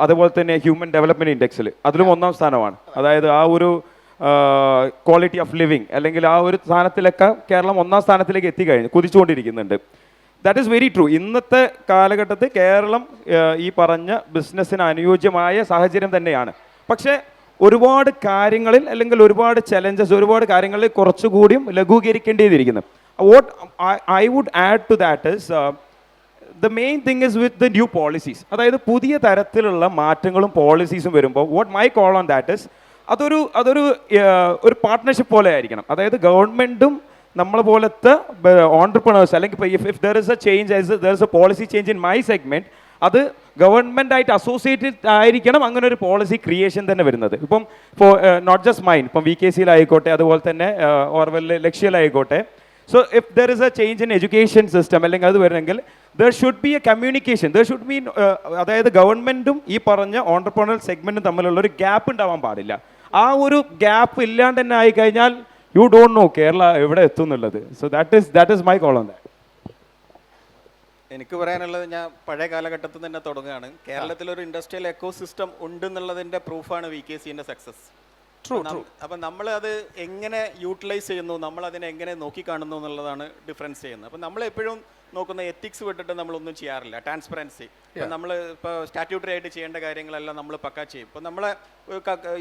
അതുപോലെ തന്നെ ഹ്യൂമൻ ഡെവലപ്മെൻറ്റ് ഇൻഡെക്സിൽ അതിലും 1ാം സ്ഥാനമാണ്. അതായത് ആ ഒരു ക്വാളിറ്റി ഓഫ് ലിവിങ് അല്ലെങ്കിൽ ആ ഒരു സ്ഥാനത്തിലൊക്കെ കേരളം 1ാം സ്ഥാനത്തിലേക്ക് എത്തിക്കഴിഞ്ഞു, കുതിച്ചുകൊണ്ടിരിക്കുന്നുണ്ട്. That is very true. ഇന്നത്തെ കാലഘട്ടത്തിൽ കേരളം ഈ പറഞ്ഞ ബിസിനസ്സിന് അനുയോജ്യമായ സാഹചര്യം തന്നെയാണ്. പക്ഷേ ഒരുപാട് കാര്യങ്ങളിൽ അല്ലെങ്കിൽ ഒരുപാട് ചലഞ്ചസ്, ഒരുപാട് കാര്യങ്ങളിൽ കുറച്ചുകൂടിയും ലഘൂകരിക്കേണ്ടിയിരിക്കുന്നു. What I would add to that is the main thing is with the new policies. അതായത് പുതിയ തരത്തിലുള്ള മാറ്റങ്ങളും പോളിസീസും വരുമ്പോൾ what my call on that is അതൊരു ഒരു പാർട്ട്ണർഷിപ്പ് പോലെ ആയിരിക്കണം. അതായത് ഗവൺമെൻറ്റും നമ്മളെ പോലത്തെ ഓൺടർപ്രണേഴ്സ് അല്ലെങ്കിൽ if there is a change, there is A policy change in my segment, അത് ഗവൺമെൻറ്റായിട്ട് അസോസിയേറ്റഡ് ആയിരിക്കണം അങ്ങനെ ഒരു പോളിസി ക്രിയേഷൻ തന്നെ വരുന്നത്. ഇപ്പം നോട്ട് ജസ്റ്റ് മൈൻ, ഇപ്പം VKC-യിലായിക്കോട്ടെ, അതുപോലെ തന്നെ ഓർവെൽ ലക്ഷ്യയിലായിക്കോട്ടെ. So if there is a change in education system അല്ലെങ്കിൽ അത് വരണമെങ്കിൽ there should be a communication, there should be അതായത് ഗവൺമെൻറ്റും ഈ പറഞ്ഞ ഓൺടർപ്രണർ സെഗ്മെൻറ്റും തമ്മിലുള്ള ഒരു ഗ്യാപ്പ് ഉണ്ടാവാൻ പാടില്ല. ആ ഒരു ഗ്യാപ്പ് ഇല്ലാണ്ട് തന്നെ ആയിക്കഴിഞ്ഞാൽ യു ഡോണ്ട് നോ കേരള എവിടെ എത്തും എന്നുള്ളത്. So that is my call on that. എനിക്ക് പറയാനുള്ളത്, ഞാൻ പഴയ കാലഘട്ടത്തിൽ തന്നെ തുടങ്ങുകയാണ്. കേരളത്തിലൊരു ഇൻഡസ്ട്രിയൽ എക്കോ സിസ്റ്റം ഉണ്ടെന്നുള്ളതിൻ്റെ പ്രൂഫാണ് VKC-ൻ്റെ സക്സസ്. അപ്പം നമ്മൾ അത് എങ്ങനെ യൂട്ടിലൈസ് ചെയ്യുന്നു, നമ്മൾ അതിനെ എങ്ങനെ നോക്കിക്കാണുന്നു എന്നുള്ളതാണ് ഡിഫറൻസ് ചെയ്യുന്നത്. അപ്പം നമ്മളെപ്പോഴും നോക്കുന്ന എത്തിക്സ് വിട്ടിട്ട് നമ്മളൊന്നും ചെയ്യാറില്ല. ട്രാൻസ്പെറൻസി, ഇപ്പം നമ്മൾ ഇപ്പോൾ സ്റ്റാറ്റ്യൂട്ടറി ആയിട്ട് ചെയ്യേണ്ട കാര്യങ്ങളെല്ലാം നമ്മൾ പക്കാ ചെയ്യും. ഇപ്പം നമ്മളെ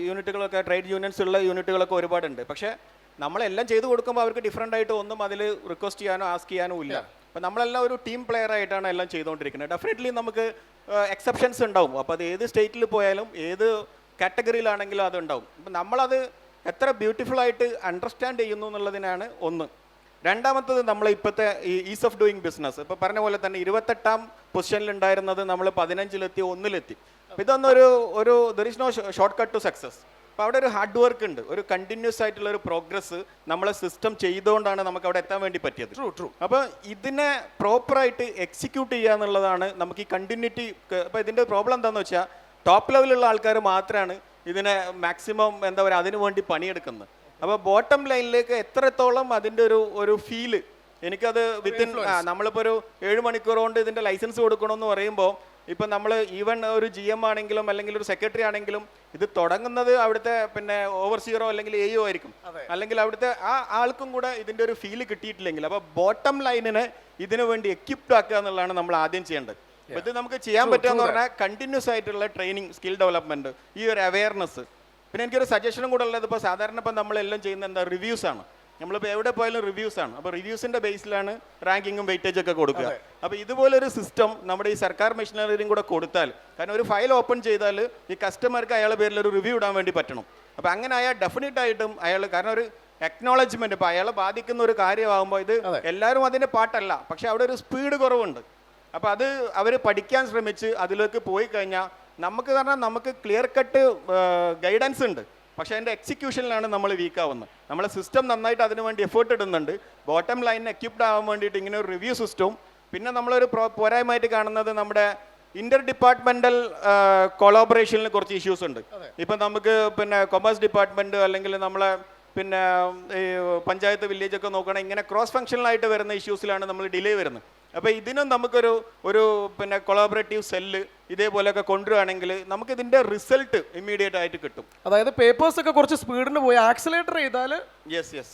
യൂണിറ്റുകളൊക്കെ, ട്രേഡ് യൂണിയൻസ് ഉള്ള യൂണിറ്റുകളൊക്കെ ഒരുപാടുണ്ട്. പക്ഷേ നമ്മളെല്ലാം ചെയ്തു കൊടുക്കുമ്പോൾ അവർക്ക് ഡിഫറെൻ്റ് ആയിട്ട് ഒന്നും അതിൽ റിക്വസ്റ്റ് ചെയ്യാനോ ആസ്ക് ചെയ്യാനോ ഇല്ല. അപ്പം നമ്മളെല്ലാം ഒരു ടീം പ്ലെയർ ആയിട്ടാണ് എല്ലാം ചെയ്തുകൊണ്ടിരിക്കുന്നത്. ഡെഫിനറ്റ്ലി നമുക്ക് എക്സെപ്ഷൻസ് ഉണ്ടാവും. അപ്പോൾ അത് ഏത് സ്റ്റേറ്റിൽ പോയാലും ഏത് കാറ്റഗറിയിലാണെങ്കിലും അത് ഉണ്ടാവും. അപ്പം നമ്മളത് എത്ര ബ്യൂട്ടിഫുൾ ആയിട്ട് അണ്ടർസ്റ്റാൻഡ് ചെയ്യുന്നു എന്നുള്ളതിനാണ് ഒന്ന്. രണ്ടാമത്തത് നമ്മൾ ഇപ്പോഴത്തെ ഈ ഈസ് ഓഫ് ഡൂയിങ് ബിസിനസ്, ഇപ്പോൾ പറഞ്ഞ പോലെ തന്നെ 28ാം പൊസിഷനിലുണ്ടായിരുന്നത് നമ്മൾ 15-ലെത്തി 1-ലെത്തി. അപ്പോൾ ഇതൊന്നൊരു there is no shortcut to success. അപ്പോൾ അവിടെ ഒരു ഹാർഡ് വർക്ക് ഉണ്ട്, ഒരു കണ്ടിന്യൂസ് ആയിട്ടുള്ള ഒരു പ്രോഗ്രസ് നമ്മളെ സിസ്റ്റം ചെയ്തുകൊണ്ടാണ് നമുക്ക് അവിടെ എത്താൻ വേണ്ടി പറ്റിയത്. അപ്പോൾ ഇതിനെ പ്രോപ്പറായിട്ട് എക്സിക്യൂട്ട് ചെയ്യുക എന്നുള്ളതാണ് നമുക്ക് ഈ കണ്ടിന്യൂറ്റി. അപ്പോൾ ഇതിൻ്റെ പ്രോബ്ലം എന്താണെന്ന് വെച്ചാൽ ടോപ്പ് ലെവലുള്ള ആൾക്കാർ മാത്രമാണ് ഇതിനെ മാക്സിമം എന്താ പറയുക അതിനു വേണ്ടി പണിയെടുക്കുന്നത്. അപ്പോൾ ബോട്ടം ലൈനിലേക്ക് എത്രത്തോളം അതിൻ്റെ ഒരു ഫീല് എനിക്കത് വിത്തിൻ നമ്മളിപ്പോൾ ഒരു 7 മണിക്കൂർ കൊണ്ട് ഇതിൻ്റെ ലൈസൻസ് കൊടുക്കണമെന്ന് പറയുമ്പോൾ ഇപ്പം നമ്മൾ ഈവൻ ഒരു GM ആണെങ്കിലും അല്ലെങ്കിൽ ഒരു സെക്രട്ടറി ആണെങ്കിലും ഇത് തുടങ്ങുന്നത് അവിടുത്തെ പിന്നെ ഓവർസിയറോ അല്ലെങ്കിൽ AO ആയിരിക്കും. അല്ലെങ്കിൽ അവിടുത്തെ ആ ആൾക്കും കൂടെ ഇതിൻ്റെ ഒരു ഫീല് കിട്ടിയിട്ടില്ലെങ്കിൽ, അപ്പോൾ ബോട്ടം ലൈനിനെ ഇതിനു വേണ്ടി എക്യുപ്ഡ് ആക്കുക എന്നുള്ളതാണ് നമ്മൾ ആദ്യം ചെയ്യേണ്ടത്. അപ്പോൾ ഇത് നമുക്ക് ചെയ്യാൻ പറ്റുകയെന്ന് പറഞ്ഞാൽ കണ്ടിന്യൂസ് ആയിട്ടുള്ള ട്രെയിനിങ്, സ്കിൽ ഡെവലപ്മെൻറ്റ്, ഈ ഒരു അവയർനെസ്. പിന്നെ എനിക്കൊരു സജഷനും കൂടെ ഉള്ളത്, ഇപ്പോൾ സാധാരണ ഇപ്പം നമ്മളെല്ലാം ചെയ്യുന്ന എന്താ റിവ്യൂസാണ്. നമ്മളിപ്പോൾ എവിടെ പോയാലും റിവ്യൂസാണ്. അപ്പോൾ റിവ്യൂസിൻ്റെ ബേസിലാണ് റാങ്കിങ്ങും വെയിറ്റേജ് ഒക്കെ കൊടുക്കുക. അപ്പോൾ ഇതുപോലൊരു സിസ്റ്റം നമ്മുടെ ഈ സർക്കാർ മെഷീനറിയും കൂടെ കൊടുത്താൽ, കാരണം ഒരു ഫയൽ ഓപ്പൺ ചെയ്താൽ ഈ കസ്റ്റമർക്ക് അയാളുടെ പേരിൽ ഒരു റിവ്യൂ ഇടാൻ വേണ്ടി പറ്റണം. അപ്പോൾ അങ്ങനെ അയാൾ ഡെഫിനറ്റ് ആയിട്ടും അയാൾ, കാരണം ഒരു അക്നോളജ്മെൻറ്റ്, ഇപ്പോൾ അയാളെ ബാധിക്കുന്ന ഒരു കാര്യമാകുമ്പോൾ ഇത് എല്ലാവരും അതിൻ്റെ പാട്ടല്ല, പക്ഷേ അവിടെ ഒരു സ്പീഡ് കുറവുണ്ട്. അപ്പോൾ അത് അവർ പഠിക്കാൻ ശ്രമിച്ച് അതിലേക്ക് പോയി കഴിഞ്ഞാൽ നമുക്ക് പറഞ്ഞാൽ നമുക്ക് ക്ലിയർ കട്ട് ഗൈഡൻസ് ഉണ്ട്, പക്ഷേ അതിൻ്റെ എക്സിക്യൂഷനിലാണ് നമ്മൾ വീക്കാവുന്നത്. നമ്മളെ സിസ്റ്റം നന്നായിട്ട് അതിനു വേണ്ടി എഫേർട്ട് ഇടുന്നുണ്ട്. ബോട്ടം ലൈനിന് എക്യുപ്ഡ് ആവാൻ വേണ്ടിയിട്ട് ഇങ്ങനെ ഒരു റിവ്യൂ സിസ്റ്റവും. പിന്നെ നമ്മളൊരു പോരായ്മയായിട്ട് കാണുന്നത് നമ്മുടെ ഇന്റർ ഡിപ്പാർട്ട്മെന്റൽ കൊളാബറേഷനിൽ കുറച്ച് ഇഷ്യൂസ് ഉണ്ട്. ഇപ്പം നമുക്ക് പിന്നെ കൊമേഴ്സ് ഡിപ്പാർട്ട്മെൻറ്റ് അല്ലെങ്കിൽ നമ്മളെ പിന്നെ ഈ പഞ്ചായത്ത് വില്ലേജൊക്കെ നോക്കുകയാണെങ്കിൽ ഇങ്ങനെ ക്രോസ് ഫങ്ഷണലായിട്ട് വരുന്ന ഇഷ്യൂസിലാണ് നമ്മൾ ഡിലേ വരുന്നത്. അപ്പോൾ ഇതിനും നമുക്കൊരു പിന്നെ കൊളാബറേറ്റീവ് സെല്ല് ഇതേപോലെയൊക്കെ കൊണ്ടുവരികയാണെങ്കിൽ നമുക്ക് ഇതിന്റെ റിസൾട്ട് ഇമ്മീഡിയറ്റ് ആയിട്ട് കിട്ടും. അതായത് പേപ്പേഴ്സ് ഒക്കെ കുറച്ച് സ്പീഡിന് പോയി ആക്സിലേറ്റർ ചെയ്താൽ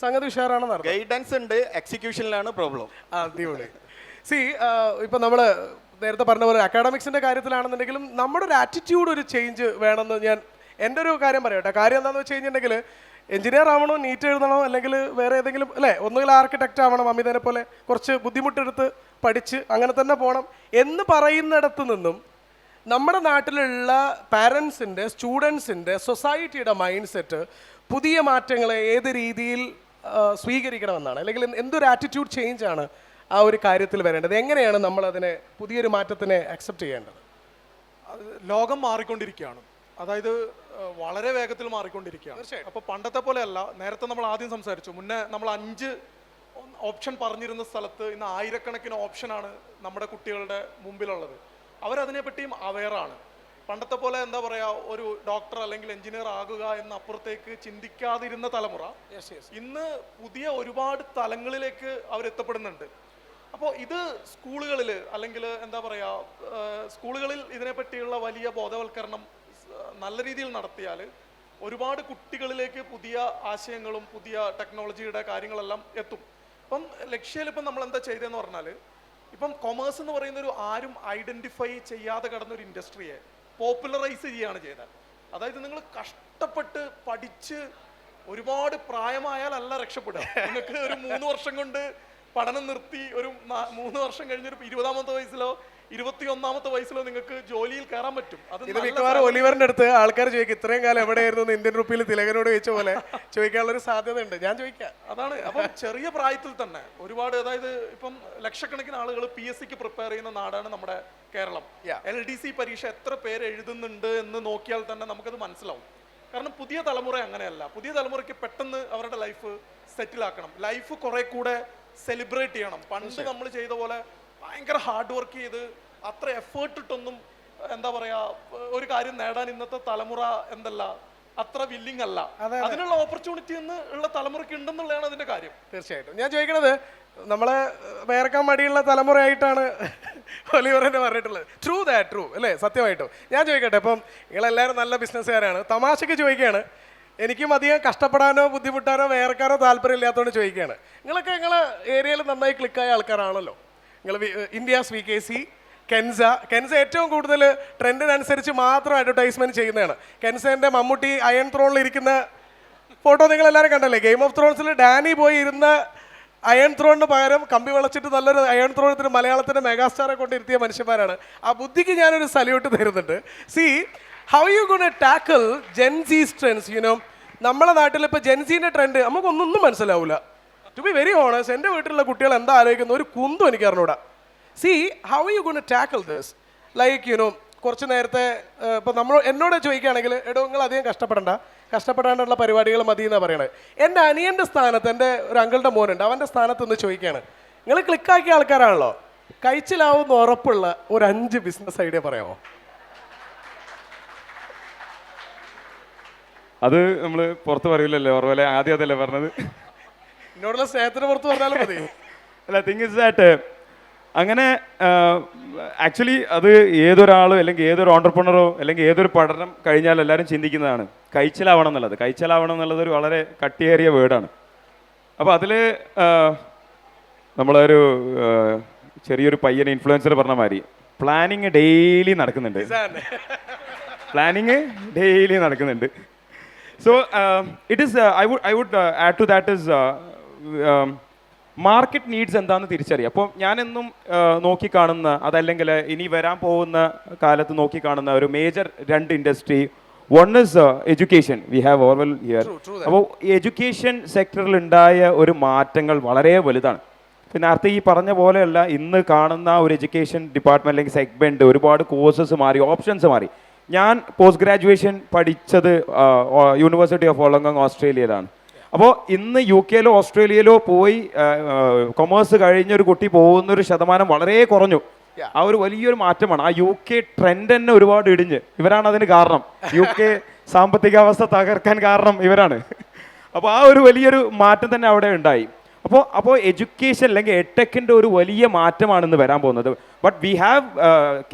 സംഗതി ഉഷാറാണെന്ന് അറിയാം. ഗൈഡൻസ് ഉണ്ട്, എക്സിക്യൂഷനിലാണ് പ്രോബ്ലം. അടിപൊളി. ഇപ്പൊ നമ്മള് നേരത്തെ പറഞ്ഞ പോലെ അക്കാഡമിക്സിന്റെ കാര്യത്തിലാണെന്നുണ്ടെങ്കിലും നമ്മുടെ ഒരു ആറ്റിറ്റ്യൂഡ് ഒരു ചേഞ്ച് വേണമെന്ന് ഞാൻ എൻ്റെ ഒരു കാര്യം പറയട്ടെ. കാര്യം എന്താണെന്ന് വെച്ച് കഴിഞ്ഞിട്ടുണ്ടെങ്കിൽ എഞ്ചിനീയർ ആവണോ, നീറ്റ് എഴുതണോ, അല്ലെങ്കിൽ വേറെ ഏതെങ്കിലും അല്ലേ, ഒന്നുകിൽ ആർക്കിടെക്റ്റ് ആവണം, അമിതനെ പോലെ കുറച്ച് ബുദ്ധിമുട്ടെടുത്ത് പഠിച്ച് അങ്ങനെ തന്നെ പോകണം എന്ന് പറയുന്നിടത്ത് നിന്നും നമ്മുടെ നാട്ടിലുള്ള പാരൻസിൻ്റെ, സ്റ്റുഡൻസിൻ്റെ, സൊസൈറ്റിയുടെ മൈൻഡ് സെറ്റ് പുതിയ മാറ്റങ്ങളെ ഏത് രീതിയിൽ സ്വീകരിക്കണമെന്നാണ്, അല്ലെങ്കിൽ എന്തൊരു ആറ്റിറ്റ്യൂഡ് ചേഞ്ച് ആണ് ആ ഒരു കാര്യത്തിൽ വരേണ്ടത്? എങ്ങനെയാണ് നമ്മൾ അതിനെ പുതിയൊരു മാറ്റത്തിനെ അക്സെപ്റ്റ് ചെയ്യേണ്ടത്? ലോകം മാറിക്കൊണ്ടിരിക്കുകയാണ്, അതായത് വളരെ വേഗത്തിൽ മാറിക്കൊണ്ടിരിക്കുകയാണ്. അപ്പോൾ പണ്ടത്തെ പോലെയല്ല. നേരത്തെ നമ്മൾ ആദ്യം സംസാരിച്ചു, മുന്നേ നമ്മൾ 5 ഓപ്ഷൻ പറഞ്ഞിരുന്ന സ്ഥലത്ത് ഇന്ന് ആയിരക്കണക്കിന് ഓപ്ഷനാണ് നമ്മുടെ കുട്ടികളുടെ മുമ്പിലുള്ളത്. അവരതിനെപ്പറ്റിയും അവെയറാണ്. പണ്ടത്തെ പോലെ എന്താ പറയുക, ഒരു ഡോക്ടർ അല്ലെങ്കിൽ എഞ്ചിനീയർ ആകുക എന്ന അപ്പുറത്തേക്ക് ചിന്തിക്കാതിരുന്ന തലമുറ ഇന്ന് പുതിയ ഒരുപാട് തലങ്ങളിലേക്ക് അവരെത്തപ്പെടുന്നുണ്ട്. അപ്പോൾ ഇത് സ്കൂളുകളിൽ അല്ലെങ്കിൽ എന്താ പറയുക, സ്കൂളുകളിൽ ഇതിനെപ്പറ്റിയുള്ള വലിയ ബോധവൽക്കരണം നല്ല രീതിയിൽ നടത്തിയാൽ ഒരുപാട് കുട്ടികളിലേക്ക് പുതിയ ആശയങ്ങളും പുതിയ ടെക്നോളജിയുടെ കാര്യങ്ങളെല്ലാം എത്തും. ഇപ്പം ലക്ഷ്യയിൽ ഇപ്പം നമ്മൾ എന്താ ചെയ്തതെന്ന് പറഞ്ഞാൽ, ഇപ്പം കൊമേഴ്സ് എന്ന് പറയുന്ന ഒരു ആരും ഐഡന്റിഫൈ ചെയ്യാതെ കിടന്നൊരു ഇൻഡസ്ട്രിയെ പോപ്പുലറൈസ് ചെയ്യുകയാണ് ചെയ്തത്. അതായത് നിങ്ങൾ കഷ്ടപ്പെട്ട് പഠിച്ച് ഒരുപാട് പ്രായമായാലല്ല രക്ഷപ്പെടുക. നിങ്ങൾക്ക് ഒരു 3 വർഷം കൊണ്ട് പഠനം നിർത്തി ഒരു 3 വർഷം കഴിഞ്ഞൊരു 20-ാമത്തെ വയസ്സിലോ 21-ാമത്തെ വയസ്സിലോ നിങ്ങൾക്ക് ജോലിയിൽ കയറാൻ പറ്റും. അത് ഇത് മിക്കവാറും ഒലിവറിന്റെ അടുത്ത് ആൾക്കാർ ചോദിക്കും ഇത്രയും കാലം എവിടെയായിരുന്നു ഇന്ത്യൻ റുപ്പിയിൽ തിലകനോട് ചോദിച്ച പോലെ ചോദിക്കാനുള്ള ഒരു സാധ്യത ഉണ്ട്. ഞാൻ ചോദിക്കാം. അതാണ്. അപ്പം ചെറിയ പ്രായത്തിൽ തന്നെ ഒരുപാട്, അതായത് ഇപ്പം ലക്ഷക്കണക്കിന് ആളുകൾ PSCക്ക് പ്രിപ്പയർ ചെയ്യുന്ന നാടാണ് നമ്മുടെ കേരളം. LDC പരീക്ഷ എത്ര പേര് എഴുതുന്നുണ്ട് എന്ന് നോക്കിയാൽ തന്നെ നമുക്കത് മനസ്സിലാവും. കാരണം പുതിയ തലമുറ അങ്ങനെയല്ല. പുതിയ തലമുറയ്ക്ക് പെട്ടെന്ന് അവരുടെ ലൈഫ് സെറ്റിൽ ആക്കണം, ലൈഫ് കുറെ കൂടെ സെലിബ്രേറ്റ് ചെയ്യണം. പണ്ട് നമ്മൾ ചെയ്ത പോലെ ഭയങ്കര ഹാർഡ് വർക്ക് ചെയ്ത് അത്ര എഫേർട്ട് ഇട്ടൊന്നും എന്താ പറയാ ഒരു കാര്യം നേടാൻ ഇന്നത്തെ തലമുറ എന്തല്ല അത്ര വില്ലിങ് അല്ല. അതിനുള്ള ഓപ്പർച്യൂണിറ്റി ഉള്ള തലമുറയ്ക്ക് ഉണ്ടെന്നുള്ളതാണ് അതിന്റെ കാര്യം. തീർച്ചയായിട്ടും. ഞാൻ ചോദിക്കണത്, നമ്മളെ വേർക്കാൻ മടിയുള്ള തലമുറയായിട്ടാണ് ഒലിവർ എന്നെ പറഞ്ഞിട്ടുള്ളത്. ട്രൂ അല്ലേ? സത്യമായിട്ടും ഞാൻ ചോദിക്കട്ടെ, ഇപ്പം നിങ്ങളെല്ലാവരും നല്ല ബിസിനസ്സുകാരാണ്. തമാശയ്ക്ക് ചോദിക്കുകയാണ്, എനിക്കും അധികം കഷ്ടപ്പെടാനോ ബുദ്ധിമുട്ടാനോ വേർക്കാനോ താല്പര്യം ഇല്ലാത്തതുകൊണ്ട് ചോദിക്കുകയാണ്. നിങ്ങളൊക്കെ നിങ്ങളെ ഏരിയയിൽ നന്നായി ക്ലിക്കായ ആൾക്കാരാണല്ലോ. നിങ്ങൾ ഇന്ത്യാസ് VKC, കെൻസ ഏറ്റവും കൂടുതൽ ട്രെൻഡിനനുസരിച്ച് മാത്രം അഡ്വർടൈസ്മെന്റ് ചെയ്യുന്നതാണ്. കെൻസന്റെ മമ്മൂട്ടി അയൺ ത്രോണിൽ ഇരിക്കുന്ന ഫോട്ടോ നിങ്ങൾ എല്ലാവരും കണ്ടല്ലേ? ഗെയിം ഓഫ് ത്രോൺസിൽ ഡാനി പോയി ഇരുന്ന അയൺ ത്രോണിന് പകരം കമ്പി വളച്ചിട്ട് നല്ലൊരു അയൺ ത്രോണത്തിന് മലയാളത്തിന്റെ മെഗാസ്റ്റാറെ കൊണ്ട് ഇരുത്തിയ മനുഷ്യന്മാരാണ്. ആ ബുദ്ധിക്ക് ഞാനൊരു സല്യൂട്ട് തരുന്നുണ്ട്. See how you gonna tackle Gen Zs trends? You know നമ്മളെ നാട്ടിൽ ഇപ്പോൾ ജെൻസീൻ്റെ ട്രെൻഡ് നമുക്കൊന്നും മനസ്സിലാവില്ല. ടു ബി വെരി ഓണസ്റ്റ്, എൻ്റെ വീട്ടിലുള്ള കുട്ടികൾ എന്താ ആലോചിക്കുന്നത് ഒരു കുന്തും എനിക്ക് അറിഞ്ഞൂടാ. See how you gonna tackle this? Like you know കുറച്ച് നേരത്തെ ഇപ്പം നമ്മൾ എന്നോട് ചോദിക്കുകയാണെങ്കിൽ, എടോ നിങ്ങൾ അധികം കഷ്ടപ്പെടാണ്ടുള്ള പരിപാടികൾ മതി എന്നാണ് പറയണത്. എൻ്റെ അനിയൻ്റെ സ്ഥാനത്ത് എൻ്റെ ഒരു അങ്കിളുടെ മോനുണ്ട്, അവൻ്റെ സ്ഥാനത്ത് നിന്ന് ചോദിക്കുകയാണ്, നിങ്ങൾ ക്ലിക്കാക്കിയ ആൾക്കാരാണല്ലോ, കഴിച്ചിലാവുന്ന ഉറപ്പുള്ള ഒരു 5 ബിസിനസ് ഐഡിയ പറയാമോ? അത് നമ്മൾ പുറത്ത് പറയില്ലല്ലോ, ഓർവലെ ആദ്യം അതല്ലേ പറഞ്ഞത്. എന്നോടുള്ള സ്നേഹത്തിന് പുറത്ത് പറഞ്ഞാലും മതി. അല്ല, തിങ് ഇസ് ദാറ്റ് അങ്ങനെ ആക്ച്വലി അത് ഏതൊരാളും അല്ലെങ്കിൽ ഏതൊരു ഓണ്ടർപ്രണറോ അല്ലെങ്കിൽ ഏതൊരു പഠനം കഴിഞ്ഞാൽ എല്ലാവരും ചിന്തിക്കുന്നതാണ് കഴിച്ചിലാവണം എന്നുള്ളത്. കഴിച്ചിലാവണം എന്നുള്ളത് ഒരു വളരെ കട്ടിയേറിയ വേർഡാണ്. അപ്പോൾ അതിൽ നമ്മളൊരു ചെറിയൊരു പയ്യനെ ഇൻഫ്ലുവൻസർ പറഞ്ഞ മാതിരി പ്ലാനിങ് ഡെയിലി നടക്കുന്നുണ്ട്. So it is I would add to that is market needs എന്താണെന്ന് തിരിച്ചറിയാം. അപ്പോൾ ഞാനെന്നും നോക്കിക്കാണുന്ന അതല്ലെങ്കിൽ ഇനി വരാൻ പോകുന്ന കാലത്ത് നോക്കിക്കാണുന്ന ഒരു major 2 industry, one is education. We have Orwell here. അപ്പോൾ എഡ്യൂക്കേഷൻ സെക്ടറിൽ ഉണ്ടായ ഒരു മാറ്റങ്ങൾ വളരെ വലുതാണ്. പിന്നെ നേരത്തെ ഈ പറഞ്ഞ പോലെയല്ല, ഇന്ന് കാണുന്ന ഒരു എഡ്യൂക്കേഷൻ ഡിപ്പാർട്ട്മെന്റ് അല്ലെങ്കിൽ സെഗ്മെന്റ് ഒരുപാട് കോഴ്സസ് മാറി, ഓപ്ഷൻസ് മാറി. ഞാൻ പോസ്റ്റ് ഗ്രാജുവേഷൻ പഠിച്ചത് യൂണിവേഴ്സിറ്റി ഓഫ് വോളോങ്കാങ് ഓസ്ട്രേലിയയിലാണ്. അപ്പോൾ ഇന്ന് UK ഓസ്ട്രേലിയയിലോ പോയി കൊമേഴ്സ് കഴിഞ്ഞൊരു കുട്ടി പോകുന്നൊരു ശതമാനം വളരെ കുറഞ്ഞു. ആ ഒരു വലിയൊരു മാറ്റമാണ്. ആ UK ട്രെൻഡ് തന്നെ ഒരുപാട് ഇടിഞ്ഞ്, ഇവരാണ് അതിന് കാരണം. UK സാമ്പത്തികാവസ്ഥ തകർക്കാൻ കാരണം ഇവരാണ്. അപ്പോൾ ആ ഒരു വലിയൊരു മാറ്റം തന്നെ അവിടെ ഉണ്ടായി. അപ്പോൾ എഡ്യൂക്കേഷൻ അല്ലെങ്കിൽ എഡ്ടെക്കിൻ്റെ ഒരു വലിയ മാറ്റമാണ് ഇന്ന് വരാൻ പോകുന്നത്. But we have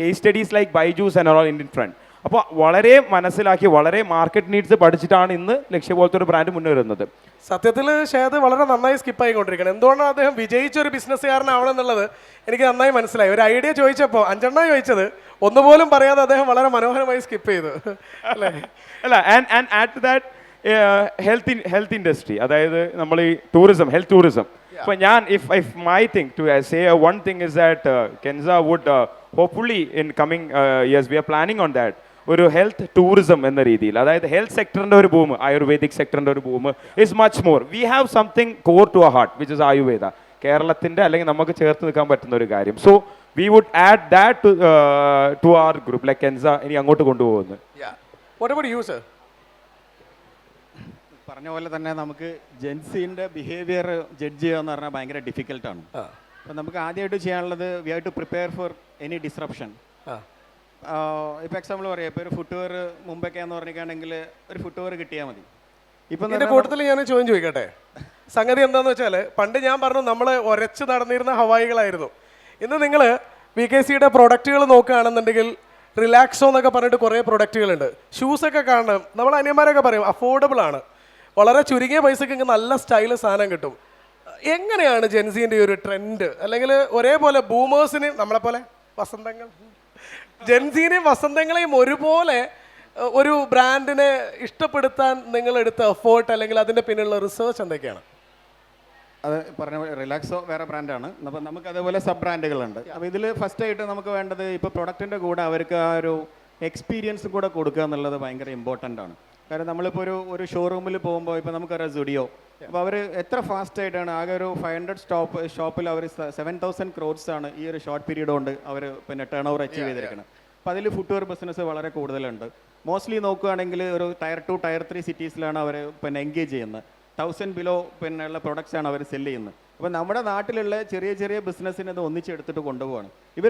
case studies like Byju's and all Indian front. അപ്പോൾ വളരെ മനസ്സിലാക്കി വളരെ മാർക്കറ്റ് നീഡ്സ് പഠിച്ചിട്ടാണ് ഇന്ന് ലക്ഷ്യ പോലത്തെ ഒരു ബ്രാൻഡ് മുന്നേറുന്നത്. സത്യത്തിൽ ഷേത് വളരെ നന്നായി സ്കിപ്പായിക്കൊണ്ടിരിക്കണം. എന്തുകൊണ്ടാണ് അദ്ദേഹം വിജയിച്ചൊരു ബിസിനസ്സുകാരനാവണം എന്നുള്ളത് എനിക്ക് നന്നായി മനസ്സിലായി. ഒരു ഐഡിയ ചോദിച്ചപ്പോൾ 5 ചോദിച്ചത് ഒന്നുപോലും പറയാതെ അദ്ദേഹം വളരെ മനോഹരമായി സ്കിപ്പ് ചെയ്തു അല്ലേ? അല്ല, and add to that health industry, അതായത് നമ്മൾ ഈ ടൂറിസം, ഹെൽത്ത് ടൂറിസം. അപ്പോൾ ഞാൻ if my thing to say one thing is that Kensa would hopefully in coming years we are planning on that ഒരു ഹെൽത്ത് ടൂറിസം എന്ന രീതിയിൽ, അതായത് health സെക്ടറിൻ്റെ ഒരു ബൂം, ആയുർവേദിക് സെക്ടറിൻ്റെ ഒരു boom is much more. We have something core to our heart which is Ayurveda. കേരളത്തിൻ്റെ അല്ലെങ്കിൽ നമുക്ക് ചേർത്ത് നിൽക്കാൻ പറ്റുന്ന ഒരു കാര്യം. So we would add that to our group like Kensa ഇനി അങ്ങോട്ട് കൊണ്ടുപോകുന്നു. What about you, sir? പറഞ്ഞ പോലെ തന്നെ നമുക്ക് ജെൻസിൻ്റെ ബിഹേവിയർ ജഡ്ജ് ചെയ്യുക എന്ന് പറഞ്ഞാൽ ഭയങ്കര ഡിഫിക്കൽട്ടാണ്. അപ്പോൾ നമുക്ക് ആദ്യമായിട്ട് ചെയ്യാനുള്ളത് we have to prepare for any disruption. ഇപ്പോൾ എക്സാമ്പിൾ പറയാം, ഇപ്പോൾ ഒരു ഫുട്വെയർ മുമ്പൊക്കെ എന്ന് പറഞ്ഞിട്ടാണെങ്കിൽ ഒരു ഫുട്വെയർ കിട്ടിയാൽ മതി. ഇപ്പം ഇതിന്റെ കൂട്ടത്തിൽ ഞാൻ ചോദ്യം ചോദിക്കട്ടെ. സംഗതി എന്താന്ന് വെച്ചാൽ പണ്ട് ഞാൻ പറഞ്ഞു നമ്മൾ ഒരച്ച് നടന്നിരുന്ന ഹവായികളായിരുന്നു. ഇന്ന് നിങ്ങൾ VKCയുടെ പ്രൊഡക്റ്റുകൾ നോക്കുകയാണെന്നുണ്ടെങ്കിൽ റിലാക്സോ എന്നൊക്കെ പറഞ്ഞിട്ട് കുറേ പ്രൊഡക്റ്റുകളുണ്ട്. ഷൂസൊക്കെ കാണണം, നമ്മൾ അനിയന്മാരൊക്കെ പറയും അഫോർഡബിൾ ആണ്, വളരെ ചുരുങ്ങിയ പൈസക്ക് ഇങ്ങനെ നല്ല സ്റ്റൈല് സാധനം കിട്ടും. എങ്ങനെയാണ് ജെൻസിൻ്റെ ഈ ഒരു ട്രെൻഡ്? അല്ലെങ്കിൽ ഒരേപോലെ ബൂമേഴ്സിന് നമ്മളെപ്പോലെ വസന്തങ്ങൾ, ജെൻസിനെയും വസന്തങ്ങളെയും ഒരുപോലെ ഒരു ബ്രാൻഡിനെ ഇഷ്ടപ്പെടുത്താൻ നിങ്ങൾ എടുത്ത എഫേർട്ട് അല്ലെങ്കിൽ അതിൻ്റെ പിന്നിലുള്ള റിസർച്ച് എന്തൊക്കെയാണ്? അത് പറഞ്ഞ റിലാക്സോ വേറെ ബ്രാൻഡാണ്. അപ്പം നമുക്ക് അതേപോലെ സബ് ബ്രാൻഡുകളുണ്ട്. അപ്പോൾ ഇതിൽ ഫസ്റ്റ് ആയിട്ട് നമുക്ക് വേണ്ടത് ഇപ്പോൾ പ്രൊഡക്റ്റിൻ്റെ കൂടെ അവർക്ക് ആ ഒരു എക്സ്പീരിയൻസ് കൂടെ കൊടുക്കുക എന്നുള്ളത് ഭയങ്കര ഇമ്പോർട്ടൻ്റ് ആണ്. കാരണം നമ്മളിപ്പോൾ ഒരു ഷോറൂമിൽ പോകുമ്പോൾ ഇപ്പോൾ നമുക്കറിയാം സുഡിയോ, അപ്പോൾ അവർ എത്ര ഫാസ്റ്റ് ആയിട്ടാണ്, ആകെ ഒരു 500 ഷോപ്പിൽ അവർ 7,000 crores ആണ് ഈ ഒരു ഷോർട്ട് പീരീഡ് കൊണ്ട് അവർ പിന്നെ ടേൺ ഓവർ അച്ചീവ് ചെയ്തിരിക്കുന്നത്. അപ്പോൾ അതിൽ ഫുട്വെയർ ബിസിനസ് വളരെ കൂടുതലുണ്ട്. മോസ്റ്റ്ലി നോക്കുകയാണെങ്കിൽ ഒരു ടയർ 2 ടയർ 3 സിറ്റീസിലാണ് അവർ പിന്നെ എൻഗേജ് ചെയ്യുന്നത്. 1000 ബിലോ പിന്നെ ഉള്ള പ്രൊഡക്ട്സ് ആണ് അവർ സെല് ചെയ്യുന്നത്. അപ്പോൾ നമ്മുടെ നാട്ടിലുള്ള ചെറിയ ചെറിയ ബിസിനസ്സിനെ ഇത് ഒന്നിച്ചെടുത്തിട്ട് കൊണ്ടുപോവാണ്.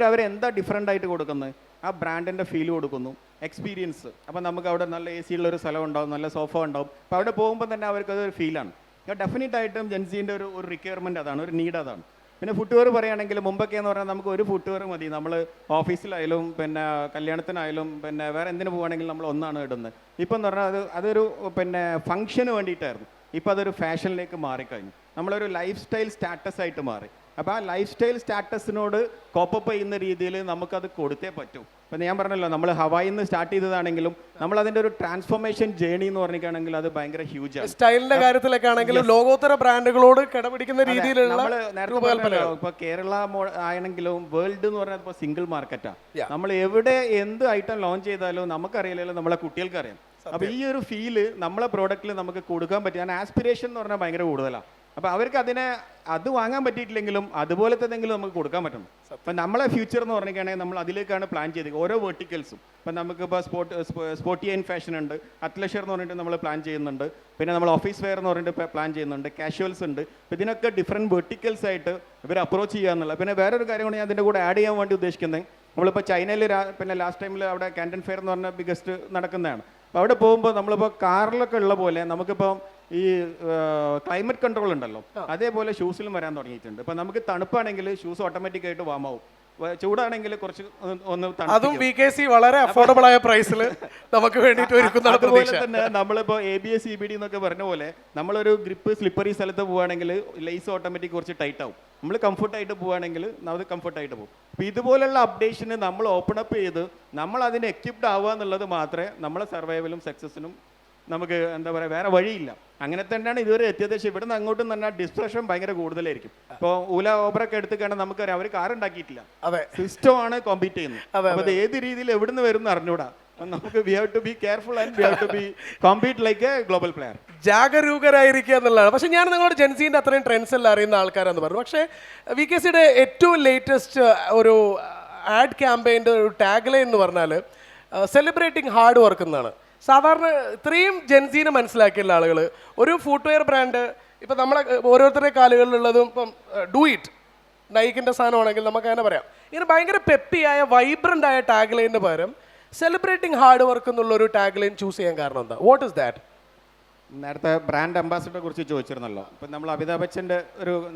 അവരെന്താ ഡിഫറെൻ്റ് ആയിട്ട് കൊടുക്കുന്നത്? ആ ബ്രാൻഡിൻ്റെ ഫീൽ കൊടുക്കുന്നു, എക്സ്പീരിയൻസ്. അപ്പോൾ നമുക്ക് അവിടെ നല്ല AC ഉള്ളൊരു സ്ഥലം ഉണ്ടാവും, നല്ല സോഫ ഉണ്ടാവും. അപ്പോൾ അവിടെ പോകുമ്പോൾ തന്നെ അവർക്കതൊരു ഫീലാണ്. ഡെഫിനറ്റ് ആയിട്ടും ജെൻസിൻ്റെ ഒരു റിക്വയർമെൻറ്റ് അതാണ്, ഒരു നീഡ് അതാണ്. പിന്നെ ഫുട്വെയർ പറയുകയാണെങ്കിൽ മുമ്പൊക്കെ എന്ന് പറഞ്ഞാൽ നമുക്ക് ഒരു ഫുട്വെയർ മതി. നമ്മൾ ഓഫീസിലായാലും പിന്നെ കല്യാണത്തിനായാലും പിന്നെ വേറെ എന്തിനു പോകുകയാണെങ്കിലും നമ്മൾ ഒന്നാണ് ഇടുന്നത്. ഇപ്പം എന്ന് പറഞ്ഞാൽ അതൊരു പിന്നെ ഫംഗ്ഷന് വേണ്ടിയിട്ടായിരുന്നു. ഇപ്പോൾ അതൊരു ഫാഷനിലേക്ക് മാറിക്കഴിഞ്ഞു. നമ്മളൊരു ലൈഫ് സ്റ്റൈൽ സ്റ്റാറ്റസ് ആയിട്ട് മാറി. അപ്പോൾ ആ ലൈഫ് സ്റ്റൈൽ സ്റ്റാറ്റസിനോട് കോപ്പപ്പ് ചെയ്യുന്ന രീതിയിൽ നമുക്കത് കൊടുത്തേ പറ്റൂ. ഇപ്പം ഞാൻ പറഞ്ഞല്ലോ, നമ്മൾ ഹവായിൽ നിന്ന് സ്റ്റാർട്ട് ചെയ്തതാണെങ്കിലും നമ്മൾ അതിൻ്റെ ഒരു ട്രാൻസ്ഫോർമേഷൻ ജേണി എന്ന് പറഞ്ഞിട്ടാണെങ്കിൽ അത് ഭയങ്കര ഹ്യൂജ് ആണ്. സ്റ്റൈലിന്റെ കാര്യത്തിലൊക്കെ ആണെങ്കിലും ലോകോത്തര ബ്രാൻഡുകളോട് കിടപിടിക്കുന്ന രീതിയിലുള്ള ഇപ്പൊ കേരള ആണെങ്കിലും വേൾഡ് എന്ന് പറഞ്ഞാൽ ഇപ്പൊ സിംഗിൾ മാർക്കറ്റാണ്. നമ്മൾ എവിടെ എന്ത് ഐറ്റം ലോഞ്ച് ചെയ്താലും നമുക്കറിയില്ലല്ലോ, നമ്മളെ കുട്ടികൾക്ക് അറിയാം. അപ്പൊ ഈ ഒരു ഫീല് നമ്മളെ പ്രോഡക്റ്റിൽ നമുക്ക് കൊടുക്കാൻ പറ്റും. ആസ്പിരേഷൻ എന്ന് പറഞ്ഞാൽ ഭയങ്കര കൂടുതലാണ്. അപ്പോൾ അവർക്ക് അത് വാങ്ങാൻ പറ്റിയിട്ടില്ലെങ്കിലും അതുപോലത്തെ എന്തെങ്കിലും നമുക്ക് കൊടുക്കാൻ പറ്റണം. അപ്പം നമ്മളെ ഫ്യൂച്ചർ എന്ന് പറഞ്ഞിട്ടാണെങ്കിൽ നമ്മൾ അതിലേക്കാണ് പ്ലാൻ ചെയ്തത്, ഓരോ വെർട്ടിക്കൽസും. ഇപ്പം നമുക്കിപ്പോൾ സ്പോർട്ടി ആൻഡ് ഫാഷൻ ഉണ്ട്, അത്ലഷർ എന്ന് പറഞ്ഞിട്ട് നമ്മൾ പ്ലാൻ ചെയ്യുന്നുണ്ട്, പിന്നെ നമ്മൾ ഓഫീസ് വെയർ എന്ന് പറഞ്ഞിട്ട് പ്ലാൻ ചെയ്യുന്നുണ്ട്, കാഷ്വൽസ് ഉണ്ട്. അപ്പോൾ ഇതിനൊക്കെ ഡിഫറെൻറ്റ് വെർട്ടിക്കൽസ് ആയിട്ട് ഇവർ അപ്രോച്ച് ചെയ്യുക എന്നുള്ളത്. പിന്നെ വേറൊരു കാര്യമാണ് ഞാൻ അതിൻ്റെ കൂടെ ആഡ് ചെയ്യാൻ വേണ്ടി ഉദ്ദേശിക്കുന്നത്. നമ്മളിപ്പോൾ ചൈനയിൽ പിന്നെ ലാസ്റ്റ് ടൈമിൽ അവിടെ കാൻറ്റൺ ഫെയർ എന്ന് പറഞ്ഞ ബിഗസ്റ്റ് നടക്കുന്നതാണ്. അപ്പോൾ അവിടെ പോകുമ്പോൾ നമ്മളിപ്പോൾ കാറിലൊക്കെ ഉള്ള പോലെ നമുക്കിപ്പോൾ ഈ ക്ലൈമറ്റ് കൺട്രോൾ ഉണ്ടല്ലോ, അതേപോലെ ഷൂസിലും വരാൻ തുടങ്ങിയിട്ടുണ്ട്. ഇപ്പം നമുക്ക് തണുപ്പാണെങ്കിൽ ഷൂസ് ഓട്ടോമാറ്റിക് ആയിട്ട് വാമാവും, ചൂടാണെങ്കിൽ കുറച്ച് ഒന്ന് അതും VKC വളരെ അഫോർഡബിൾ ആയ പ്രൈസിൽ നമുക്ക് വേണ്ടിയിട്ട് ഒരുക്കുന്ന. അതുപോലെ തന്നെ നമ്മളിപ്പോൾ ABS CBD എന്നൊക്കെ പറഞ്ഞ പോലെ നമ്മളൊരു ഗ്രിപ്പ് സ്ലിപ്പറി സ്ഥലത്ത് പോവുകയാണെങ്കിൽ ലേസ് ഓട്ടോമാറ്റിക് കുറച്ച് ടൈറ്റ് ആവും. നമ്മൾ കംഫർട്ടായിട്ട് പോവുകയാണെങ്കിൽ അത് കംഫർട്ടായിട്ട് പോകും. അപ്പോൾ ഇതുപോലുള്ള അപ്ഡേഷന് നമ്മൾ ഓപ്പൺ അപ്പ് ചെയ്ത് നമ്മൾ അതിന് എക്വിപ്ഡ് ആവുക എന്നുള്ളത് മാത്രമേ നമ്മളെ സർവൈവലും സക്സസിനും നമുക്ക് എന്താ പറയുക വേറെ വഴിയില്ല. അങ്ങനെ തന്നെയാണ് ഇതുവരെ എത്തിയത്. പക്ഷേ ഇവിടുന്ന് അങ്ങോട്ടും തന്നെ ഡിസ്ട്രക്ഷൻ ഭയങ്കര കൂടുതലായിരിക്കും. ഇപ്പോൾ ഊല ഓബറൊക്കെ എടുത്തുകയാണെങ്കിൽ നമുക്കറിയാം അവർ കാർ ഉണ്ടാക്കിയിട്ടില്ല, സിസ്റ്റമാണ് കോമ്പീറ്റ് ചെയ്യുന്നത്. അപ്പോൾ അത് ഏത് രീതിയിൽ എവിടുന്ന് വരും എന്ന് അറിഞ്ഞൂടാ. നമുക്ക് we have to be careful and we have to be compete like a global player. ജാഗരൂകരായിരിക്കുക എന്നുള്ളതാണ്. പക്ഷേ ഞാൻ നിങ്ങളോട് ജെൻസിൻ്റെ അത്രയും ട്രെൻഡ്സ് എല്ലാം അറിയുന്ന ആൾക്കാരെന്ന് പറഞ്ഞു. പക്ഷേ VKCയുടെ ഏറ്റവും ലേറ്റസ്റ്റ് ഒരു ആഡ് ക്യാമ്പയിൻ്റെ ഒരു ടാഗ് ലൈൻ എന്ന് പറഞ്ഞാൽ സെലിബ്രേറ്റിംഗ് ഹാർഡ് വർക്ക് എന്നാണ്. സാധാരണ ഇത്രയും ജെൻസിനെ മനസ്സിലാക്കിയുള്ള ആളുകൾ ഒരു ഫുട്വെയർ ബ്രാൻഡ് ഇപ്പം നമ്മളെ ഓരോരുത്തരുടെ കാലുകളിലുള്ളതും ഇപ്പം ഡു ഇറ്റ് നൈക്കിൻ്റെ സാധനമാണെങ്കിൽ നമുക്ക് അങ്ങനെ പറയാം. ഇങ്ങനെ ഭയങ്കര പെപ്പിയായ വൈബ്രൻ്റ് ആയ ടാഗ് ലൈനിന് പകരം സെലിബ്രേറ്റിംഗ് ഹാർഡ് വർക്ക് എന്നുള്ളൊരു ടാഗ് ലൈൻ ചൂസ് ചെയ്യാൻ കാരണം എന്താ? What is that? നേരത്തെ ബ്രാൻഡ് അംബാസിഡറെ കുറിച്ച് ചോദിച്ചിരുന്നല്ലോ. ഇപ്പം നമ്മൾ അമിതാഭ് ബച്ചൻ്റെ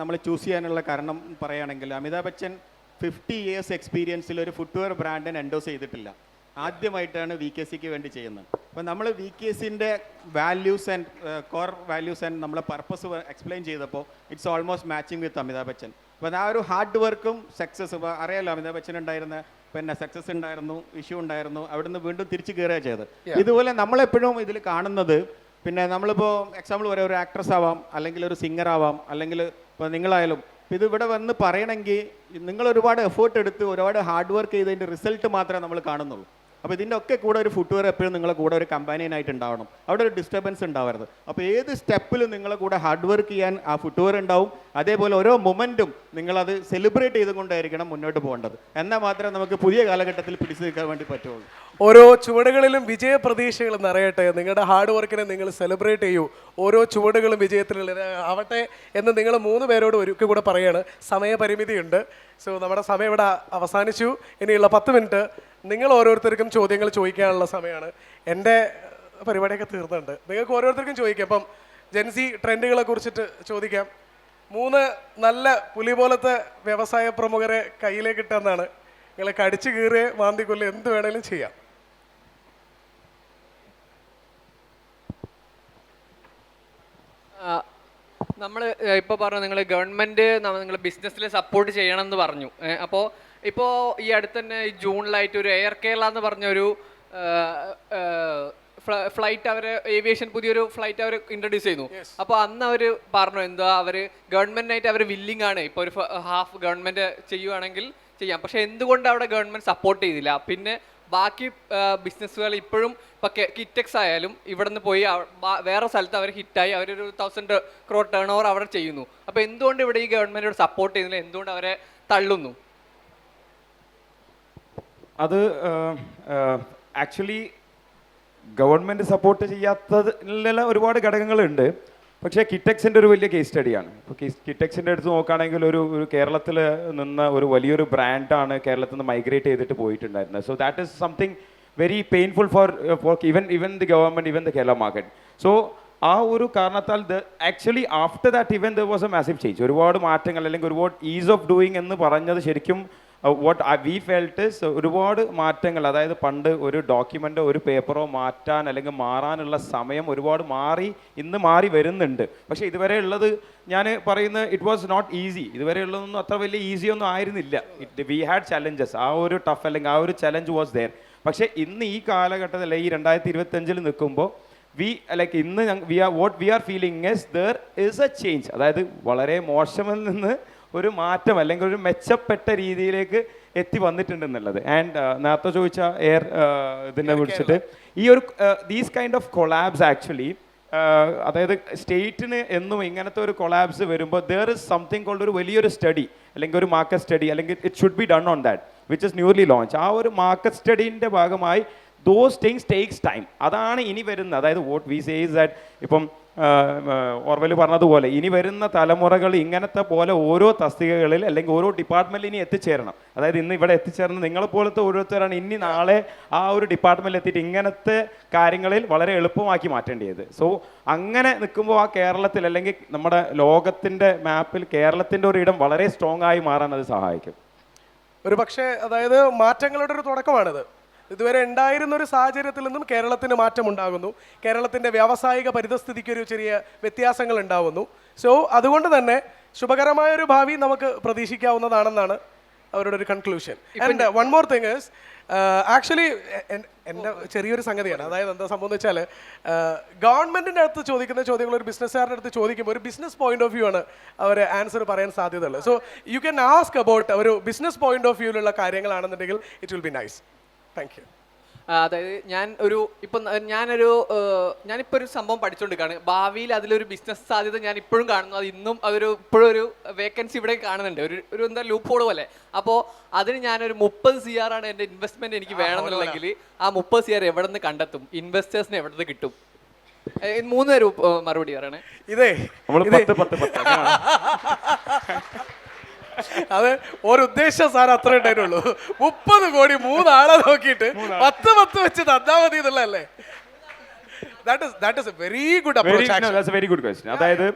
നമ്മൾ ചൂസ് ചെയ്യാനുള്ള കാരണം പറയുകയാണെങ്കിൽ അമിതാഭ് ബച്ചൻ 50 years എക്സ്പീരിയൻസിൽ ഒരു ഫുട്വെയർ ബ്രാൻഡിനെ എൻഡോസ് ചെയ്തിട്ടില്ല. ആദ്യമായിട്ടാണ് VKCക്ക് വേണ്ടി ചെയ്യുന്നത്. അപ്പോൾ നമ്മൾ VKCൻ്റെ values and core values and നമ്മളെ പർപ്പസ് എക്സ്പ്ലെയിൻ ചെയ്തപ്പോൾ it's almost matching with Amitabh Bachchan. അപ്പോൾ ആ ഒരു ഹാർഡ് വർക്കും സക്സസ് ഇപ്പോൾ അറിയാലോ, അമിതാഭ് ബച്ചൻ ഉണ്ടായിരുന്ന പിന്നെ സക്സസ് ഉണ്ടായിരുന്നു, ഇഷ്യൂ ഉണ്ടായിരുന്നു, അവിടുന്ന് വീണ്ടും തിരിച്ചു കയറുക ചെയ്ത്. ഇതുപോലെ നമ്മളെപ്പോഴും ഇതിൽ കാണുന്നത് പിന്നെ നമ്മളിപ്പോൾ എക്സാമ്പിൾ പറയാം, ഒരു ആക്ട്രസ് ആവാം, അല്ലെങ്കിൽ ഒരു സിംഗർ ആവാം, അല്ലെങ്കിൽ ഇപ്പോൾ നിങ്ങളായാലും ഇത് ഇവിടെ വന്ന് പറയണമെങ്കിൽ നിങ്ങൾ ഒരുപാട് എഫേർട്ട് എടുത്ത് ഒരുപാട് ഹാർഡ് വർക്ക് ചെയ്തതിൻ്റെ റിസൾട്ട് മാത്രമേ നമ്മൾ കാണുന്നുള്ളൂ. അപ്പോൾ ഇതിൻ്റെ ഒക്കെ കൂടെ ഒരു ഫുട്വെയർ എപ്പോഴും നിങ്ങളെ കൂടെ ഒരു കമ്പാനിയനായിട്ട് ഉണ്ടാവണം, അവിടെ ഒരു ഡിസ്റ്റർബൻസ് ഉണ്ടാവരുത്. അപ്പോൾ ഏത് സ്റ്റെപ്പിലും നിങ്ങളെ കൂടെ ഹാർഡ് വർക്ക് ചെയ്യാൻ ആ ഫുട്വെയർ ഉണ്ടാവും. അതേപോലെ ഓരോ മൊമെൻറ്റും നിങ്ങളത് സെലിബ്രേറ്റ് ചെയ്തുകൊണ്ടായിരിക്കണം മുന്നോട്ട് പോകേണ്ടത്. എന്നാൽ മാത്രമേ നമുക്ക് പുതിയ കാലഘട്ടത്തിൽ പിടിച്ചു നിൽക്കാൻ വേണ്ടി പറ്റുള്ളൂ. ഓരോ ചുവടുകളിലും വിജയപ്രതീക്ഷകൾ നിറയട്ടെ. നിങ്ങളുടെ ഹാർഡ് വർക്കിനെ നിങ്ങൾ സെലിബ്രേറ്റ് ചെയ്യൂ. ഓരോ ചുവടുകളും വിജയത്തിലുള്ള ആവട്ടെ എന്ന് നിങ്ങൾ 3 പേരോട് ഒരിക്കൽ കൂടെ പറയാണ്. സമയപരിമിതിയുണ്ട്. സോ നമ്മുടെ സമയം ഇവിടെ അവസാനിച്ചു. ഇനിയുള്ള 10 മിനിറ്റ് നിങ്ങൾ ഓരോരുത്തർക്കും ചോദ്യങ്ങൾ ചോദിക്കാനുള്ള സമയമാണ്. എൻ്റെ പരിപാടിയൊക്കെ തീർന്നുണ്ട്. നിങ്ങൾക്ക് ഓരോരുത്തർക്കും ചോദിക്കാം. അപ്പം ജെൻസി ട്രെൻഡുകളെ കുറിച്ചിട്ട് ചോദിക്കാം. 3 നല്ല പുലി പോലത്തെ വ്യവസായ പ്രമുഖരെ കയ്യിലേക്ക് ഇട്ടെന്നാണ്. നിങ്ങളെ കടിച്ചു കീറിയ മാന്തി കൊല്ലം എന്ത് വേണേലും ചെയ്യാം. നമ്മൾ ഇപ്പോൾ പറഞ്ഞു നിങ്ങൾ ഗവൺമെൻറ് നിങ്ങൾ ബിസിനസ്സിൽ സപ്പോർട്ട് ചെയ്യണം എന്ന് പറഞ്ഞു. അപ്പോൾ ഇപ്പോൾ ഈ അടുത്ത് തന്നെ ജൂണിലായിട്ട് ഒരു എയർ കേരള എന്ന് പറഞ്ഞൊരു ഫ്ലൈറ്റ് അവർ ഏവിയേഷൻ പുതിയൊരു ഫ്ലൈറ്റ് അവർ ഇൻട്രൊഡ്യൂസ് ചെയ്യുന്നു. അപ്പോൾ അന്ന് അവർ പറഞ്ഞു എന്താ അവർ ഗവൺമെൻറ്റായിട്ട് അവർ വില്ലിംഗ് ആണ്, ഇപ്പോൾ ഒരു ഹാഫ് ഗവൺമെൻറ് ചെയ്യുവാണെങ്കിൽ ചെയ്യാം. പക്ഷേ എന്തുകൊണ്ട് അവിടെ ഗവൺമെൻറ് സപ്പോർട്ട് ചെയ്തില്ല? പിന്നെ ബാക്കി ബിസിനസ്സുകൾ ഇപ്പോഴും ഇപ്പോൾ കിറ്റെക്സ് ആയാലും ഇവിടെ നിന്ന് പോയി വേറെ സ്ഥലത്ത് അവർ ഹിറ്റായി അവരൊരു 1000 crore ടേൺ ഓവർ അവിടെ ചെയ്യുന്നു. അപ്പോൾ എന്തുകൊണ്ട് ഇവിടെ ഈ ഗവൺമെൻറ് സപ്പോർട്ട് ചെയ്യുന്നില്ല? എന്തുകൊണ്ട് അവരെ തള്ളുന്നു? അത് ആക്ച്വലി ഗവൺമെൻറ് സപ്പോർട്ട് ചെയ്യാത്തതിലെല്ലാം ഒരുപാട് ഘടകങ്ങളുണ്ട്. പക്ഷേ കിറ്റെക്സിൻ്റെ ഒരു വലിയ കേസ് സ്റ്റഡിയാണ്. ഇപ്പോൾ കിറ്റെക്സിൻ്റെ അടുത്ത് നോക്കുകയാണെങ്കിൽ ഒരു കേരളത്തിൽ നിന്ന് ഒരു വലിയൊരു ബ്രാൻഡാണ് കേരളത്തിൽ നിന്ന് മൈഗ്രേറ്റ് ചെയ്തിട്ട് പോയിട്ടുണ്ടായിരുന്നത്. So that is something very painful for even the government, even the Kerala market. So ആ ഒരു കാരണത്താൽ actually after that even there was a massive change. ഒരുപാട് മാറ്റങ്ങൾ അല്ലെങ്കിൽ ഒരുപാട് ഈസ് ഓഫ് ഡൂയിങ് എന്ന് പറഞ്ഞത് ശരിക്കും വാട്ട് വി ഫെൽറ്റ് ഇസ് ഒരുപാട് മാറ്റങ്ങൾ. അതായത് പണ്ട് ഒരു ഡോക്യുമെൻ്റോ ഒരു പേപ്പറോ മാറ്റാൻ അല്ലെങ്കിൽ മാറാനുള്ള സമയം ഒരുപാട് ഇന്ന് മാറി വരുന്നുണ്ട്. പക്ഷേ ഇതുവരെ ഉള്ളത് ഞാൻ പറയുന്നത് ഇറ്റ് വാസ് നോട്ട് ഈസി. ഇതുവരെ ഉള്ളതൊന്നും അത്ര വലിയ ഈസി ഒന്നും ആയിരുന്നില്ല. We had challenges. ആ ഒരു ടഫ് അല്ലെങ്കിൽ ആ ഒരു ചലഞ്ച് വാസ് ദെയർ. പക്ഷേ ഇന്ന് ഈ കാലഘട്ടത്തിൽ ഈ 2025 നിൽക്കുമ്പോൾ ഇന്ന് what we are feeling is there is a change. അതായത് വളരെ മോശമിൽ നിന്ന് ഒരു മാറ്റം അല്ലെങ്കിൽ ഒരു മെച്ചപ്പെട്ട രീതിയിലേക്ക് എത്തി വന്നിട്ടുണ്ടെന്നുള്ളത്. ആൻഡ് നേരത്തെ ചോദിച്ച എയർ ഇതിനെ കുറിച്ചിട്ട് ഈ ഒരു these kind of collabs actually അതായത് സ്റ്റേറ്റിന് എന്നും ഇങ്ങനത്തെ ഒരു കൊളാബ്സ് വരുമ്പോൾ ദർ ഇസ് സംതിങ് കോൾഡ് ഒരു വലിയൊരു സ്റ്റഡി അല്ലെങ്കിൽ ഒരു മാർക്കറ്റ് സ്റ്റഡി അല്ലെങ്കിൽ it should be done on that which is newly launch. ആ ഒരു മാർക്കറ്റ് സ്റ്റഡീൻ്റെ ഭാഗമായി ദോസ് തിങ്സ് ടേക്സ് ടൈം. അതാണ് ഇനി വരുന്നത്. അതായത് vote we say is that ഇപ്പം ഓർവെൽ പറഞ്ഞതുപോലെ ഇനി വരുന്ന തലമുറകൾ ഇങ്ങനത്തെ പോലെ ഓരോ തസ്തികകളിൽ അല്ലെങ്കിൽ ഓരോ ഡിപ്പാർട്ട്മെൻറ്റിൽ ഇനി എത്തിച്ചേരണം. അതായത് ഇന്ന് ഇവിടെ എത്തിച്ചേർന്ന നിങ്ങളെപ്പോലത്തെ ഓരോരുത്തരാണ് ഇനി നാളെ ആ ഒരു ഡിപ്പാർട്ട്മെൻറ്റിൽ എത്തിയിട്ട് ഇങ്ങനത്തെ കാര്യങ്ങളിൽ വളരെ എളുപ്പമാക്കി മാറ്റേണ്ടത്. സോ അങ്ങനെ നിൽക്കുമ്പോൾ ആ കേരളത്തിൽ അല്ലെങ്കിൽ നമ്മുടെ ലോകത്തിൻ്റെ മാപ്പിൽ കേരളത്തിൻ്റെ ഒരു ഇടം വളരെ സ്ട്രോങ് ആയി മാറാൻ അത് സഹായിക്കും. ഒരു പക്ഷേ അതായത് മാറ്റങ്ങളുടെ ഒരു തുടക്കമാണിത്. ഇതുവരെ ഉണ്ടായിരുന്ന ഒരു സാഹചര്യത്തിൽ നിന്നും കേരളത്തിന് മാറ്റമുണ്ടാകുന്നു. കേരളത്തിൻ്റെ വ്യാവസായിക പരിതസ്ഥിതിക്ക് ഒരു ചെറിയ വ്യത്യാസങ്ങൾ ഉണ്ടാകുന്നു. സോ അതുകൊണ്ട് തന്നെ ശുഭകരമായൊരു ഭാവി നമുക്ക് പ്രതീക്ഷിക്കാവുന്നതാണെന്നാണ് അവരുടെ ഒരു conclusion. And one more thing is actually എൻ്റെ ചെറിയൊരു സംഗതിയാണ്. അതായത് എന്താ സംഭവം എന്ന് വെച്ചാൽ ഗവൺമെൻറ്റിൻ്റെ അടുത്ത് ചോദിക്കുന്ന ചോദ്യങ്ങൾ ഒരു ബിസിനസ്സുകാരുടെ അടുത്ത് ചോദിക്കുമ്പോൾ ഒരു ബിസിനസ് പോയിന്റ് ഓഫ് വ്യൂ ആണ് അവർ ആൻസർ പറയാൻ സാധ്യതയുള്ളത്. So you can ask about ഒരു ബിസിനസ് പോയിന്റ് ഓഫ് വ്യൂവിലുള്ള കാര്യങ്ങളാണെന്നുണ്ടെങ്കിൽ it will be nice. Thank you. അതായത് ഞാനിപ്പോൾ ഒരു സംഭവം പഠിച്ചുകൊണ്ടിരിക്കുകയാണ്. ഭാവിയിൽ അതിലൊരു ബിസിനസ് സാധ്യത ഞാൻ ഇപ്പോഴും കാണുന്നു. അത് ഇന്നും ഇപ്പോഴും ഒരു വേക്കൻസി ഇവിടെ കാണുന്നുണ്ട്, ഒരു എന്താ ലൂപ്പ് ഹോൾ പോലെ. അപ്പോൾ അതിന് ഞാനൊരു 30 CR ആണ് എൻ്റെ ഇൻവെസ്റ്റ്മെൻറ്റ് എനിക്ക് വേണമെന്നുണ്ടെങ്കിൽ ആ 30 CR എവിടെ നിന്ന് കണ്ടെത്തും? ഇൻവെസ്റ്റേഴ്സിന് എവിടെ നിന്ന് കിട്ടും? 3 പേര് മറുപടി പറയണേ. അത് ഒരുദ്ദേശം സാർ അത്ര ഉണ്ടായിട്ടുള്ളൂ. 30 കോടി 3 ആളെ നോക്കിയിട്ട് 10 വെച്ച് തന്നാ മതി എന്നുള്ളതല്ലേ? That is a very good approach. That's a very good question. അതായത്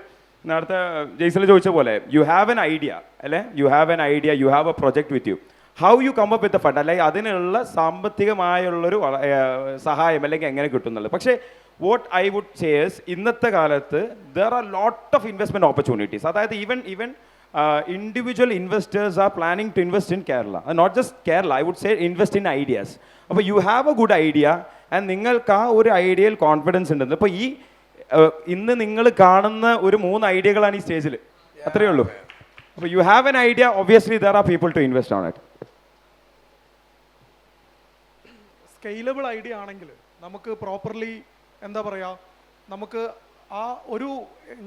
നേരത്തെ ജെയ്സൽ ചോദിച്ച പോലെ യു ഹാവ് എൻ ഐഡിയ അല്ലേ, you have an idea, you have a project with you. How you come up with a fund അല്ലെങ്കിൽ അതിനുള്ള സാമ്പത്തികമായുള്ളൊരു സഹായം അല്ലെങ്കിൽ എങ്ങനെ കിട്ടുന്നുള്ളത്. പക്ഷേ what I would say is ഇന്നത്തെ കാലത്ത് there are lot of investment opportunities. അതായത് even individual investors are planning to invest in Kerala, and not just Kerala, I would say invest in ideas. അപ്പോൾ you have a good idea and നിങ്ങൾക്ക് ആ ഒരു ഐഡിയയിൽ confidence ഉണ്ടെന്ന്. അപ്പോൾ ഇന്ന് നിങ്ങൾ കാണുന്ന ഒരു 3 ഐഡിയകളാണ് ഈ സ്റ്റേജിൽ, അത്രയേ ഉള്ളൂ. അപ്പോൾ you have an idea, obviously there are people to invest on it. Scalable idea ആണെങ്കിൽ നമുക്ക് പ്രോപ്പർലി എന്താ പറയുക, നമുക്ക് ആ ഒരു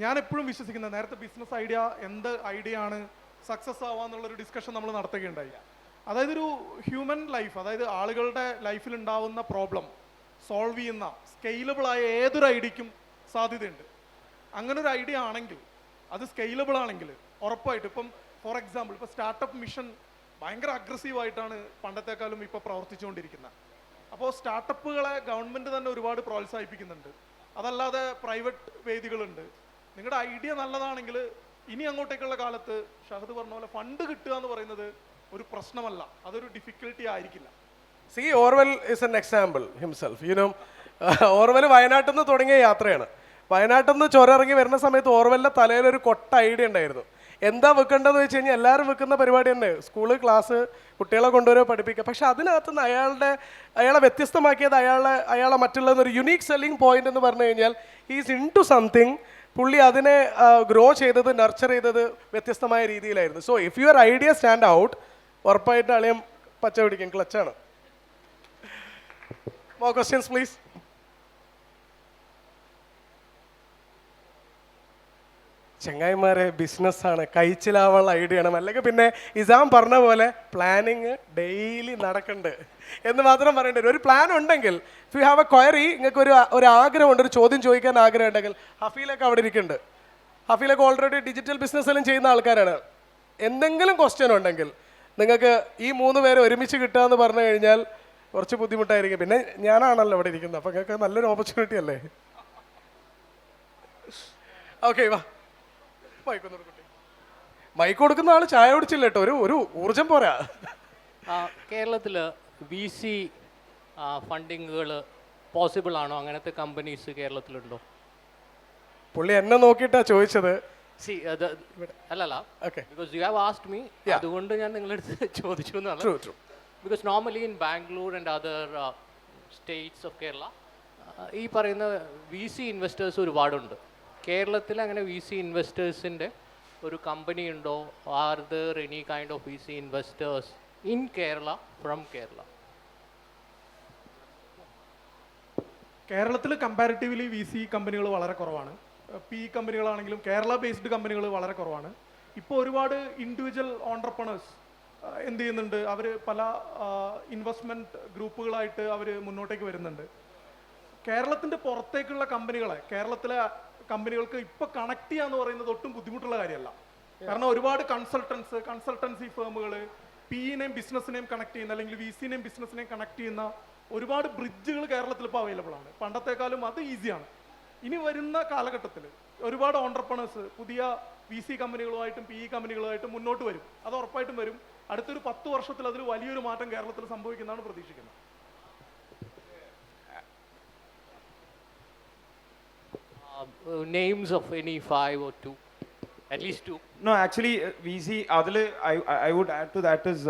ഞാൻ എപ്പോഴും വിശ്വസിക്കുന്നത് നേരത്തെ ബിസിനസ് ഐഡിയ എന്ത് ഐഡിയ ആണ് സക്സസ് ആവാന്നുള്ളൊരു ഡിസ്കഷൻ നമ്മൾ നടത്തുകയുണ്ടായി. അതായത് ഒരു ഹ്യൂമൻ ലൈഫ്, അതായത് ആളുകളുടെ ലൈഫിൽ ഉണ്ടാവുന്ന പ്രോബ്ലം സോൾവ് ചെയ്യുന്ന സ്കെയിലബിളായ ഏതൊരു ഐഡിയക്കും സാധ്യതയുണ്ട്. അങ്ങനെ ഒരു ഐഡിയ ആണെങ്കിൽ, അത് സ്കെയിലബിൾ ആണെങ്കിൽ ഉറപ്പായിട്ട് ഇപ്പം ഫോർ എക്സാമ്പിൾ ഇപ്പോൾ സ്റ്റാർട്ടപ്പ് മിഷൻ ഭയങ്കര അഗ്രസീവായിട്ടാണ് പണ്ടത്തെക്കാളും ഇപ്പോൾ പ്രവർത്തിച്ചുകൊണ്ടിരിക്കുന്നത്. അപ്പോൾ സ്റ്റാർട്ടപ്പുകളെ ഗവൺമെൻറ് തന്നെ ഒരുപാട് പ്രോത്സാഹിപ്പിക്കുന്നുണ്ട്. അതല്ലാതെ പ്രൈവറ്റ് വേദികളുണ്ട്. നിങ്ങളുടെ ഐഡിയ നല്ലതാണെങ്കിൽ ഇനി അങ്ങോട്ടേക്കുള്ള കാലത്ത് ഷഹദ് പറഞ്ഞ പോലെ ഫണ്ട് കിട്ടുക എന്ന് പറയുന്നത് ഒരു പ്രശ്നമല്ല, അതൊരു ഡിഫിക്കൽട്ടി ആയിരിക്കില്ല. C Orwell is an example himself. You know Orwell വയനാട്ടിൽ നിന്ന് തുടങ്ങിയ യാത്രയാണ്. വയനാട്ടിൽ നിന്ന് ചുരമിറങ്ങി വരുന്ന സമയത്ത് ഓർവെലിൻ്റെ തലയിലൊരു കൊട്ട ഐഡിയ ഉണ്ടായിരുന്നു. എന്താ വെക്കേണ്ടതെന്ന് വെച്ച് കഴിഞ്ഞാൽ എല്ലാവരും വെക്കുന്ന പരിപാടി തന്നെ, സ്കൂള് ക്ലാസ് കുട്ടികളെ കൊണ്ടുവരുക പഠിപ്പിക്കുക. പക്ഷെ അതിനകത്തുനിന്ന് അയാളെ വ്യത്യസ്തമാക്കിയത് അയാളെ മറ്റുള്ളതൊരു യുണീക്ക് സെല്ലിംഗ് പോയിന്റ് എന്ന് പറഞ്ഞു കഴിഞ്ഞാൽ ഹീസ് ഇൻ ടു സംതിങ്. പുള്ളി അതിനെ ഗ്രോ ചെയ്തത്, നർച്ചർ ചെയ്തത് വ്യത്യസ്തമായ രീതിയിലായിരുന്നു. So if your idea stand out, ഉറപ്പായിട്ട് അളിയം പച്ച പിടിക്കും, ക്ലച്ചാണ്. More questions please. ചങ്ങായിമാരെ, ബിസിനസ്സാണ്, കഴിച്ചിലാവാനുള്ള ഐഡിയ ആണ്. അല്ലെങ്കിൽ പിന്നെ ഇസാം പറഞ്ഞ പോലെ പ്ലാനിങ് ഡെയിലി നടക്കുന്നുണ്ട് എന്ന് മാത്രം പറയേണ്ടി വരും. ഒരു പ്ലാൻ ഉണ്ടെങ്കിൽ, if you have A query, നിങ്ങൾക്ക് ഒരു ആഗ്രഹമുണ്ട്, ഒരു ചോദ്യം ചോദിക്കാൻ ആഗ്രഹം ഉണ്ടെങ്കിൽ, ഹഫീലൊക്കെ അവിടെ ഇരിക്കുന്നുണ്ട്. ഹഫീലൊക്കെ ഓൾറെഡി ഡിജിറ്റൽ ബിസിനസ്സെല്ലാം ചെയ്യുന്ന ആൾക്കാരാണ്. എന്തെങ്കിലും ക്വസ്റ്റ്യൻ ഉണ്ടെങ്കിൽ നിങ്ങൾക്ക് ഈ 3 പേരെ ഒരുമിച്ച് കിട്ടുക എന്ന് പറഞ്ഞു കഴിഞ്ഞാൽ കുറച്ച് ബുദ്ധിമുട്ടായിരിക്കും. പിന്നെ ഞാനാണല്ലോ ഇവിടെ ഇരിക്കുന്നത്, അപ്പം നിങ്ങൾക്ക് നല്ലൊരു ഓപ്പർച്യൂണിറ്റി അല്ലേ? ഓക്കെ, വാ. മൈക്ക് കൊടുക്കുന്ന ആള് ചായ കുടിച്ചില്ല കേട്ടോ, ഒരു ഊർജം പോരാ. കേരളത്തിൽ VC ഫണ്ടിങ്ങുകൾ പോസിബിൾ ആണോ? അങ്ങനത്തെ കമ്പനീസ് കേരളത്തിലുണ്ടോ? പുള്ളി എന്നെ നോക്കിയിട്ടാ ചോദിച്ചത്. അല്ലല്ല, because you have asked me, അതുകൊണ്ട് ഞാൻ നിങ്ങളുടെ അടുത്ത് ചോദിച്ചു എന്നാണ്. Because normally in Bangalore and other States of Kerala ഈ പറയുന്ന VC ഇൻവെസ്റ്റേഴ്സ് ഒരുപാടുണ്ട്. കേരളത്തിൽ അങ്ങനെ VC ഇൻവെസ്റ്റേഴ്സിൻ്റെ ഒരു കമ്പനി ഉണ്ടോ? Are there any kind of VC investors in Kerala from Kerala? കേരളത്തിൽ കമ്പാരിറ്റീവ്ലി VC കമ്പനികൾ വളരെ കുറവാണ്. PE കമ്പനികളാണെങ്കിലും കേരള ബേസ്ഡ് കമ്പനികൾ വളരെ കുറവാണ്. ഇപ്പോൾ ഒരുപാട് ഇൻഡിവിജ്വൽ ഓൺട്രപ്രണേഴ്സ് എന്ത് ചെയ്യുന്നുണ്ട്, അവർ പല ഇൻവെസ്റ്റ്മെൻറ്റ് ഗ്രൂപ്പുകളായിട്ട് അവർ മുന്നോട്ടേക്ക് വരുന്നുണ്ട്. കേരളത്തിൻ്റെ പുറത്തേക്കുള്ള കമ്പനികളെ കേരളത്തിലെ കമ്പനികൾക്ക് ഇപ്പോൾ കണക്ട് ചെയ്യുക എന്ന് പറയുന്നത് ഒട്ടും ബുദ്ധിമുട്ടുള്ള കാര്യമല്ല. കാരണം ഒരുപാട് കൺസൾട്ടൻസി ഫേമുകൾ PEനെയും ബിസിനസ്സിനെയും കണക്ട് ചെയ്യുന്ന, അല്ലെങ്കിൽ VCനെയും ബിസിനസ്സിനെയും കണക്ട് ചെയ്യുന്ന ഒരുപാട് ബ്രിഡ്ജുകൾ കേരളത്തിൽ ഇപ്പോൾ അവൈലബിൾ ആണ്. പണ്ടത്തെക്കാളും അത് ഈസിയാണ്. ഇനി വരുന്ന കാലഘട്ടത്തിൽ ഒരുപാട് ഓൺട്രപ്രണേഴ്സ് പുതിയ VC കമ്പനികളുമായിട്ടും PE കമ്പനികളുമായിട്ടും മുന്നോട്ട് വരും. അത് ഉറപ്പായിട്ടും വരും. അടുത്തൊരു 10 വർഷത്തിൽ അതിൽ വലിയൊരു മാറ്റം കേരളത്തിൽ സംഭവിക്കുന്നതാണ് പ്രതീക്ഷിക്കുന്നത്. Names of any 5 or 2, at least 2. No, actually, VC, അതിൽ I would add to that is,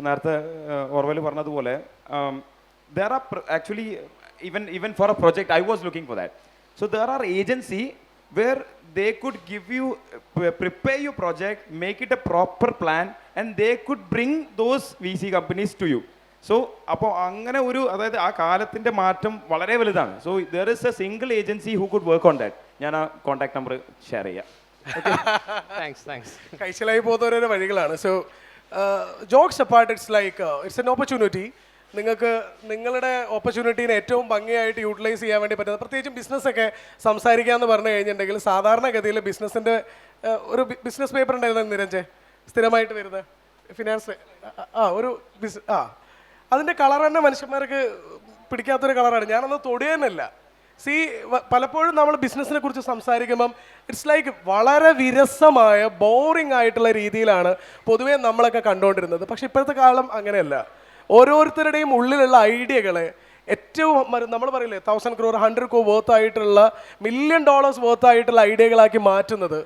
നേരത്തെ ഓർവെൽ പറഞ്ഞതുപോലെ, there are actually, even for a project, I was looking for that. So there are agency where they could give you, prepare your project, make it a proper plan, and they could bring those VC companies to you. So അപ്പോൾ അങ്ങനെ ഒരു, അതായത് ആ കാലത്തിൻ്റെ മാറ്റം വളരെ വലുതാണ്. So there is A single agency who could work on that. ഞാൻ ആ കോൺടാക്ട് നമ്പർ ഷെയർ ചെയ്യാം. താങ്ക്സ്. കഴിച്ചിലായി പോകുന്ന ഓരോരോ വഴികളാണ്. So jokes apart, it's an opportunity. നിങ്ങൾക്ക് നിങ്ങളുടെ ഓപ്പർച്യൂണിറ്റീനെ ഏറ്റവും ഭംഗിയായിട്ട് യൂട്ടിലൈസ് ചെയ്യാൻ വേണ്ടി പറ്റുന്നത്, പ്രത്യേകിച്ചും ബിസിനസ്സൊക്കെ സംസാരിക്കുക എന്ന് പറഞ്ഞു കഴിഞ്ഞിട്ടുണ്ടെങ്കിൽ സാധാരണഗതിയിൽ ബിസിനസ്സിൻ്റെ ഒരു ബിസിനസ് പേപ്പർ ഉണ്ടായിരുന്നു നിരഞ്ജയ്, സ്ഥിരമായിട്ട് വരുന്നത് ഫിനാൻസ് അതിൻ്റെ കളർ തന്നെ മനുഷ്യന്മാർക്ക് പിടിക്കാത്തൊരു കളറാണ്. ഞാനൊന്ന് തൊടുകയെന്നല്ല. പലപ്പോഴും നമ്മൾ ബിസിനസ്സിനെ കുറിച്ച് സംസാരിക്കുമ്പം ഇറ്റ്സ് ലൈക്ക് വളരെ വിരസമായ ബോറിംഗ് ആയിട്ടുള്ള രീതിയിലാണ് പൊതുവേ നമ്മളൊക്കെ കണ്ടുകൊണ്ടിരുന്നത്. പക്ഷെ ഇപ്പോഴത്തെ കാലം അങ്ങനെയല്ല. ഓരോരുത്തരുടെയും ഉള്ളിലുള്ള ഐഡിയകളെ ഏറ്റവും നമ്മൾ പറയില്ലേ 1000 crore 100 crore വർത്ത് ആയിട്ടുള്ള $1 million വർത്ത് ആയിട്ടുള്ള ഐഡിയകളാക്കി മാറ്റുന്നത്.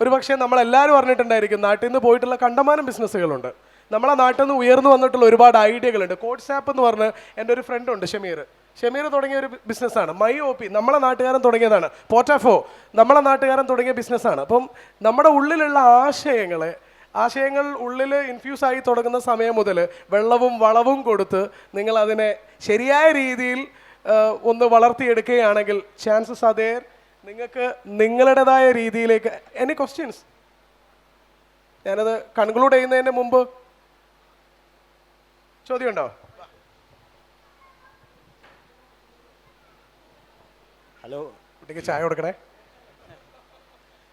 ഒരു പക്ഷേ നമ്മളെല്ലാവരും അറിഞ്ഞിട്ടുണ്ടായിരിക്കും, നാട്ടിൽ നിന്ന് പോയിട്ടുള്ള കണ്ടമാനം ബിസിനസ്സുകളുണ്ട്. നമ്മളെ നാട്ടിൽ നിന്ന് ഉയർന്നു വന്നിട്ടുള്ള ഒരുപാട് ഐഡിയകളുണ്ട്. കോഡ്സാപ്പ് എന്ന് പറഞ്ഞ് എൻ്റെ ഒരു ഫ്രണ്ട് ഉണ്ട്, ഷമീർ തുടങ്ങിയ ഒരു ബിസിനസ്സാണ്. MyOP നമ്മളെ നാട്ടുകാരൻ തുടങ്ങിയതാണ്. പോർട്ടാഫോ നമ്മളെ നാട്ടുകാരൻ തുടങ്ങിയ ബിസിനസ്സാണ്. അപ്പം നമ്മുടെ ഉള്ളിലുള്ള ആശയങ്ങൾ ഉള്ളിൽ ഇൻഫ്യൂസ് ആയി തുടങ്ങുന്ന സമയം മുതൽ വെള്ളവും വളവും കൊടുത്ത് നിങ്ങൾ അതിനെ ശരിയായ രീതിയിൽ ഒന്ന് വളർത്തിയെടുക്കുകയാണെങ്കിൽ ചാൻസസ് അതേ നിങ്ങൾക്ക് നിങ്ങളുടേതായ രീതിയിലേക്ക്. Any questions? ഞാനത് കൺക്ലൂഡ് ചെയ്യുന്നതിന് മുമ്പ് ചോദ്യമുണ്ടോ? ഹലോ, കുട്ടിക്ക് ചായ കൊടുക്കണേ.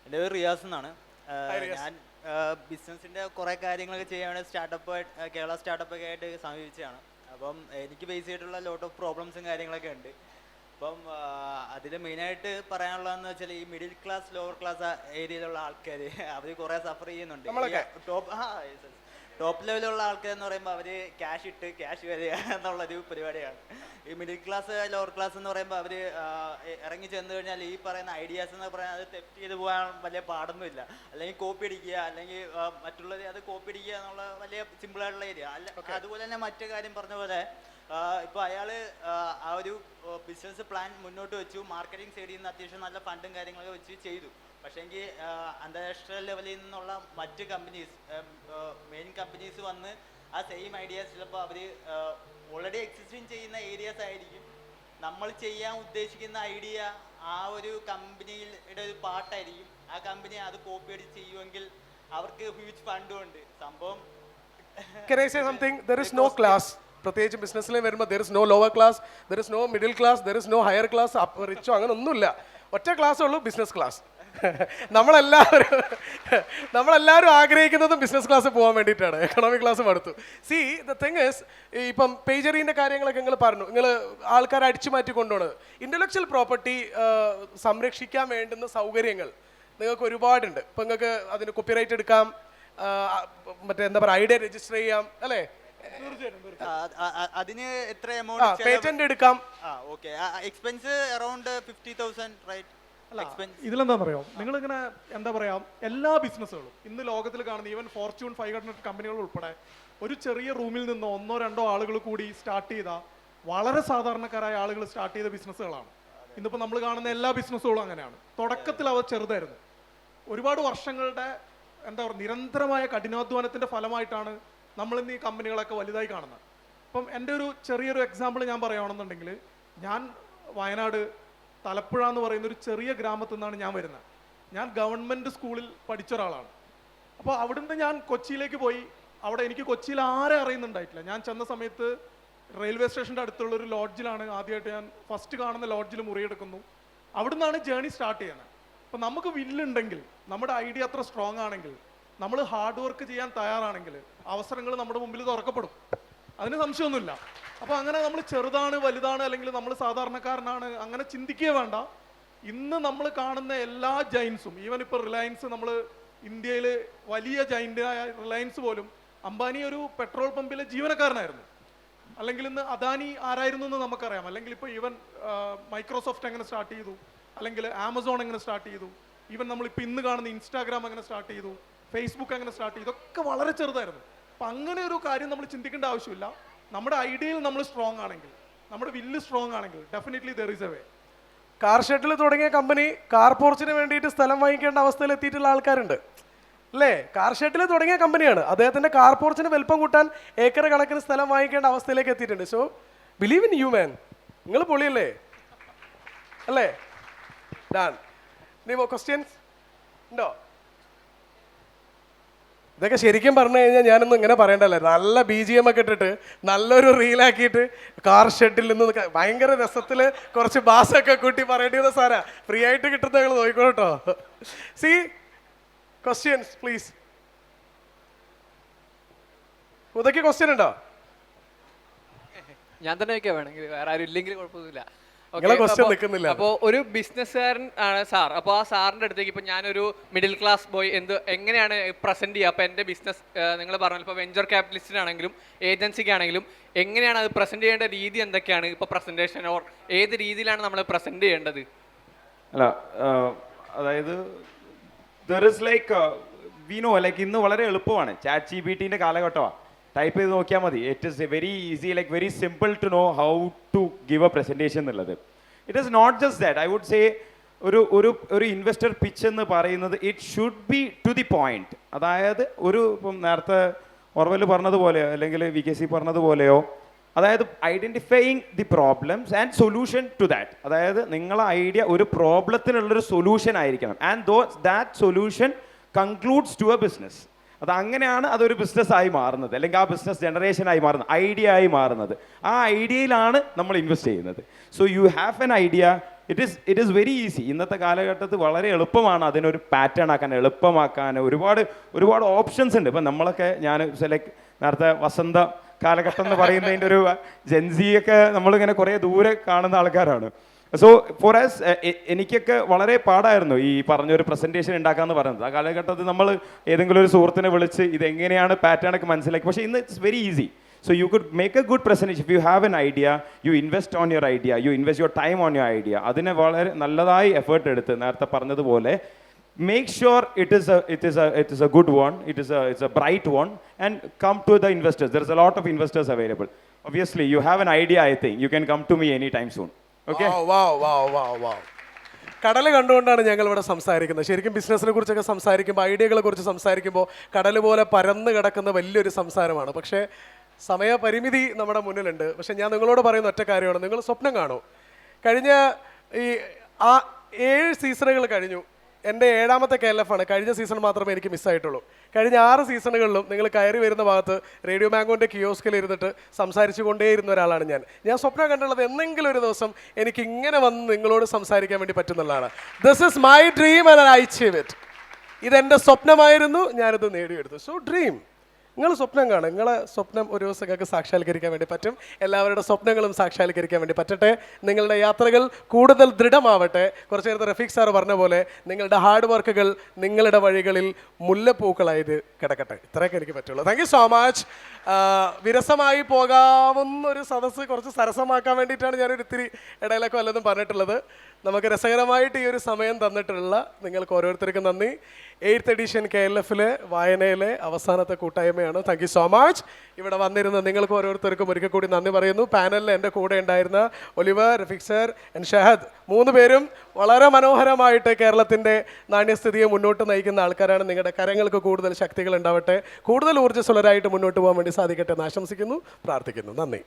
എൻ്റെ പേര് റിയാസ് എന്നാണ്. ഞാൻ ബിസിനസ്സിൻ്റെ കുറേ കാര്യങ്ങളൊക്കെ ചെയ്യാൻ വേണ്ടി കേരള സ്റ്റാർട്ടപ്പൊക്കെ ആയിട്ട് സമീപിച്ചതാണ്. അപ്പം എനിക്ക് ബേസ് ചെയ്തിട്ടുള്ള ലോട്ട് ഓഫ് പ്രോബ്ലംസും കാര്യങ്ങളൊക്കെ ഉണ്ട്. അപ്പം അതിൽ മെയിനായിട്ട് പറയാനുള്ളതെന്ന് വെച്ചാൽ ഈ മിഡിൽ ക്ലാസ് ലോവർ ക്ലാസ് ഏരിയയിലുള്ള ആൾക്കാർ അവർ കുറേ സഫർ ചെയ്യുന്നുണ്ട്. ടോപ്പ് ലെവലുള്ള ആൾക്കാരെന്ന് പറയുമ്പോൾ അവർ ക്യാഷ് ഇട്ട് ക്യാഷ് വരിക എന്നുള്ളൊരു പരിപാടിയാണ്. ഈ മിഡിൽ ക്ലാസ് ലോവർ ക്ലാസ് എന്ന് പറയുമ്പോൾ അവർ ഇറങ്ങി ചെന്ന് കഴിഞ്ഞാൽ ഈ പറയുന്ന ഐഡിയാസ് എന്ന് പറഞ്ഞാൽ അത് തെറ്റ് ചെയ്ത് പോകാൻ വലിയ പാടൊന്നുമില്ല. അല്ലെങ്കിൽ കോപ്പി അടിക്കുക, അല്ലെങ്കിൽ മറ്റുള്ളവർ അത് കോപ്പി അടിക്കുക എന്നുള്ള വലിയ സിമ്പിളായിട്ടുള്ള ഏരിയ അല്ല. അതുപോലെ തന്നെ മറ്റു കാര്യം പറഞ്ഞ പോലെ ഇപ്പോൾ അയാൾ ആ ഒരു ബിസിനസ് പ്ലാൻ മുന്നോട്ട് വെച്ചു, മാർക്കറ്റിംഗ് സൈഡിൽ നിന്ന് അത്യാവശ്യം നല്ല ഫണ്ടും കാര്യങ്ങളൊക്കെ വെച്ച് ചെയ്തു. പക്ഷേങ്കിൽ അന്താരാഷ്ട്ര ലെവലിൽ നിന്നുള്ള മറ്റ് കമ്പനീസ്, മെയിൻ കമ്പനീസ് വന്ന് ആ സെയിം ഐഡിയാസ് ചിലപ്പോൾ അവർ ഓൾറെഡി എക്സിസ്റ്റിംഗ് ചെയ്യുന്ന ഏരിയാസ് ആയിരിക്കും. നമ്മൾ ചെയ്യാൻ ഉദ്ദേശിക്കുന്ന ഐഡിയ ആ ഒരു കമ്പനിയുടെ ഒരു പാർട്ടായിരിക്കും. ആ കമ്പനി അത് കോപ്പി അടിച്ച് ചെയ്യുമെങ്കിൽ അവർക്ക് ഹ്യൂജ് ഫണ്ടും ഉണ്ട്. സംഭവം Can I say something? There is no class. പ്രത്യേകിച്ച് ബിസിനസ്സിൽ വരുമ്പോൾ there is no lower class, there is no middle class, there is no higher class, Richo അങ്ങനെ ഒന്നുമില്ല. ഒറ്റ ക്ലാസ്സേ ഉള്ളൂ, ബിസിനസ് ക്ലാസ്. നമ്മളെല്ലാവരും ആഗ്രഹിക്കുന്നതും ബിസിനസ് ക്ലാസ് പോകാൻ വേണ്ടിയിട്ടാണ്. എക്കണോമിക് ക്ലാസ് മടുത്തു. സി ദ തിങ് ഇസ്, ഇപ്പം പേജറിൻ്റെ കാര്യങ്ങളൊക്കെ നിങ്ങൾ പറഞ്ഞു, നിങ്ങൾ ആൾക്കാരെ അടിച്ചു മാറ്റി കൊണ്ടുപോകുന്നത്. ഇൻ്റലക്ച്വൽ പ്രോപ്പർട്ടി സംരക്ഷിക്കാൻ വേണ്ടുന്ന സൗകര്യങ്ങൾ നിങ്ങൾക്ക് ഒരുപാടുണ്ട്. ഇപ്പം നിങ്ങൾക്ക് അതിന് കോപ്പിറൈറ്റ് എടുക്കാം, മറ്റേ എന്താ പറയുക, ഐഡിയ രജിസ്റ്റർ ചെയ്യാം, അല്ലേ? അതിന് എത്ര എമൗണ്ട് പേറ്റന്റ് എടുക്കാം. Okay, expense around 50,000 right? ഇതിലെന്താ പറയാം, നിങ്ങളിങ്ങനെ എന്താ പറയാ, എല്ലാ ബിസിനസ്സുകളും ഇന്ന് ലോകത്തിൽ കാണുന്ന ഈവൻ ഫോർച്യൂൺ 500 കമ്പനികൾ ഉൾപ്പെടെ ഒരു ചെറിയ റൂമിൽ നിന്നോ 1-2 ആളുകൾ കൂടി സ്റ്റാർട്ട് ചെയ്ത വളരെ സാധാരണക്കാരായ ആളുകൾ സ്റ്റാർട്ട് ചെയ്ത ബിസിനസ്സുകളാണ്. ഇന്നിപ്പോൾ നമ്മൾ കാണുന്ന എല്ലാ ബിസിനസ്സുകളും അങ്ങനെയാണ്. തുടക്കത്തിൽ അവർ ചെറുതായിരുന്നു. ഒരുപാട് വർഷങ്ങളുടെ എന്താ പറയുക, നിരന്തരമായ കഠിനാധ്വാനത്തിൻ്റെ ഫലമായിട്ടാണ് നമ്മളിന്ന് ഈ കമ്പനികളൊക്കെ വലുതായി കാണുന്നത്. അപ്പം എൻ്റെ ഒരു ചെറിയൊരു എക്സാമ്പിൾ ഞാൻ പറയുകയാണെന്നുണ്ടെങ്കിൽ, ഞാൻ വയനാട് തലപ്പുഴ എന്ന് പറയുന്ന ഒരു ചെറിയ ഗ്രാമത്തിൽ നിന്നാണ് ഞാൻ വരുന്നത്. ഞാൻ ഗവൺമെൻറ് സ്കൂളിൽ പഠിച്ച ഒരാളാണ്. അപ്പോൾ അവിടുന്ന് ഞാൻ കൊച്ചിയിലേക്ക് പോയി. അവിടെ എനിക്ക് കൊച്ചിയിൽ ആരെ അറിയുന്നുണ്ടായിട്ടില്ല. ഞാൻ ചെന്ന സമയത്ത് റെയിൽവേ സ്റ്റേഷൻ്റെ അടുത്തുള്ള ഒരു ലോഡ്ജിലാണ് ആദ്യമായിട്ട് ഞാൻ ഫസ്റ്റ് കാണുന്ന ലോഡ്ജിൽ മുറിയെടുക്കുന്നു. അവിടുന്നാണ് ജേണി സ്റ്റാർട്ട് ചെയ്യുന്നത്. അപ്പം നമുക്ക് വില്ലുണ്ടെങ്കിൽ, നമ്മുടെ ഐഡിയ അത്ര സ്ട്രോങ് ആണെങ്കിൽ, നമ്മൾ ഹാർഡ് വർക്ക് ചെയ്യാൻ തയ്യാറാണെങ്കിൽ അവസരങ്ങൾ നമ്മുടെ മുമ്പിൽ തുറക്കപ്പെടും. അതിന് സംശയമൊന്നുമില്ല. അപ്പോൾ അങ്ങനെ നമ്മൾ ചെറുതാണ് വലുതാണ് അല്ലെങ്കിൽ നമ്മൾ സാധാരണക്കാരനാണ് അങ്ങനെ ചിന്തിക്കുക വേണ്ട. ഇന്ന് നമ്മൾ കാണുന്ന എല്ലാ ജൈൻസും, ഈവൻ ഇപ്പോൾ റിലയൻസ്, നമ്മൾ ഇന്ത്യയിൽ വലിയ ജൈൻ്റായ റിലയൻസ് പോലും, അംബാനി ഒരു പെട്രോൾ പമ്പിലെ ജീവനക്കാരനായിരുന്നു. അല്ലെങ്കിൽ ഇന്ന് അദാനി ആരായിരുന്നു എന്ന് നമുക്കറിയാം. അല്ലെങ്കിൽ ഇപ്പോൾ ഈവൻ മൈക്രോസോഫ്റ്റ് എങ്ങനെ സ്റ്റാർട്ട് ചെയ്തു, അല്ലെങ്കിൽ ആമസോൺ എങ്ങനെ സ്റ്റാർട്ട് ചെയ്തു, ഈവൻ നമ്മളിപ്പോൾ ഇന്ന് കാണുന്ന ഇൻസ്റ്റാഗ്രാം എങ്ങനെ സ്റ്റാർട്ട് ചെയ്തു, ഫേസ്ബുക്ക് എങ്ങനെ സ്റ്റാർട്ട് ചെയ്തു, ഇതൊക്കെ വളരെ ചെറുതായിരുന്നു. അപ്പം അങ്ങനെ ഒരു കാര്യം നമ്മൾ ചിന്തിക്കേണ്ട ആവശ്യമില്ല. നമ്മുടെ ഐഡിയയിൽ നമ്മൾ സ്ട്രോങ് ആണെങ്കിൽ, നമ്മുടെ വില്ല് സ്ട്രോങ് ആണെങ്കിൽ, definitely there is a way. Car ഷെഡിൽ തുടങ്ങിയ കമ്പനി കാർ പോർച്ചിന് വേണ്ടിയിട്ട് സ്ഥലം വാങ്ങിക്കേണ്ട അവസ്ഥയിൽ എത്തിയിട്ടുള്ള ആൾക്കാരുണ്ട്, അല്ലേ? കാർ ഷെഡിൽ തുടങ്ങിയ കമ്പനിയാണ്, അദ്ദേഹത്തിൻ്റെ കാർ പോർച്ചിന് വലിപ്പം കൂട്ടാൻ ഏക്കർ കണക്കിന് സ്ഥലം വാങ്ങിക്കേണ്ട അവസ്ഥയിലേക്ക് എത്തിയിട്ടുണ്ട്. So believe in you man. നിങ്ങൾ പൊളിയല്ലേ, അല്ലേ? ഡാൻ. നീ ക്വസ്റ്റ്യൻസ് ഉണ്ടോ? ഇതൊക്കെ ശരിക്കും പറഞ്ഞു കഴിഞ്ഞാൽ ഞാനൊന്നും ഇങ്ങനെ പറയണ്ടല്ലേ. നല്ല BGM ഒക്കെ ഇട്ടിട്ട് നല്ലൊരു റീലാക്കിയിട്ട് കാർ ഷെഡിൽ നിന്ന് ഭയങ്കര രസത്തിൽ കുറച്ച് ബാസൊക്കെ കൂട്ടി പറയേണ്ടി വന്ന സാറാ. ഫ്രീ ആയിട്ട് കിട്ടുന്ന നിങ്ങൾ നോക്കിക്കോട്ടോ. See questions please. ഉദയ്ക്ക് ക്വസ്റ്റ്യൻ ഉണ്ടോ? ഞാൻ തന്നെ വയ്ക്കാൻ വേണമെങ്കിൽ, വേറെ ആരും ഇല്ലെങ്കിൽ കുഴപ്പമൊന്നുമില്ല. അപ്പോൾ ഒരു ബിസിനസ്സുകാരൻ ആണ് സാർ. അപ്പോൾ ആ സാറിൻ്റെ അടുത്തേക്ക് ഇപ്പോൾ ഞാനൊരു മിഡിൽ ക്ലാസ് ബോയ് എങ്ങനെയാണ് പ്രസന്റ് ചെയ്യുക? അപ്പോൾ എൻ്റെ ബിസിനസ് നിങ്ങൾ പറഞ്ഞാൽ ഇപ്പോൾ വെഞ്ചർ ക്യാപിറ്റലിസ്റ്റിനാണെങ്കിലും ഏജൻസിക്കാണെങ്കിലും എങ്ങനെയാണ് അത് പ്രസന്റ് ചെയ്യേണ്ട രീതി എന്തൊക്കെയാണ്? ഇപ്പോൾ പ്രസന്റേഷൻ ഓർ ഏത് രീതിയിലാണ് നമ്മൾ പ്രസന്റ് ചെയ്യേണ്ടത്? അല്ല, അതായത് there is like we know, like ഇന്ന് വളരെ എളുപ്പമാണ്. ChatGPTന്റെ കാലഘട്ടമാണ്. ടൈപ്പ് ചെയ്ത് നോക്കിയാൽ മതി. It is very easy, like very simple to know how to give a presentation എന്നുള്ളത്. It is not just that. I would say ഒരു ഇൻവെസ്റ്റർ പിച്ച് എന്ന് പറയുന്നത് it should be to the point. അതായത് ഇപ്പം നേരത്തെ ഓർവെൽ പറഞ്ഞതുപോലെയോ അല്ലെങ്കിൽ VKC പറഞ്ഞതുപോലെയോ, അതായത് identifying the problems and solution to that. അതായത് നിങ്ങളെ ഐഡിയ ഒരു പ്രോബ്ലത്തിനുള്ളൊരു സൊല്യൂഷൻ ആയിരിക്കണം. And that solution concludes to a business. അത് അങ്ങനെയാണ് അതൊരു ബിസിനസ്സായി മാറുന്നത്, അല്ലെങ്കിൽ ആ ബിസിനസ് ജനറേഷനായി മാറുന്നത്, ഐഡിയ ആയി മാറുന്നത്. ആ ഐഡിയയിലാണ് നമ്മൾ ഇൻവെസ്റ്റ് ചെയ്യുന്നത്. So you have an idea, it is very easy. ഇന്നത്തെ കാലഘട്ടത്തിൽ വളരെ എളുപ്പമാണ് അതിനൊരു പാറ്റേൺ ആക്കാൻ, എളുപ്പമാക്കാൻ ഒരുപാട് ഓപ്ഷൻസ് ഉണ്ട്. ഇപ്പം നമ്മളൊക്കെ ഞാൻ നേരത്തെ വസന്ത കാലഘട്ടം എന്ന് പറയുന്നതിൻ്റെ ഒരു ജെൻസിയൊക്കെ നമ്മളിങ്ങനെ കുറേ ദൂരെ കാണുന്ന ആൾക്കാരാണ്. സോ ഫോർ ആസ് എനിക്കൊക്കെ വളരെ പാടായിരുന്നു ഈ പറഞ്ഞൊരു പ്രസൻറ്റേഷൻ ഉണ്ടാക്കാമെന്ന് പറയുന്നത്. ആ കാലഘട്ടത്തിൽ നമ്മൾ ഏതെങ്കിലും ഒരു സുഹൃത്തിനെ വിളിച്ച് ഇതെങ്ങനെയാണ് പാറ്റേൺ ഒക്കെ മനസ്സിലാക്കി. പക്ഷേ ഇന്ന് it's very easy. So you could make a good presentation. If you have an idea, you invest on your idea, you invest your time on your idea. അതിനെ വളരെ നല്ലതായി എഫേർട്ട് എടുത്ത് നേരത്തെ പറഞ്ഞതുപോലെ make sure it is a good one, it's a bright one, and come to the investors. There is a lot of investors available. Obviously you have an idea, I think you can come to me anytime soon. Okay? Wow. കടൽ കണ്ടുകൊണ്ടാണ് ഞങ്ങൾ ഇവിടെ സംസാരിക്കുന്നത്. ശരിക്കും ബിസിനസ്സിനെ കുറിച്ചൊക്കെ സംസാരിക്കുമ്പോൾ, ഐഡിയകളെ കുറിച്ച് സംസാരിക്കുമ്പോൾ കടൽ പോലെ പരന്ന് കിടക്കുന്ന വലിയൊരു സംസാരമാണ്. പക്ഷേ സമയപരിമിതി നമ്മുടെ മുന്നിലുണ്ട്. പക്ഷെ ഞാൻ നിങ്ങളോട് പറയുന്ന ഒറ്റ കാര്യമാണ്, നിങ്ങൾ സ്വപ്നം കാണൂ. കഴിഞ്ഞ ഈ 7 സീസണുകൾ കഴിഞ്ഞു. എൻ്റെ 7ാമത്തെ KLF ആണ്. കഴിഞ്ഞ സീസൺ മാത്രമേ എനിക്ക് മിസ്സായിട്ടുള്ളൂ. കഴിഞ്ഞ 6 സീസണുകളിലും നിങ്ങൾ കയറി വരുന്ന ഭാഗത്ത് റേഡിയോ മാംഗോൻ്റെ കിയോസ്കിൽ ഇരുന്നിട്ട് സംസാരിച്ചു കൊണ്ടേയിരുന്ന ഒരാളാണ് ഞാൻ സ്വപ്നം കണ്ടുള്ളത് എന്തെങ്കിലും ഒരു ദിവസം എനിക്ക് ഇങ്ങനെ വന്ന് നിങ്ങളോട് സംസാരിക്കാൻ വേണ്ടി പറ്റുന്നുള്ളതാണ്. This is my dream and I achieve it. ഇതെൻ്റെ സ്വപ്നമായിരുന്നു, ഞാനിത് നേടിയെടുത്തു. സോ ഡ്രീം, നിങ്ങൾ സ്വപ്നം കാണും. നിങ്ങളെ സ്വപ്നം ഒരു ദിവസം നിങ്ങൾക്ക് സാക്ഷാത്കരിക്കാൻ വേണ്ടി പറ്റും. എല്ലാവരുടെ സ്വപ്നങ്ങളും സാക്ഷാത്കരിക്കാൻ വേണ്ടി പറ്റട്ടെ. നിങ്ങളുടെ യാത്രകൾ കൂടുതൽ ദൃഢമാവട്ടെ. കുറച്ച് നേരത്തെ റഫീഖ് സാർ പറഞ്ഞ പോലെ നിങ്ങളുടെ ഹാർഡ് വർക്കുകൾ നിങ്ങളുടെ വഴികളിൽ മുല്ലപ്പൂക്കളായത് കിടക്കട്ടെ. ഇത്രയൊക്കെ എനിക്ക് പറ്റുള്ളൂ. Thank you so much. വിരസമായി പോകാവുന്ന ഒരു സദസ്സ് കുറച്ച് സരസമാക്കാൻ വേണ്ടിയിട്ടാണ് ഞാനൊരു ഇത്തിരി ഇടയിലൊക്കെ വല്ലതും പറഞ്ഞിട്ടുള്ളത്. നമുക്ക് രസകരമായിട്ട് ഈ ഒരു സമയം തന്നിട്ടുള്ള നിങ്ങൾക്ക് ഓരോരുത്തർക്കും നന്ദി. 8th എഡിഷൻ KLFലെ വായനയിലെ അവസാനത്തെ കൂട്ടായ്മയാണ്. Thank you so much. ഇവിടെ വന്നിരുന്ന നിങ്ങൾക്ക് ഓരോരുത്തർക്കും ഒരിക്കൽ കൂടി നന്ദി പറയുന്നു. പാനലിൽ എൻ്റെ കൂടെ ഉണ്ടായിരുന്ന Oliver, Rafeeq sir and Shahad, 3 പേരും വളരെ മനോഹരമായിട്ട് കേരളത്തിൻ്റെ നാണ്യസ്ഥിതിയെ മുന്നോട്ട് നയിക്കുന്ന ആൾക്കാരാണ്. നിങ്ങളുടെ കരങ്ങൾക്ക് കൂടുതൽ ശക്തികൾ ഉണ്ടാവട്ടെ, കൂടുതൽ ഊർജ്ജസ്വലരായിട്ട് മുന്നോട്ട് പോകാൻ വേണ്ടി സാധിക്കട്ടെ എന്ന് ആശംസിക്കുന്നു, പ്രാർത്ഥിക്കുന്നു. നന്ദി.